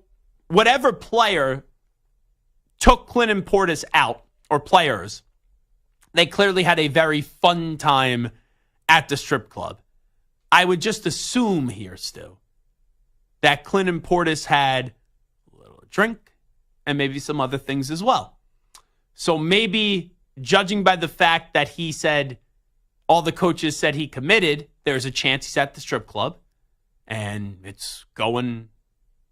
whatever player took Clinton Portis out, or players, they clearly had a very fun time at the strip club. I would just assume here, Stu, that Clinton Portis had a little drink and maybe some other things as well. So maybe, judging by the fact that he said all the coaches said he committed, there's a chance he's at the strip club and it's going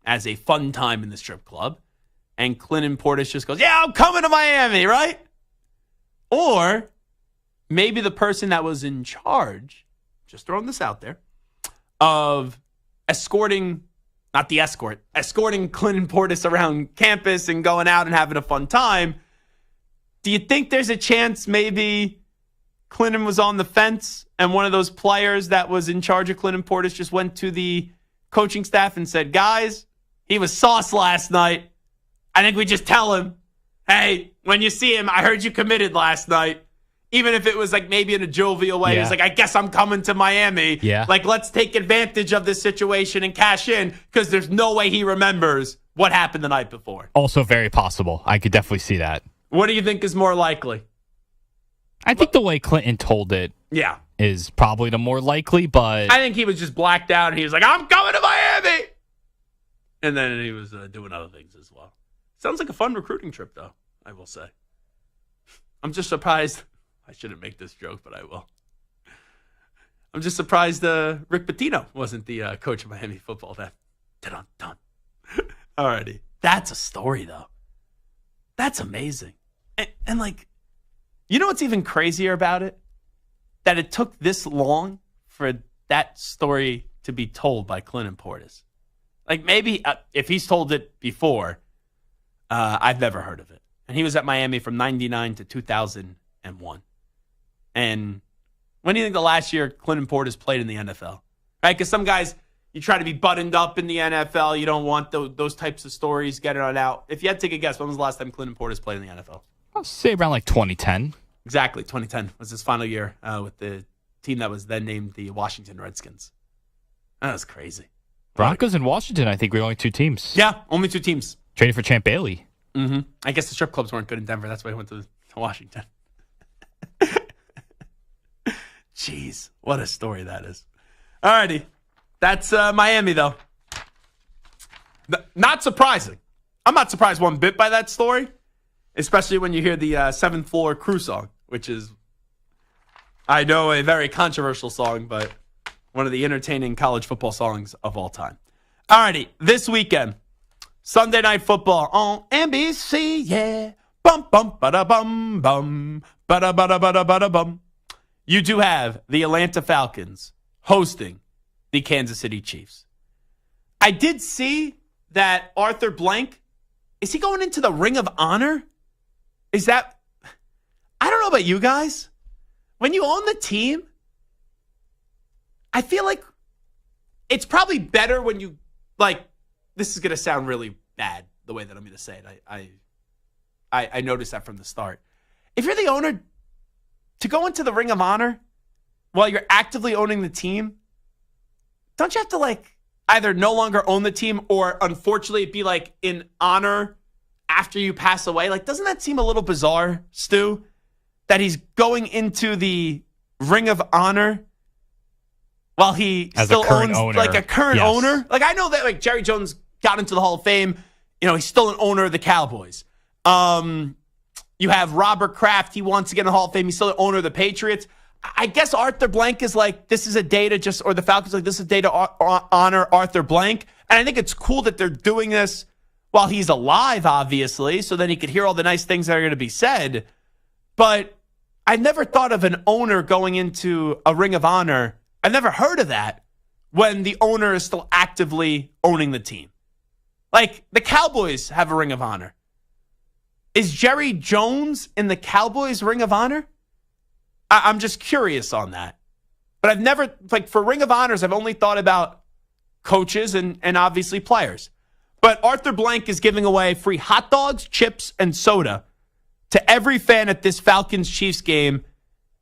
as a fun time in the strip club. And Clinton Portis just goes, yeah, I'm coming to Miami, right? Or maybe the person that was in charge, just throwing this out there, of escorting Clinton Portis around campus and going out and having a fun time. Do you think there's a chance maybe Clinton was on the fence and one of those players that was in charge of Clinton Portis just went to the coaching staff and said, guys, he was sauce last night. I think we just tell him, hey, when you see him, I heard you committed last night. Even if it was like maybe in a jovial way. He was like, I guess I'm coming to Miami. Yeah. Like, let's take advantage of this situation and cash in because there's no way he remembers what happened the night before. Also very possible. I could definitely see that. What do you think is more likely? I think the way Clinton told it is probably the more likely, but I think he was just blacked out and he was like, I'm coming to Miami. And then he was doing other things as well. Sounds like a fun recruiting trip, though, I will say. I'm just surprised. I shouldn't make this joke, but I will. I'm just surprised Rick Pitino wasn't the coach of Miami football. Done. Alrighty. That's a story, though. That's amazing. And like, you know what's even crazier about it? That it took this long for that story to be told by Clinton Portis. Like, maybe if he's told it before, I've never heard of it. And he was at Miami from 99 to 2001. And when do you think the last year Clinton Portis played in the NFL? Right? Because some guys, you try to be buttoned up in the NFL. You don't want those types of stories getting on out. If you had to take a guess, when was the last time Clinton Portis played in the NFL? I'll say around like 2010. Exactly. 2010 was his final year with the team that was then named the Washington Redskins. That was crazy. Broncos and Washington, I think, were only two teams. Yeah, only two teams. Traded for Champ Bailey. Mm-hmm. I guess the strip clubs weren't good in Denver. That's why he went to Washington. Jeez, what a story that is. All righty. That's Miami, though. Not surprising. I'm not surprised one bit by that story, especially when you hear the Seventh Floor Crew song, which is, I know, a very controversial song, but one of the entertaining college football songs of all time. All righty. This weekend, Sunday Night Football on NBC, yeah. Bum, bum, ba-da-bum, bum, ba-da-ba-da-ba-da-ba-da-bum. You do have the Atlanta Falcons hosting the Kansas City Chiefs. I did see that Arthur Blank, is he going into the Ring of Honor? Is that, I don't know about you guys. When you own the team, I feel like it's probably better when you, like, this is going to sound really bad the way that I'm going to say it. I noticed that from the start. If you're the owner, to go into the Ring of Honor while you're actively owning the team, don't you have to, like, either no longer own the team or, unfortunately, be, like, in honor after you pass away? Like, doesn't that seem a little bizarre, Stu? That he's going into the Ring of Honor while he as still a current owns, owner. like, a current Yes. owner? Like, I know that, like, Jerry Jones got into the Hall of Fame. You know, he's still an owner of the Cowboys. You have Robert Kraft. He wants to get in the Hall of Fame. He's still an owner of the Patriots. I guess Arthur Blank is like, this is a day to just, or the Falcons like, this is a day to honor Arthur Blank. And I think it's cool that they're doing this while he's alive, obviously, so then he could hear all the nice things that are going to be said. But I never thought of an owner going into a Ring of Honor. I've never heard of that when the owner is still actively owning the team. Like, the Cowboys have a Ring of Honor. Is Jerry Jones in the Cowboys Ring of Honor? I'm just curious on that. But I've never, like, for Ring of Honors, I've only thought about coaches and obviously players. But Arthur Blank is giving away free hot dogs, chips, and soda to every fan at this Falcons-Chiefs game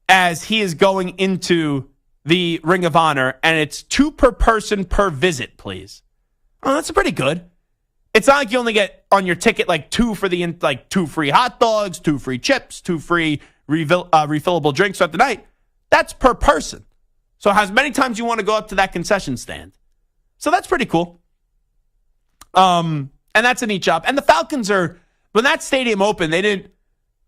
as he is going into the Ring of Honor. And it's 2 per person per visit, please. Oh, that's pretty good. It's not like you only get on your ticket like 2 for the, like, 2 free hot dogs, 2 free chips, 2 free refillable drinks throughout the night. That's per person. So as many times you want to go up to that concession stand. So that's pretty cool. And that's a neat job. And the Falcons are, when that stadium opened, they didn't,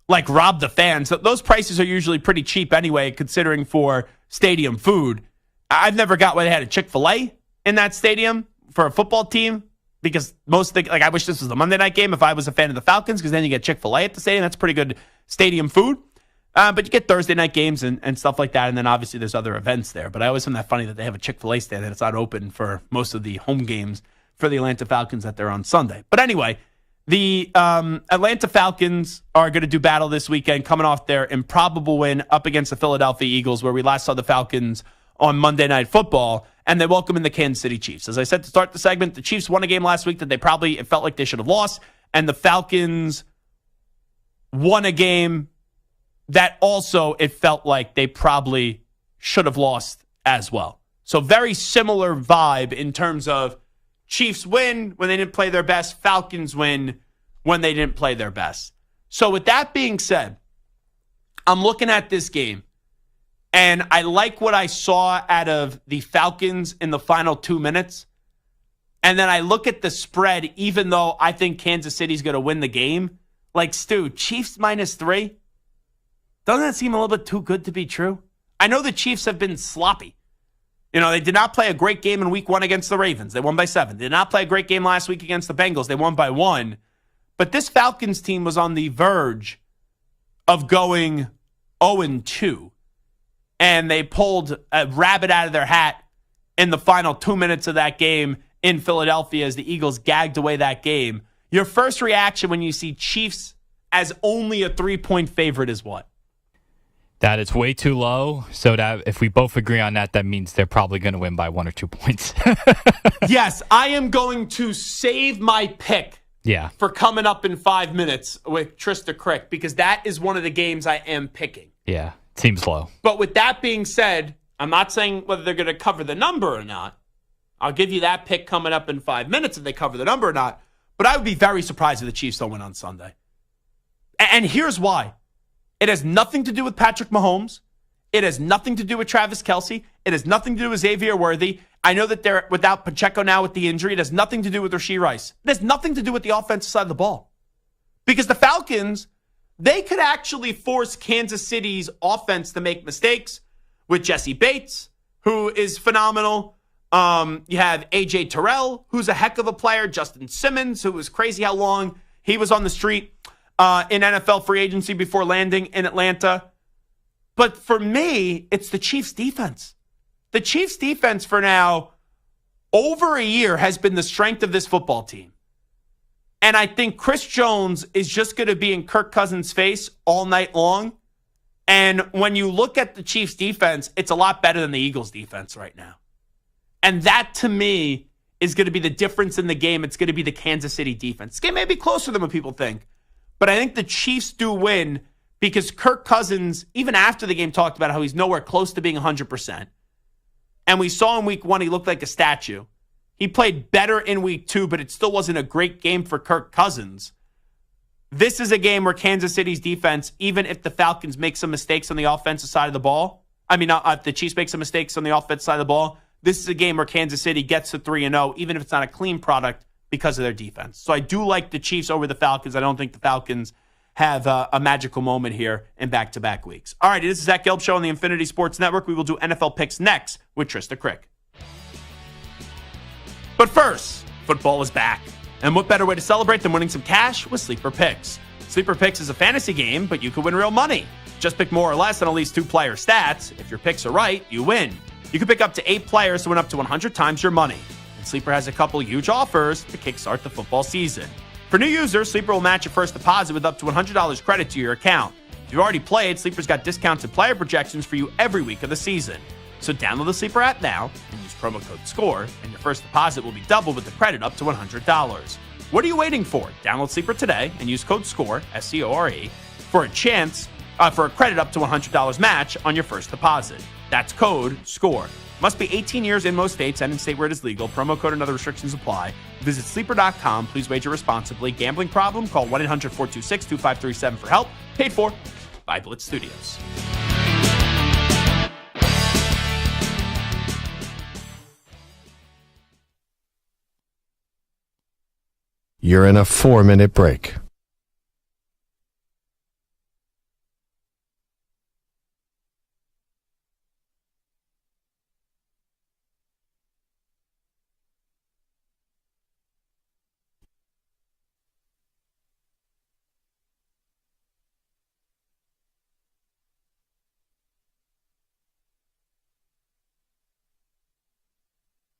like, rob the fans. Those prices are usually pretty cheap anyway, considering for stadium food. I've never got where they had a Chick-fil-A in that stadium for a football team. Because most of the, like, I wish this was the Monday night game if I was a fan of the Falcons, because then you get Chick-fil-A at the stadium. That's pretty good stadium food. But you get Thursday night games and stuff like that. And then obviously there's other events there. But I always find that funny that they have a Chick-fil-A stand and it's not open for most of the home games for the Atlanta Falcons that they're on Sunday. But anyway, the Atlanta Falcons are going to do battle this weekend, coming off their improbable win up against the Philadelphia Eagles, where we last saw the Falcons on Monday Night Football. And they welcome in the Kansas City Chiefs. As I said to start the segment, the Chiefs won a game last week that it felt like they should have lost. And the Falcons won a game that also it felt like they probably should have lost as well. So very similar vibe in terms of Chiefs win when they didn't play their best, Falcons win when they didn't play their best. So with that being said, I'm looking at this game, and I like what I saw out of the Falcons in the final 2 minutes. And then I look at the spread, even though I think Kansas City's going to win the game. Like, Stu, Chiefs -3? Doesn't that seem a little bit too good to be true? I know the Chiefs have been sloppy. You know, they did not play a great game in week 1 against the Ravens. They won by 7. They did not play a great game last week against the Bengals. They won by 1. But this Falcons team was on the verge of going 0-2. And they pulled a rabbit out of their hat in the final 2 minutes of that game in Philadelphia as the Eagles gagged away that game. Your first reaction when you see Chiefs as only a 3-point favorite is what? That it's way too low. So that if we both agree on that, that means they're probably going to win by 1 or 2 points. Yes, I am going to save my pick for coming up in 5 minutes with Trista Crick, because that is one of the games I am picking. Yeah, seems low. But with that being said, I'm not saying whether they're going to cover the number or not. I'll give you that pick coming up in 5 minutes if they cover the number or not. But I would be very surprised if the Chiefs don't win on Sunday. And here's why. It has nothing to do with Patrick Mahomes. It has nothing to do with Travis Kelce. It has nothing to do with Xavier Worthy. I know that they're without Pacheco now with the injury. It has nothing to do with Rashee Rice. It has nothing to do with the offensive side of the ball. Because the Falcons, they could actually force Kansas City's offense to make mistakes with Jesse Bates, who is phenomenal. You have A.J. Terrell, who's a heck of a player. Justin Simmons, who was crazy how long he was on the street in NFL free agency before landing in Atlanta. But for me, it's the Chiefs' defense. The Chiefs' defense for now, over a year, has been the strength of this football team. And I think Chris Jones is just going to be in Kirk Cousins' face all night long. And when you look at the Chiefs' defense, it's a lot better than the Eagles' defense right now. And that, to me, is going to be the difference in the game. It's going to be the Kansas City defense. This game may be closer than what people think. But I think the Chiefs do win because Kirk Cousins, even after the game, talked about how he's nowhere close to being 100%. And we saw in week 1, he looked like a statue. He played better in week 2, but it still wasn't a great game for Kirk Cousins. This is a game where Kansas City's defense, even if the Falcons make some mistakes on the offensive side of the ball, if the Chiefs make some mistakes on the offensive side of the ball, this is a game where Kansas City gets to 3-0, even if it's not a clean product, because of their defense. So I do like the Chiefs over the Falcons. I don't think the Falcons have a magical moment here in back-to-back weeks. All right, this is Zach Gelb Show on the Infinity Sports Network. We will do NFL picks next with Trista Crick. But first, football is back. And what better way to celebrate than winning some cash with Sleeper Picks? Sleeper Picks is a fantasy game, but you could win real money. Just pick more or less on at least 2 player stats. If your picks are right, you win. You can pick up to 8 players to win up to 100 times your money. Sleeper has a couple huge offers to kickstart the football season. For new users, Sleeper will match your first deposit with up to $100 credit to your account. If you've already played, Sleeper's got discounted player projections for you every week of the season. So download the Sleeper app now and use promo code SCORE, and your first deposit will be doubled with the credit up to $100. What are you waiting for? Download Sleeper today and use code SCORE, S-C-O-R-E, for a credit up to $100 match on your first deposit. That's code SCORE. Must be 18 years in most states and in state where it is legal. Promo code and other restrictions apply. Visit sleeper.com. Please wager responsibly. Gambling problem? Call 1-800-426-2537 for help. Paid for by Blitz Studios. You're in a 4-minute break.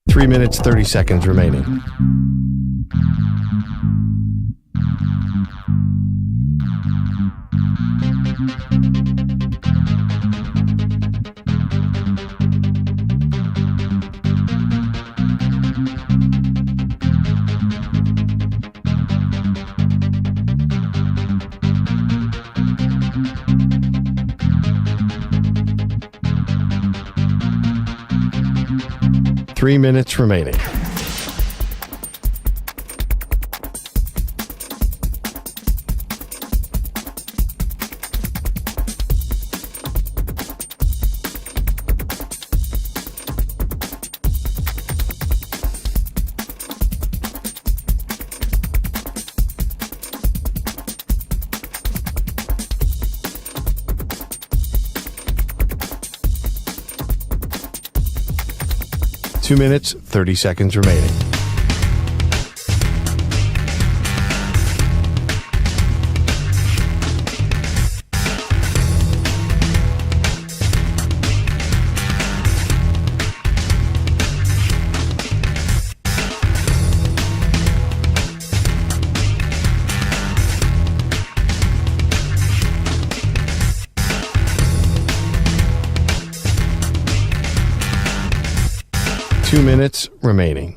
Three minutes, 30 seconds remaining. 3 minutes remaining. Two minutes, 30 seconds remaining. Two minutes remaining.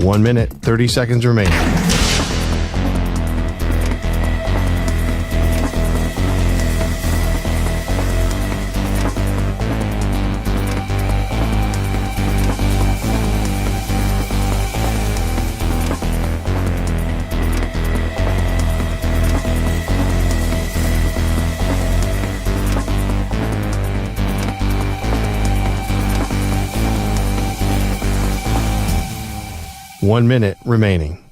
One minute, 30 seconds remaining. One minute remaining.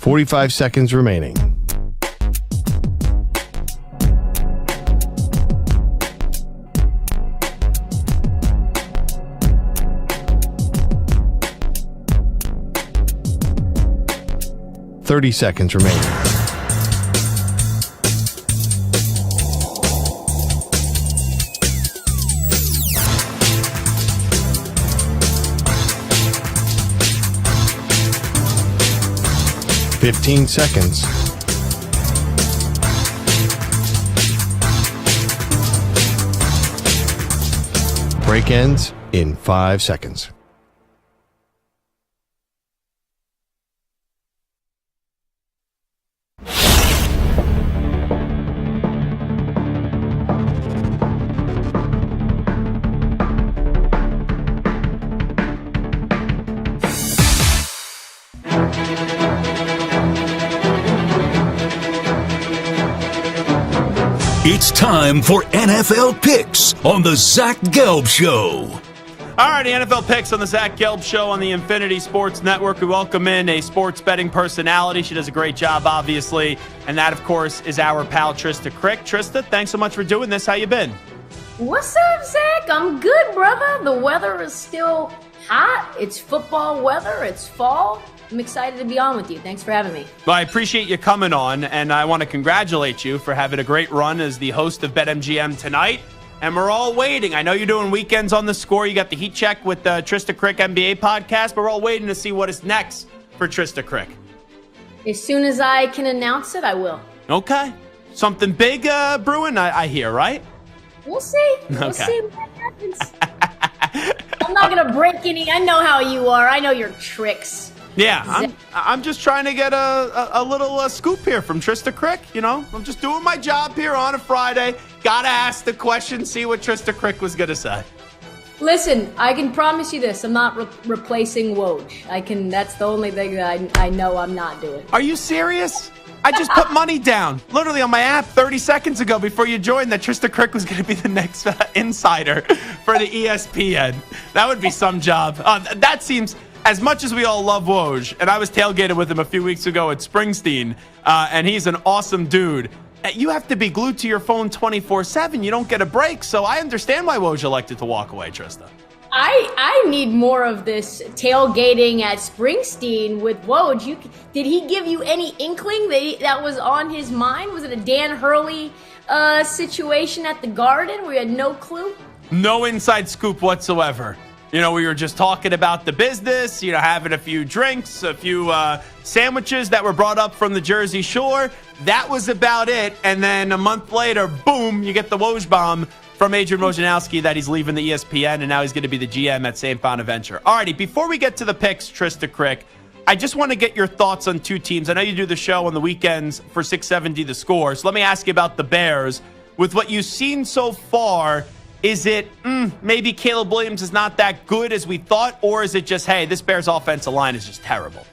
Forty-five seconds remaining. Thirty seconds remaining. Fifteen seconds. Break ends in 5 seconds. It's time for NFL Picks on the Zach Gelb Show. All right, the NFL Picks on the Zach Gelb Show on the Infinity Sports Network. We welcome in a sports betting personality. She does a great job, obviously. And that, of course, is our pal, Trista Crick. Trista, thanks so much for doing this. How you been? What's up, Zach? I'm good, brother. The weather is still hot. It's football weather. It's fall. I'm excited to be on with you. Thanks for having me. Well, I appreciate you coming on, and I want to congratulate you for having a great run as the host of BetMGM tonight. And we're all waiting. I know you're doing weekends on the score. You got the Heat Check with the Trista Crick NBA podcast, but we're all waiting to see what is next for Trista Crick. As soon as I can announce it, I will. Okay. Something big brewing, I hear, right? We'll see. We'll see what happens. I'm not going to break any. I know how you are. I know your tricks. Yeah, I'm just trying to get a little scoop here from Trista Crick. You know, I'm just doing my job here on a Friday. Gotta ask the question, see what Trista Crick was gonna say. Listen, I can promise you this: I'm not replacing Woj. That's the only thing that I know I'm not doing. Are you serious? I just put money down, literally on my app 30 seconds ago before you joined, that Trista Crick was going to be the next insider for the ESPN. That would be some job. That seems, as much as we all love Woj, and I was tailgated with him a few weeks ago at Springsteen, and he's an awesome dude. You have to be glued to your phone 24/7. You don't get a break, so I understand why Woj elected to walk away, Trista. I need more of this tailgating at Springsteen with Woj. Did he give you any inkling that was on his mind? Was it a Dan Hurley situation at the Garden where you had no clue? No inside scoop whatsoever. We were just talking about the business, having a few drinks, a few sandwiches that were brought up from the Jersey Shore. That was about it. And then a month later, boom, you get the Woj bomb from Adrian Wojnarowski that he's leaving the ESPN, and now he's going to be the GM at St. Bonaventure. All righty, before we get to the picks, Trista Crick, I just want to get your thoughts on two teams. I know you do the show on the weekends for 670 The Score, so let me ask you about the Bears. With what you've seen so far, is it maybe Caleb Williams is not that good as we thought, or is it just, hey, this Bears offensive line is just terrible?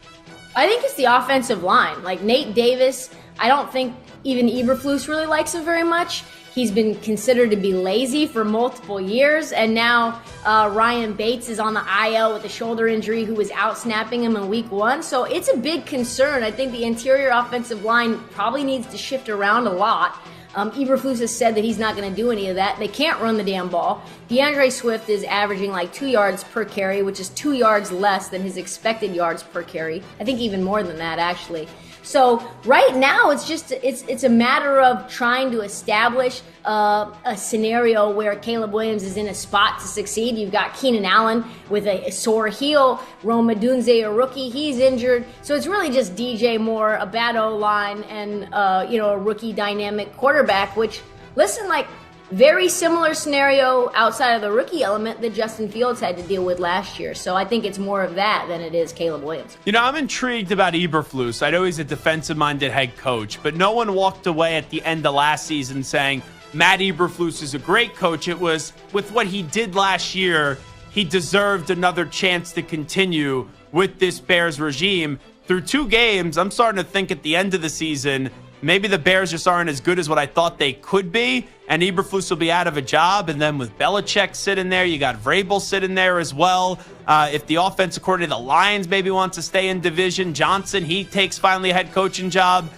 I think it's the offensive line. Like Nate Davis, I don't think even Eberflus really likes him very much. He's been considered to be lazy for multiple years, and now Ryan Bates is on the IL with a shoulder injury who was out snapping him in week 1. So it's a big concern. I think the interior offensive line probably needs to shift around a lot. Eberflus has said that he's not going to do any of that. They can't run the damn ball. DeAndre Swift is averaging like 2 yards per carry, which is 2 yards less than his expected yards per carry. I think even more than that, actually. So right now, it's a matter of trying to establish a scenario where Caleb Williams is in a spot to succeed. You've got Keenan Allen with a sore heel, Rome Odunze, a rookie, he's injured. So it's really just DJ Moore, a bad O-line, and a rookie dynamic quarterback. Which, listen, like very similar scenario outside of the rookie element that Justin Fields had to deal with last year. So I think it's more of that than it is Caleb Williams. I'm intrigued about Eberflus. I know he's a defensive-minded head coach, but no one walked away at the end of last season saying Matt Eberflus is a great coach. It was with what he did last year, he deserved another chance to continue with this Bears regime. Through 2 games, I'm starting to think at the end of the season, maybe the Bears just aren't as good as what I thought they could be, and Eberflus will be out of a job. And then with Belichick sitting there, you got Vrabel sitting there as well. If the offensive coordinator of the Lions maybe wants to stay in division, Johnson, he takes finally a head coaching job.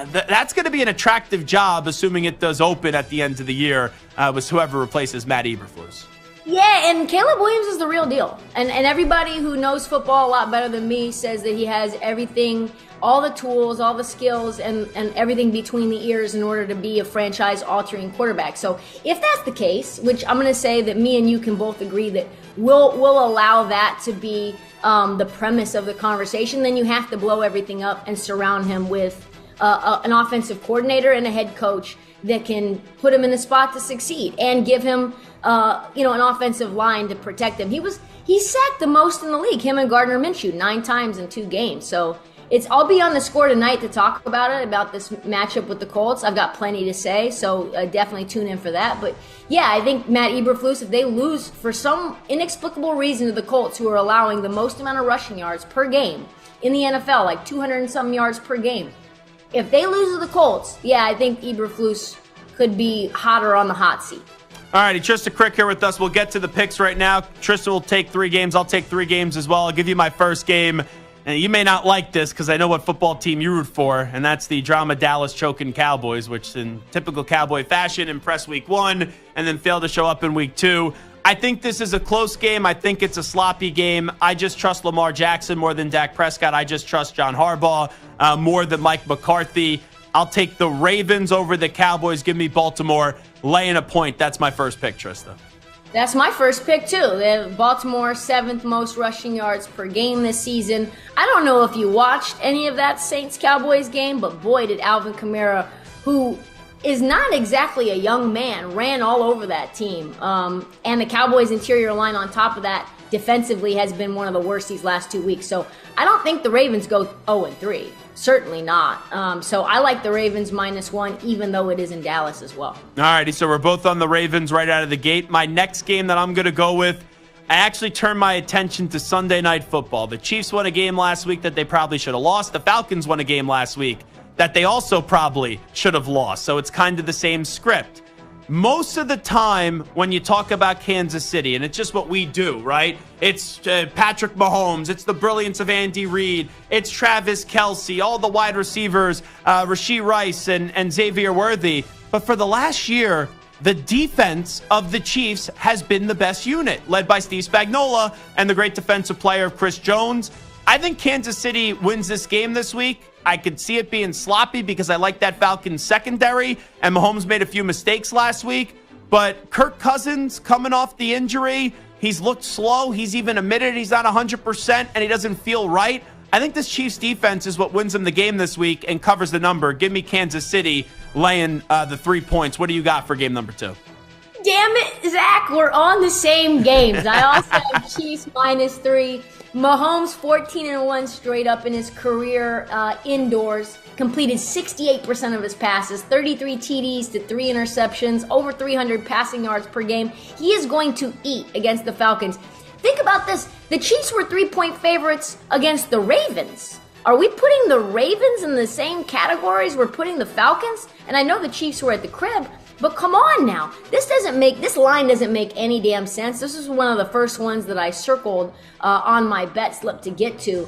That's going to be an attractive job, assuming it does open at the end of the year with whoever replaces Matt Eberflus. Yeah, and Caleb Williams is the real deal. And everybody who knows football a lot better than me says that he has everything, all the tools, all the skills, and everything between the ears in order to be a franchise-altering quarterback. So if that's the case, which I'm going to say that me and you can both agree that we'll allow that to be the premise of the conversation, then you have to blow everything up and surround him with an offensive coordinator and a head coach that can put him in the spot to succeed and give him an offensive line to protect him. He sacked the most in the league, him and Gardner Minshew, 9 times in 2 games. So I'll be on The Score tonight to talk about this matchup with the Colts. I've got plenty to say, so definitely tune in for that. But yeah, I think Matt Eberflus, if they lose for some inexplicable reason to the Colts, who are allowing the most amount of rushing yards per game in the NFL, like 200 and some yards per game, if they lose to the Colts, yeah, I think Eberflus could be hotter on the hot seat. All righty, Trista Crick here with us. We'll get to the picks right now. Trista will take 3 games. I'll take 3 games as well. I'll give you my first game. And you may not like this because I know what football team you root for, and that's the drama Dallas choking Cowboys, which in typical Cowboy fashion impressed week 1 and then failed to show up in week 2. I think this is a close game. I think it's a sloppy game. I just trust Lamar Jackson more than Dak Prescott. I just trust John Harbaugh more than Mike McCarthy. I'll take the Ravens over the Cowboys. Give me Baltimore laying a point. That's my first pick, Trista. That's my first pick, too. They have Baltimore, 7th most rushing yards per game this season. I don't know if you watched any of that Saints-Cowboys game, but boy, did Alvin Kamara, who is not exactly a young man, ran all over that team. And the Cowboys' interior line on top of that defensively has been one of the worst these last 2 weeks. So I don't think the Ravens go 0-3. Certainly not. So I like the Ravens -1, even though it is in Dallas as well. All righty, so we're both on the Ravens right out of the gate. My next game that I'm going to go with, I actually turned my attention to Sunday Night Football. The Chiefs won a game last week that they probably should have lost. The Falcons won a game last week that they also probably should have lost. So it's kind of the same script. Most of the time when you talk about Kansas City, and it's just what we do, right? It's Patrick Mahomes. It's the brilliance of Andy Reid. It's Travis Kelce, all the wide receivers, Rashee Rice and Xavier Worthy. But for the last year, the defense of the Chiefs has been the best unit, led by Steve Spagnuolo and the great defensive player of Chris Jones. I think Kansas City wins this game this week. I could see it being sloppy because I like that Falcons secondary, and Mahomes made a few mistakes last week. But Kirk Cousins coming off the injury, he's looked slow. He's even admitted he's not 100% and he doesn't feel right. I think this Chiefs defense is what wins them the game this week and covers the number. Give me Kansas City laying the 3 points. What do you got for game number 2? Damn it, Zach, we're on the same games. I also have Chiefs -3. Mahomes 14-1 straight up in his career indoors. Completed 68% of his passes, 33 TDs to 3 interceptions, over 300 passing yards per game. He is going to eat against the Falcons. Think about this. The Chiefs were 3-point favorites against the Ravens. Are we putting the Ravens in the same categories we're putting the Falcons? And I know the Chiefs were at the crib, but come on now. This line doesn't make any damn sense. This is one of the first ones that I circled on my bet slip to get to.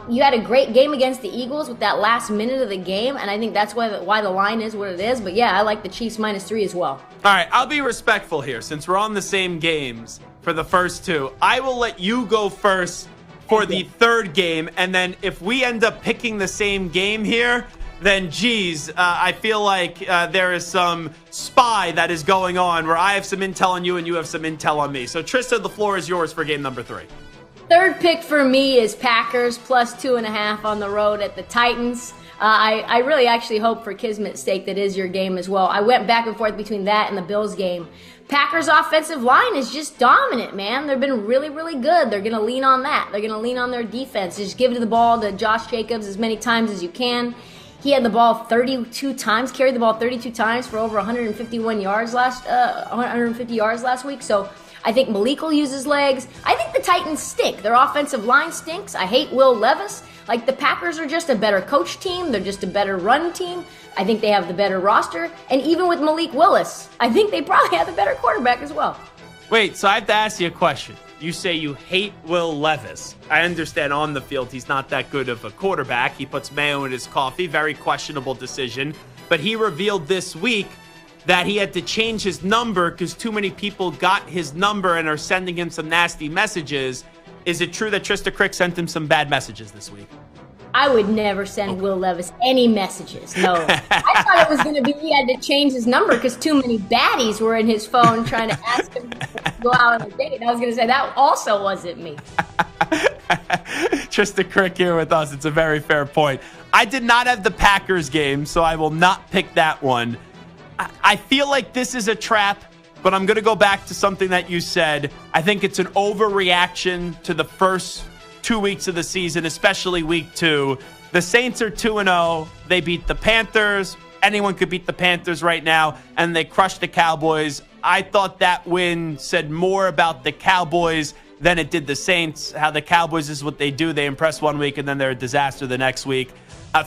You had a great game against the Eagles with that last minute of the game, and I think that's why the line is what it is. But yeah, I like the Chiefs -3 as well. All right, I'll be respectful here since we're on the same games for the first 2. I will let you go first for the third game, and then if we end up picking the same game here, then geez, I feel like there is some spy that is going on where I have some intel on you and you have some intel on me. So Trista, the floor is yours for game number 3. Third pick for me is Packers +2.5 on the road at the Titans. I really actually hope for Kismet's sake that is your game as well. I went back and forth between that and the Bills game. Packers offensive line is just dominant, man. They've been really, really good. They're going to lean on that. They're going to lean on their defense. Just give the ball to Josh Jacobs as many times as you can. He had the ball 32 times, carried the ball 32 times for over 150 yards last week. So I think Malik will use his legs. I think the Titans stink. Their offensive line stinks. I hate Will Levis. Like, the Packers are just a better coach team. They're just a better run team. I think they have the better roster. And even with Malik Willis, I think they probably have the better quarterback as well. Wait, so I have to ask you a question. You say you hate Will Levis. I understand on the field he's not that good of a quarterback. He puts mayo in his coffee. Very questionable decision. But he revealed this week that he had to change his number because too many people got his number and are sending him some nasty messages. Is it true that Trista Crick sent him some bad messages this week? I would never send Will Levis any messages. No. I thought it was going to be he had to change his number because too many baddies were in his phone trying to ask him to go out on a date. I was going to say that also wasn't me. Trista Crick here with us. It's a very fair point. I did not have the Packers game, so I will not pick that one. I feel like this is a trap, but I'm going to go back to something that you said. I think it's an overreaction to the first 2 weeks of the season, especially week 2. The Saints are 2-0. They beat the Panthers. Anyone could beat the Panthers right now, and they crushed the Cowboys. I thought that win said more about the Cowboys than it did the Saints. How the Cowboys is what they do. They impress one week, and then they're a disaster the next week.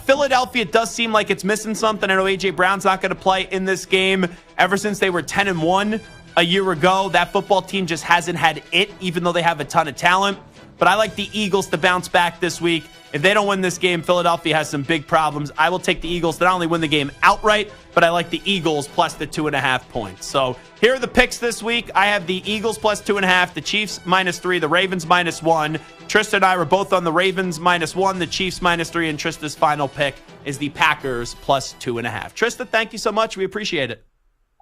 Philadelphia does seem like it's missing something. I know A.J. Brown's not going to play in this game. Ever since they were 10-1 a year ago, that football team just hasn't had it, even though they have a ton of talent. But I like the Eagles to bounce back this week. If they don't win this game, Philadelphia has some big problems. I will take the Eagles to not only win the game outright, but I like the Eagles plus the 2.5 points. So here are the picks this week. I have the Eagles plus 2.5, the Chiefs -3, the Ravens -1. Trista and I were both on the Ravens -1, the Chiefs -3, and Trista's final pick is the Packers plus 2.5. Trista, thank you so much. We appreciate it.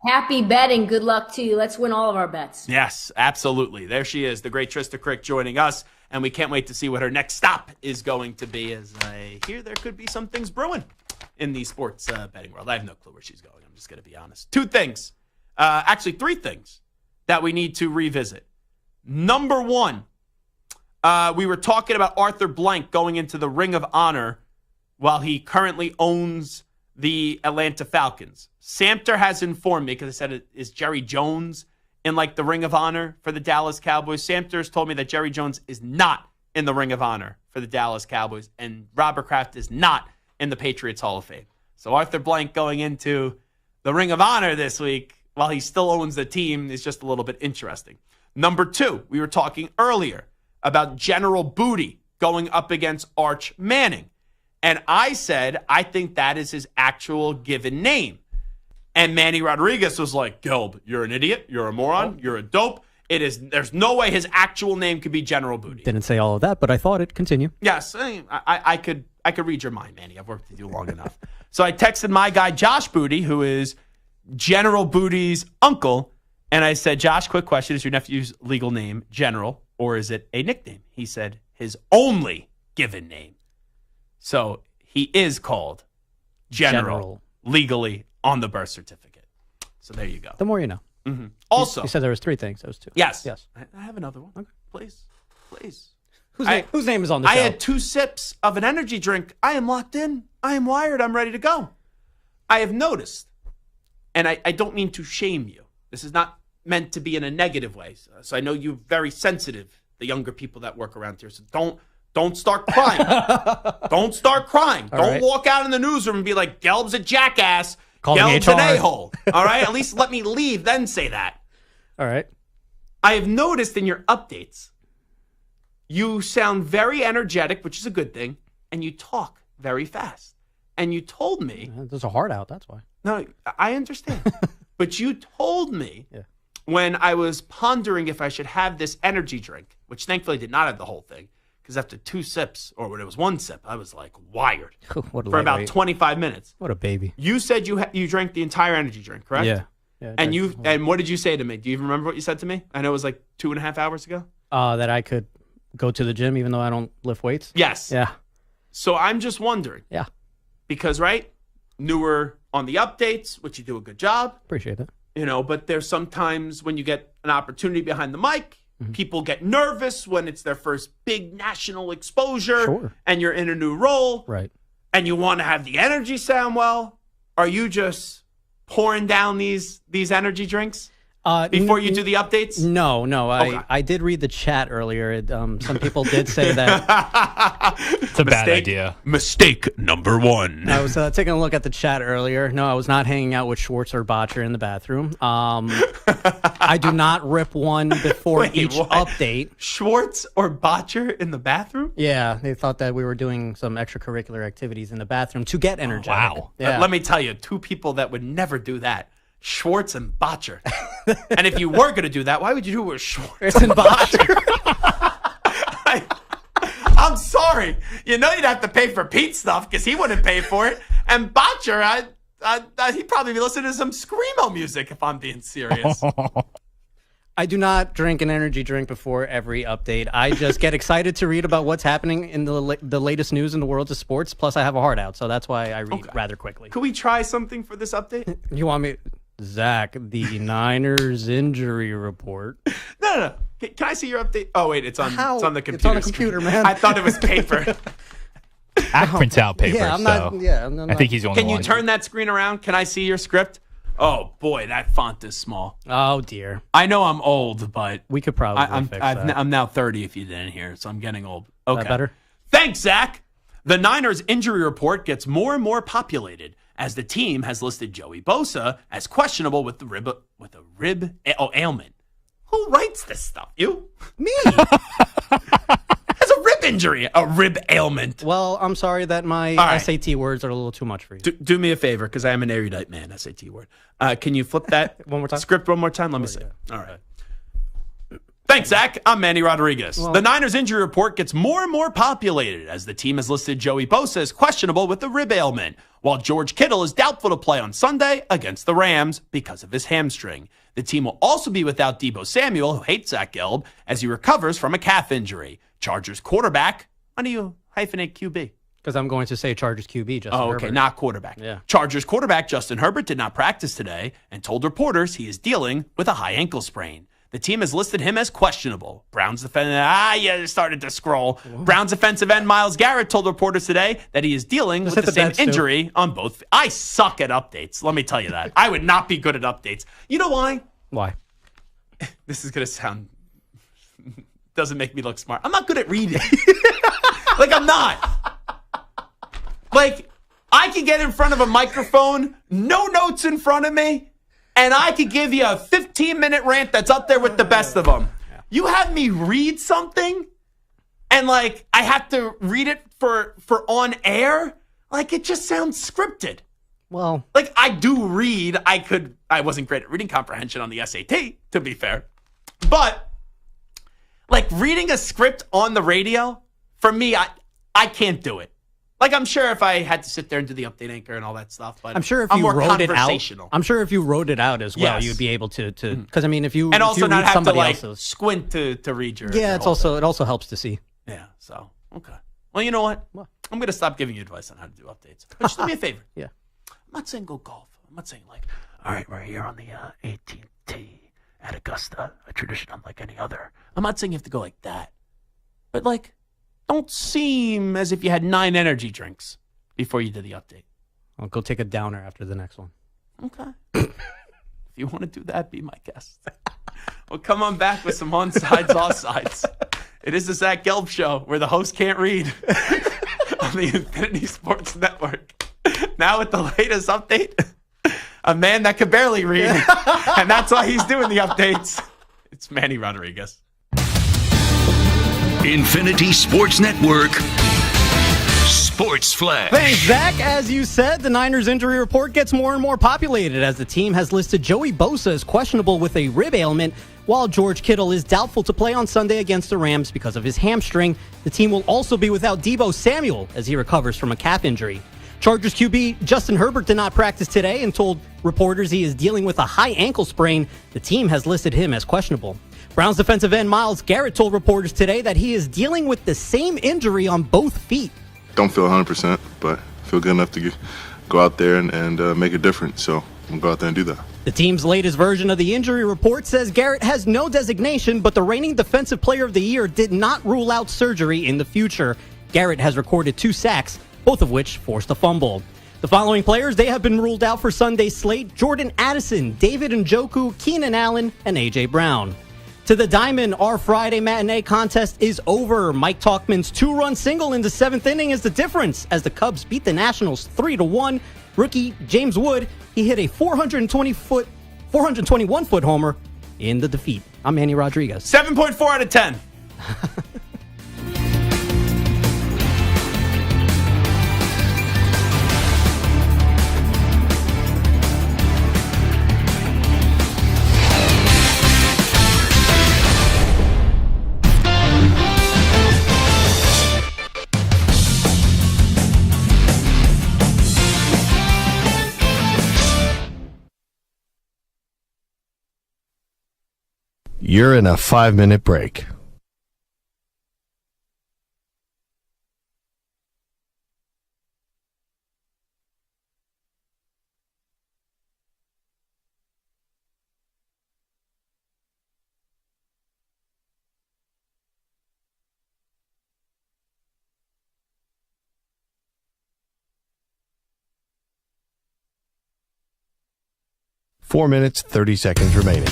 Happy betting. Good luck to you. Let's win all of our bets. Yes, absolutely. There she is, the great Trista Crick joining us. And we can't wait to see what her next stop is going to be, as I hear there could be some things brewing in the sports betting world. I have no clue where she's going. I'm just going to be honest. 2 things, actually 3 things that we need to revisit. Number 1, we were talking about Arthur Blank going into the Ring of Honor while he currently owns the Atlanta Falcons. Samter has informed me, because I said, is Jerry Jones in like the Ring of Honor for the Dallas Cowboys? Samter's told me that Jerry Jones is not in the Ring of Honor for the Dallas Cowboys, and Robert Kraft is not in the Patriots Hall of Fame. So Arthur Blank going into the Ring of Honor this week while he still owns the team is just a little bit interesting. Number 2, we were talking earlier about General Booty going up against Arch Manning. And I said, I think that is his actual given name. And Manny Rodriguez was like, Gelb, you're an idiot. You're a moron. You're a dope. There's no way his actual name could be General Booty. Didn't say all of that, but I thought it. Continue. Yes, I could read your mind, Manny. I've worked with you long enough. So I texted my guy, Josh Booty, who is General Booty's uncle, and I said, Josh, quick question. Is your nephew's legal name General, or is it a nickname? He said his only given name. So he is called General. Legally on the birth certificate. So there you go. The more you know. Mm-hmm. Also, you said there was 3 things. Those 2. Yes. Yes. I have another one. Okay. Please. Whose name is on the show? I had 2 sips of an energy drink. I am locked in. I am wired. I'm ready to go. I have noticed, and I don't mean to shame you. This is not meant to be in a negative way. So I know you're very sensitive, the younger people that work around here. So don't start crying. Don't start crying. All don't right. walk out in the newsroom and be like, Gelb's a jackass. Calling Gelb's HR. an a-hole. All right? At least let me leave, then say that. All right. I have noticed in your updates, you sound very energetic, which is a good thing, and you talk very fast. And you told me... There's a heart out, that's why. No, I understand. But you told me when I was pondering if I should have this energy drink, which thankfully did not have the whole thing, because after 2 sips, or when it was 1 sip, I was like wired What a for about lightweight. 25 minutes. What a baby. You said you drank the entire energy drink, correct? Yeah. And what did you say to me? Do you even remember what you said to me? I know it was like 2.5 hours ago. That I could go to the gym even though I don't lift weights? Yes. Yeah. So I'm just wondering. Yeah. Because, right, newer on the updates, which you do a good job. Appreciate it. But there's sometimes when you get an opportunity behind the mic, people get nervous when it's their first big national exposure and you're in a new role. Right. And you want to have the energy sound well. Are you just pouring down these energy drinks before you do the updates? No. Okay. I did read the chat earlier. Some people did say that. It's a bad idea. Mistake number 1. I was taking a look at the chat earlier. No, I was not hanging out with Schwartz or Botcher in the bathroom. I do not rip one before each update. Schwartz or Botcher in the bathroom? Yeah, they thought that we were doing some extracurricular activities in the bathroom to get energetic. Wow. Yeah. Let me tell you, 2 people that would never do that. Schwartz and Botcher. And if you were going to do that, why would you do it with Schwartz and Botcher? I'm sorry. You'd have to pay for Pete's stuff because he wouldn't pay for it. And Botcher, he'd probably be listening to some Screamo music if I'm being serious. I do not drink an energy drink before every update. I just get excited to read about what's happening in the latest news in the world of sports. Plus, I have a heart out, so that's why I read rather quickly. Could we try something for this update? You want me... Zach, the Niners injury report. No. Can I see your update? Oh, wait, it's on the computer. It's on the computer, man. I thought it was paper. I print out paper, Yeah, I'm not. so Yeah, I'm not. I think he's the only Can you one. turn that screen around? Can I see your script? Oh, boy, that font is small. Oh, dear. I know I'm old, but... We could probably fix that. I'm now 30 if you didn't hear, so I'm getting old. Okay. That better? Thanks, Zach. The Niners injury report gets more and more populated as the team has listed Joey Bosa as questionable with a rib ailment. Who writes this stuff? You? Me. It's a rib injury, a rib ailment. Well, I'm sorry that my SAT words are a little too much for you. Do me a favor, because I am an erudite man, SAT word. Can you flip that one more time? Script one more time? Let me see. All right. Thanks, Zach. I'm Manny Rodriguez. The Niners injury report gets more and more populated as the team has listed Joey Bosa as questionable with the rib ailment, while George Kittle is doubtful to play on Sunday against the Rams because of his hamstring. The team will also be without Deebo Samuel, who hates Zach Gelb, as he recovers from a calf injury. Chargers quarterback, why do you hyphenate QB? Because I'm going to say Chargers QB, Justin Herbert. Okay, not quarterback. Yeah. Chargers quarterback Justin Herbert did not practice today and told reporters he is dealing with a high ankle sprain. The team has listed him as questionable. Browns defensive started to scroll. Whoa. Browns defensive end Myles Garrett told reporters today that he is dealing with the same injury on both. I suck at updates. Let me tell you that. I would not be good at updates. You know why? Why? This is gonna sound doesn't make me look smart. I'm not good at reading. Like I'm not. Like I can get in front of a microphone, no notes in front of me. And I could give you a 15-minute rant that's up there with the best of them. You have me read something, and I have to read it for on air. It just sounds scripted. Well, like I do read. I wasn't great at reading comprehension on the SAT, to be fair. But like reading a script on the radio, for me, I can't do it. Like I'm sure if I had to sit there and do the update anchor and all that stuff, but I'm sure if you more wrote it out, conversational. I'm sure if you wrote it out as well, Yes. you'd be able to because I mean if you And if also you not read have to somebody like else's, squint to read your. yeah, your it's whole also thing. it also helps to see. Yeah. So okay. Well, you know what? I'm gonna stop giving you advice on how to do updates. But just do me a favor. Yeah. I'm not saying go golf. I'm not saying like, all right, we're here on the 18th tee at Augusta, a tradition unlike any other. I'm not saying you have to go like that, but like, don't seem as if you had 9 energy drinks before you did the update. I'll go take a downer after the next one. Okay. If you want to do that, be my guest. We'll come on back with some onsides, offsides. It is the Zach Gelb Show, where the host can't read on the Infinity Sports Network. Now with the latest update, a man that could barely read, and that's why he's doing the updates. It's Manny Rodriguez. Infinity Sports Network Sports Flash. Thanks, Zach. As you said, the Niners injury report gets more and more populated as the team has listed Joey Bosa as questionable with a rib ailment, while George Kittle is doubtful to play on Sunday against the Rams because of his hamstring. The team will also be without Deebo Samuel as he recovers from a calf injury. Chargers QB Justin Herbert did not practice today and told reporters he is dealing with a high ankle sprain. The team has listed him as questionable. Browns defensive end Myles Garrett told reporters today that he is dealing with the same injury on both feet. Don't feel 100%, but feel good enough to go out there and make a difference. So I'm going to go out there and do that. The team's latest version of the injury report says Garrett has no designation, but the reigning Defensive Player of the Year did not rule out surgery in the future. Garrett has recorded 2 sacks, both of which forced a fumble. The following players, they have been ruled out for Sunday's slate: Jordan Addison, David Njoku, Keenan Allen, and A.J. Brown. To the Diamond, our Friday matinee contest is over. Mike Talkman's 2-run single in the 7th inning is the difference as the Cubs beat the Nationals 3-1. Rookie James Wood, he hit a 421-foot homer in the defeat. I'm Manny Rodriguez. 7.4 out of 10. 'You're in a 5-minute break. Four minutes, 30 seconds remaining.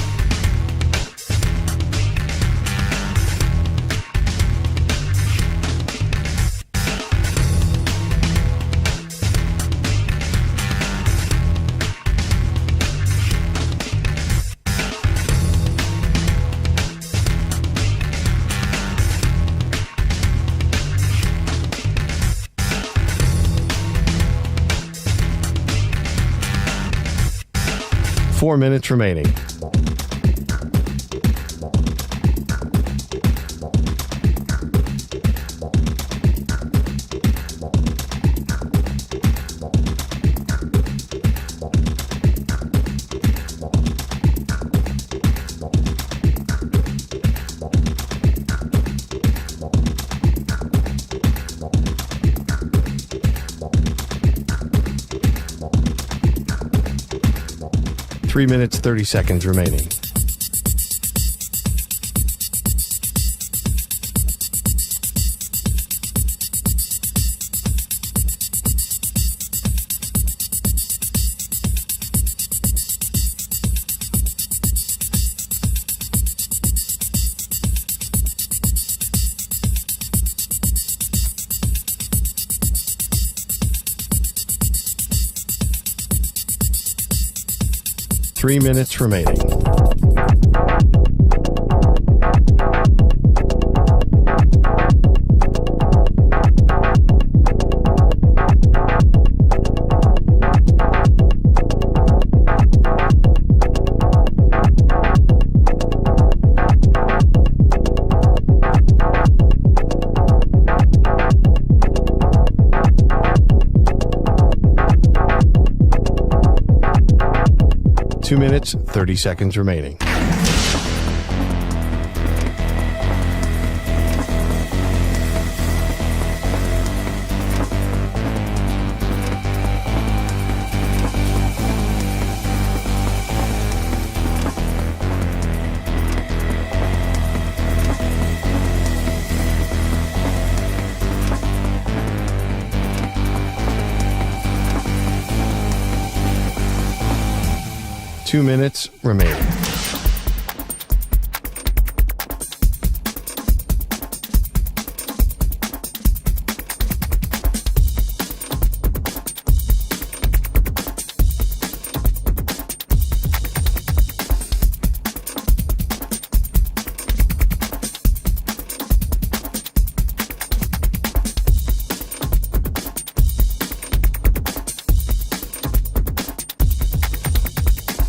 Four minutes remaining. Three minutes, 30 seconds remaining. Three minutes remaining. 2 minutes, 30 seconds remaining. Two minutes remaining.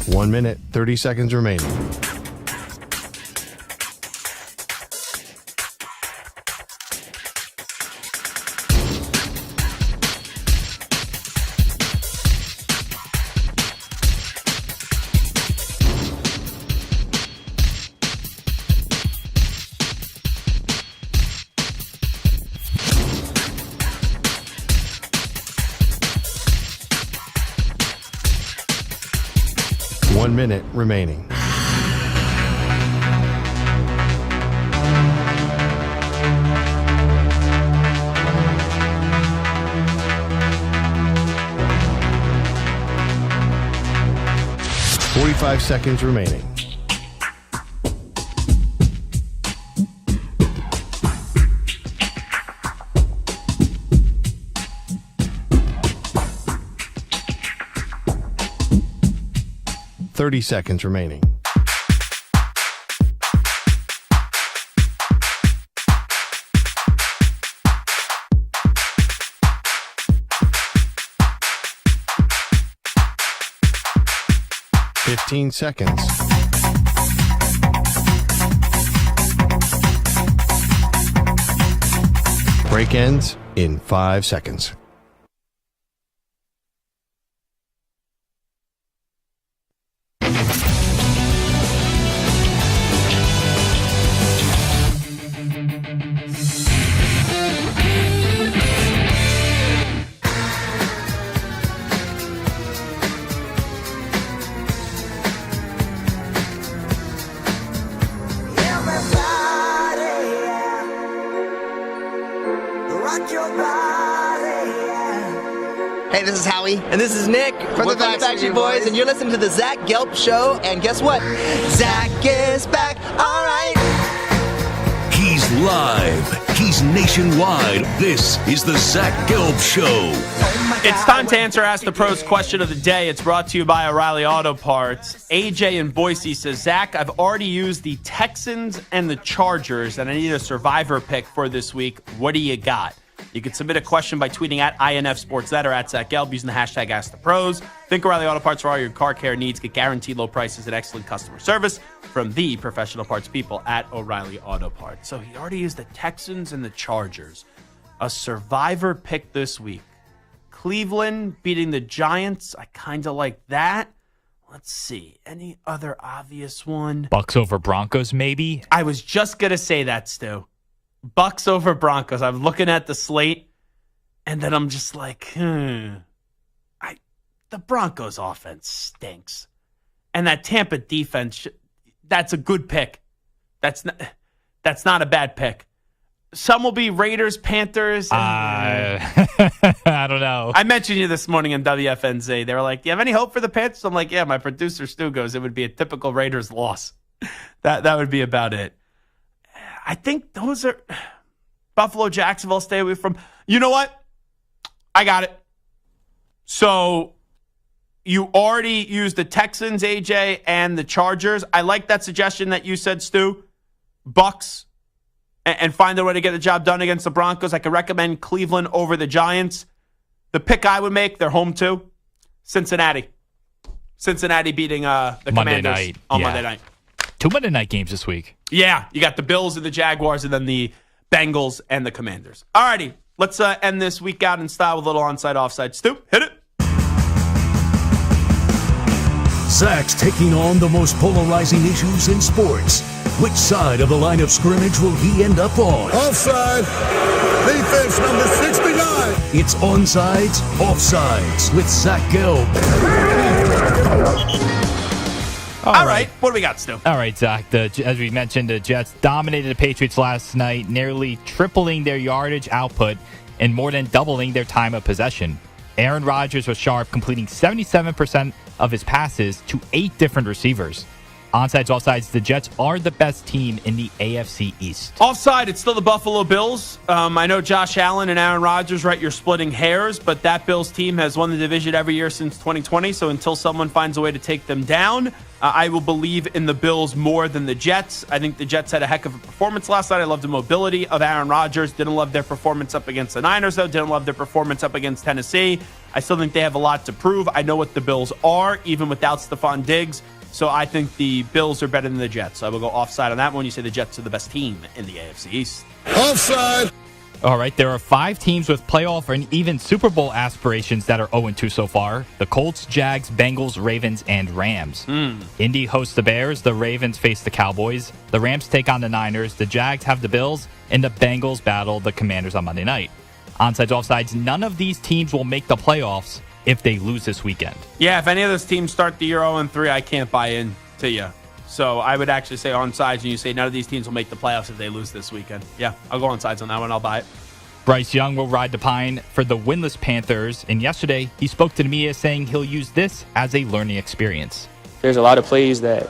One minute, 30 seconds remaining. One minute remaining. Forty-five seconds remaining. Thirty seconds remaining. Fifteen seconds. Break ends in 5 seconds. Hey, this is Howie. And this is Nick. From the Backstreet Boys. And you're listening to the Zach Gelb Show. And guess what? Zach is back. All right. He's live. He's nationwide. This is the Zach Gelb Show. It's time to answer Ask the Pros question of the day. It's brought to you by O'Reilly Auto Parts. AJ in Boise says, Zach, I've already used the Texans and the Chargers, and I need a survivor pick for this week. What do you got? You can submit a question by tweeting at INF Sportsnet or at Zach Gelb using the hashtag #AskThePros. Think O'Reilly Auto Parts for all your car care needs. Get guaranteed low prices and excellent customer service from the professional parts people at O'Reilly Auto Parts. So he already used the Texans and the Chargers. A survivor pick this week. Cleveland beating the Giants. I kind of like that. Let's see. Any other obvious one? Bucks over Broncos, maybe? I was just going to say that, Stu. Bucks over Broncos. I'm looking at the slate, and then I'm just like, the Broncos offense stinks. And that Tampa defense, that's a good pick. That's not a bad pick. Some will be Raiders, Panthers. I don't know. I mentioned you this morning in WFNZ. They were like, do you have any hope for the Panthers? I'm like, yeah, my producer Stu goes, it would be a typical Raiders loss. That would be about it. I think those are Buffalo, Jacksonville, stay away from. You know what? I got it. So you already used the Texans, AJ, and the Chargers. I like that suggestion that you said, Stu. Bucks, and find a way to get the job done against the Broncos. I could recommend Cleveland over the Giants. The pick I would make, they're home too. Cincinnati. Cincinnati beating the Commanders on Monday night. 2 Monday night games this week. Yeah, you got the Bills and the Jaguars, and then the Bengals and the Commanders. All righty, let's end this week out in style with a little onside, offside. Stu, hit it. Zach's taking on the most polarizing issues in sports. Which side of the line of scrimmage will he end up on? Offside. Defense number 69. It's Onsides, Offsides with Zach Gelb. All right. What do we got, Stu? All right, Zach. As we mentioned, the Jets dominated the Patriots last night, nearly tripling their yardage output and more than doubling their time of possession. Aaron Rodgers was sharp, completing 77% of his passes to 8 different receivers. Onsides, offsides, the Jets are the best team in the AFC East. Offside, it's still the Buffalo Bills. I know Josh Allen and Aaron Rodgers, right? You're splitting hairs, but that Bills team has won the division every year since 2020. So until someone finds a way to take them down, I will believe in the Bills more than the Jets. I think the Jets had a heck of a performance last night. I love the mobility of Aaron Rodgers. Didn't love their performance up against the Niners, though. Didn't love their performance up against Tennessee. I still think they have a lot to prove. I know what the Bills are, even without Stephon Diggs. So I think the Bills are better than the Jets. So I will go offside on that one. You say the Jets are the best team in the AFC East. Offside. All right, there are 5 teams with playoff and even Super Bowl aspirations that are 0-2 so far. The Colts, Jags, Bengals, Ravens, and Rams. Indy hosts the Bears. The Ravens face the Cowboys. The Rams take on the Niners. The Jags have the Bills. And the Bengals battle the Commanders on Monday night. Onsides, offsides, none of these teams will make the playoffs if they lose this weekend. Yeah, if any of those teams start the year 0-3, I can't buy in to you. So I would actually say onsides, and you say none of these teams will make the playoffs if they lose this weekend. Yeah, I'll go onsides on that one. I'll buy it. Bryce Young will ride the pine for the winless Panthers, and yesterday he spoke to the media saying he'll use this as a learning experience. There's a lot of plays that,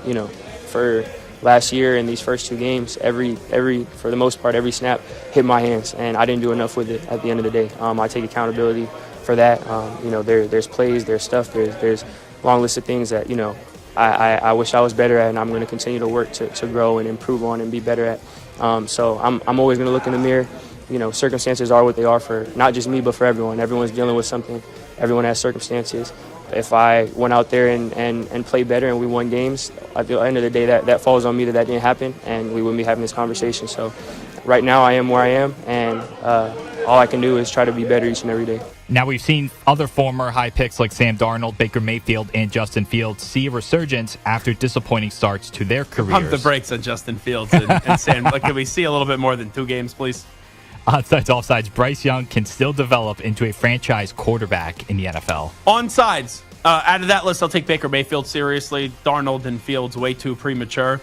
for last year in these first 2 games, every for the most part, every snap hit my hands, and I didn't do enough with it at the end of the day. I take accountability for that. There's plays, there's stuff, there's a long list of things that, I wish I was better at, and I'm going to continue to work to grow and improve on and be better at. So I'm always going to look in the mirror. Circumstances are what they are for not just me, but for everyone. Everyone's dealing with something. Everyone has circumstances. If I went out there and played better and we won games, at the end of the day, that falls on me that didn't happen, and we wouldn't be having this conversation. So right now I am where I am, and all I can do is try to be better each and every day. Now, we've seen other former high picks like Sam Darnold, Baker Mayfield, and Justin Fields see a resurgence after disappointing starts to their careers. Pump the brakes on Justin Fields and Sam. Can we see a little bit more than 2 games, please? Onsides, offsides, Bryce Young can still develop into a franchise quarterback in the NFL. Onsides. Out of that list, I'll take Baker Mayfield seriously. Darnold and Fields way too premature.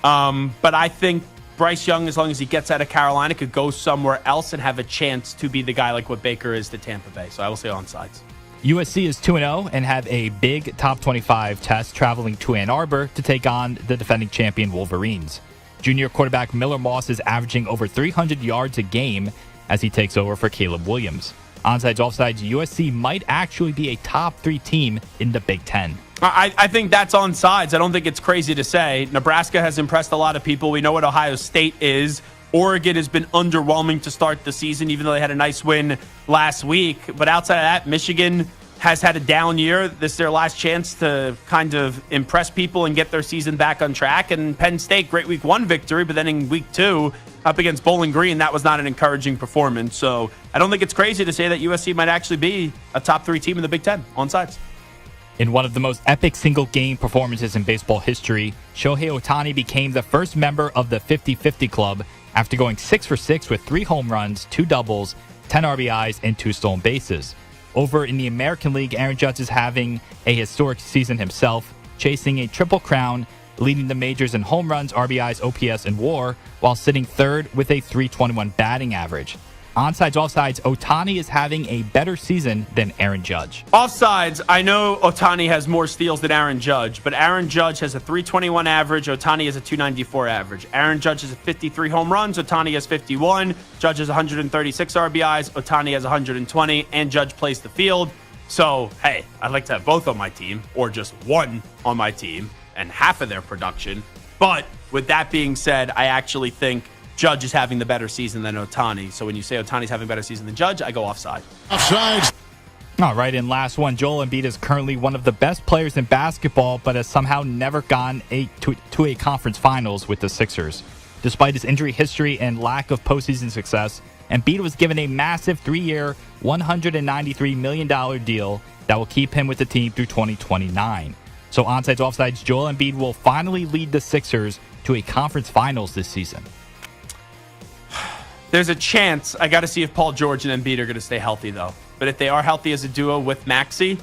But I think Bryce Young, as long as he gets out of Carolina, could go somewhere else and have a chance to be the guy like what Baker is to Tampa Bay. So I will say onsides. USC is 2-0 and have a big top 25 test traveling to Ann Arbor to take on the defending champion Wolverines. Junior quarterback Miller Moss is averaging over 300 yards a game as he takes over for Caleb Williams. Onsides, offsides, USC might actually be a top 3 team in the Big Ten. I think that's on sides. I don't think it's crazy to say. Nebraska has impressed a lot of people. We know what Ohio State is. Oregon has been underwhelming to start the season, even though they had a nice win last week. But outside of that, Michigan has had a down year. This is their last chance to kind of impress people and get their season back on track. And Penn State, great week 1 victory, but then in week 2, up against Bowling Green, that was not an encouraging performance. So I don't think it's crazy to say that USC might actually be a top 3 team in the Big Ten on sides. In one of the most epic single-game performances in baseball history, Shohei Ohtani became the first member of the 50-50 club after going 6 for 6 with 3 home runs, 2 doubles, 10 RBIs, and 2 stolen bases. Over in the American League, Aaron Judge is having a historic season himself, chasing a triple crown, leading the majors in home runs, RBIs, OPS, and WAR, while sitting 3rd with a .321 batting average. Onsides, offsides, Ohtani is having a better season than Aaron Judge. Offsides, I know Ohtani has more steals than Aaron Judge, but Aaron Judge has a .321 average. Ohtani has a .294 average. Aaron Judge has 53 home runs. Ohtani has 51. Judge has 136 RBIs. Ohtani has 120, and Judge plays the field. So, hey, I'd like to have both on my team, or just one on my team, and half of their production. But with that being said, I actually think Judge is having the better season than Ohtani. So when you say Ohtani's having a better season than Judge, I go offside. Offside. All right, and last one, Joel Embiid is currently one of the best players in basketball, but has somehow never gone to a conference finals with the Sixers. Despite his injury history and lack of postseason success, Embiid was given a massive 3-year, $193 million deal that will keep him with the team through 2029. So onside to offsides, Joel Embiid will finally lead the Sixers to a conference finals this season. There's a chance. I got to see if Paul George and Embiid are going to stay healthy, though. But if they are healthy as a duo with Maxey,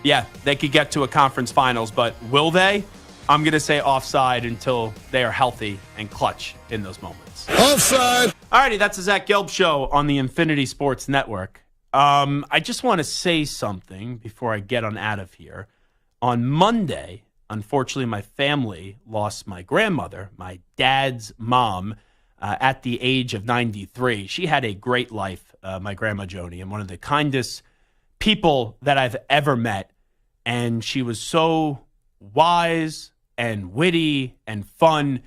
yeah, they could get to a conference finals. But will they? I'm going to say offside until they are healthy and clutch in those moments. Offside. Alrighty, that's the Zach Gelb Show on the Infinity Sports Network. I just want to say something before I get on out of here. On Monday, unfortunately, my family lost my grandmother, my dad's mom, at the age of 93. She had a great life, my grandma Joni, and one of the kindest people that I've ever met. And she was so wise and witty and fun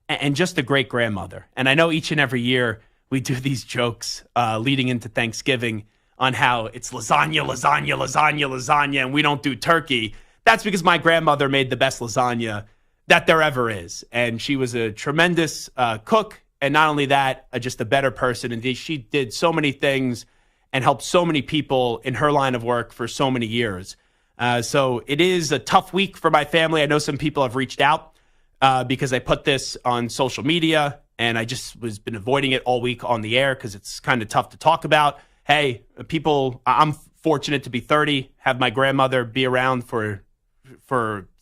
and just a great grandmother. And I know each and every year we do these jokes leading into Thanksgiving on how it's lasagna, lasagna, lasagna, lasagna, and we don't do turkey. That's because my grandmother made the best lasagna that there ever is. And she was a tremendous cook. And not only that, just a better person. And she did so many things and helped so many people in her line of work for so many years. So it is a tough week for my family. I know some people have reached out because I put this on social media, and I just was been avoiding it all week on the air because it's kind of tough to talk about. Hey, people, I'm fortunate to be 30, have my grandmother be around for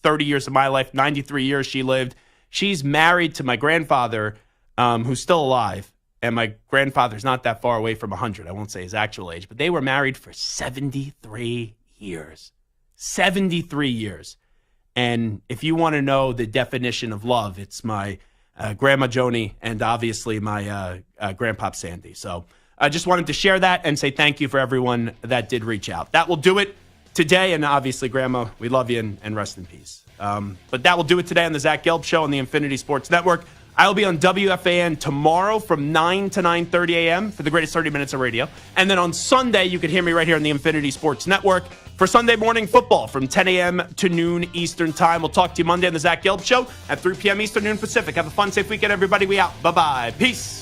30 years of my life, 93 years she lived. She's married to my grandfather, who's still alive, and my grandfather's not that far away from 100. I won't say his actual age, but they were married for 73 years. 73 years. And if you want to know the definition of love, it's my grandma Joni and obviously my grandpop Sandy. So I just wanted to share that and say thank you for everyone that did reach out. That will do it today. And obviously, Grandma, we love you and rest in peace. But that will do it today on the Zach Gelb Show on the Infinity Sports Network. I will be on WFAN tomorrow from 9 to 9:30 a.m. for the greatest 30 minutes of radio. And then on Sunday, you can hear me right here on the Infinity Sports Network for Sunday morning football from 10 a.m. to noon Eastern time. We'll talk to you Monday on the Zach Gelb Show at 3 p.m. Eastern, noon Pacific. Have a fun, safe weekend, everybody. We out. Bye-bye. Peace.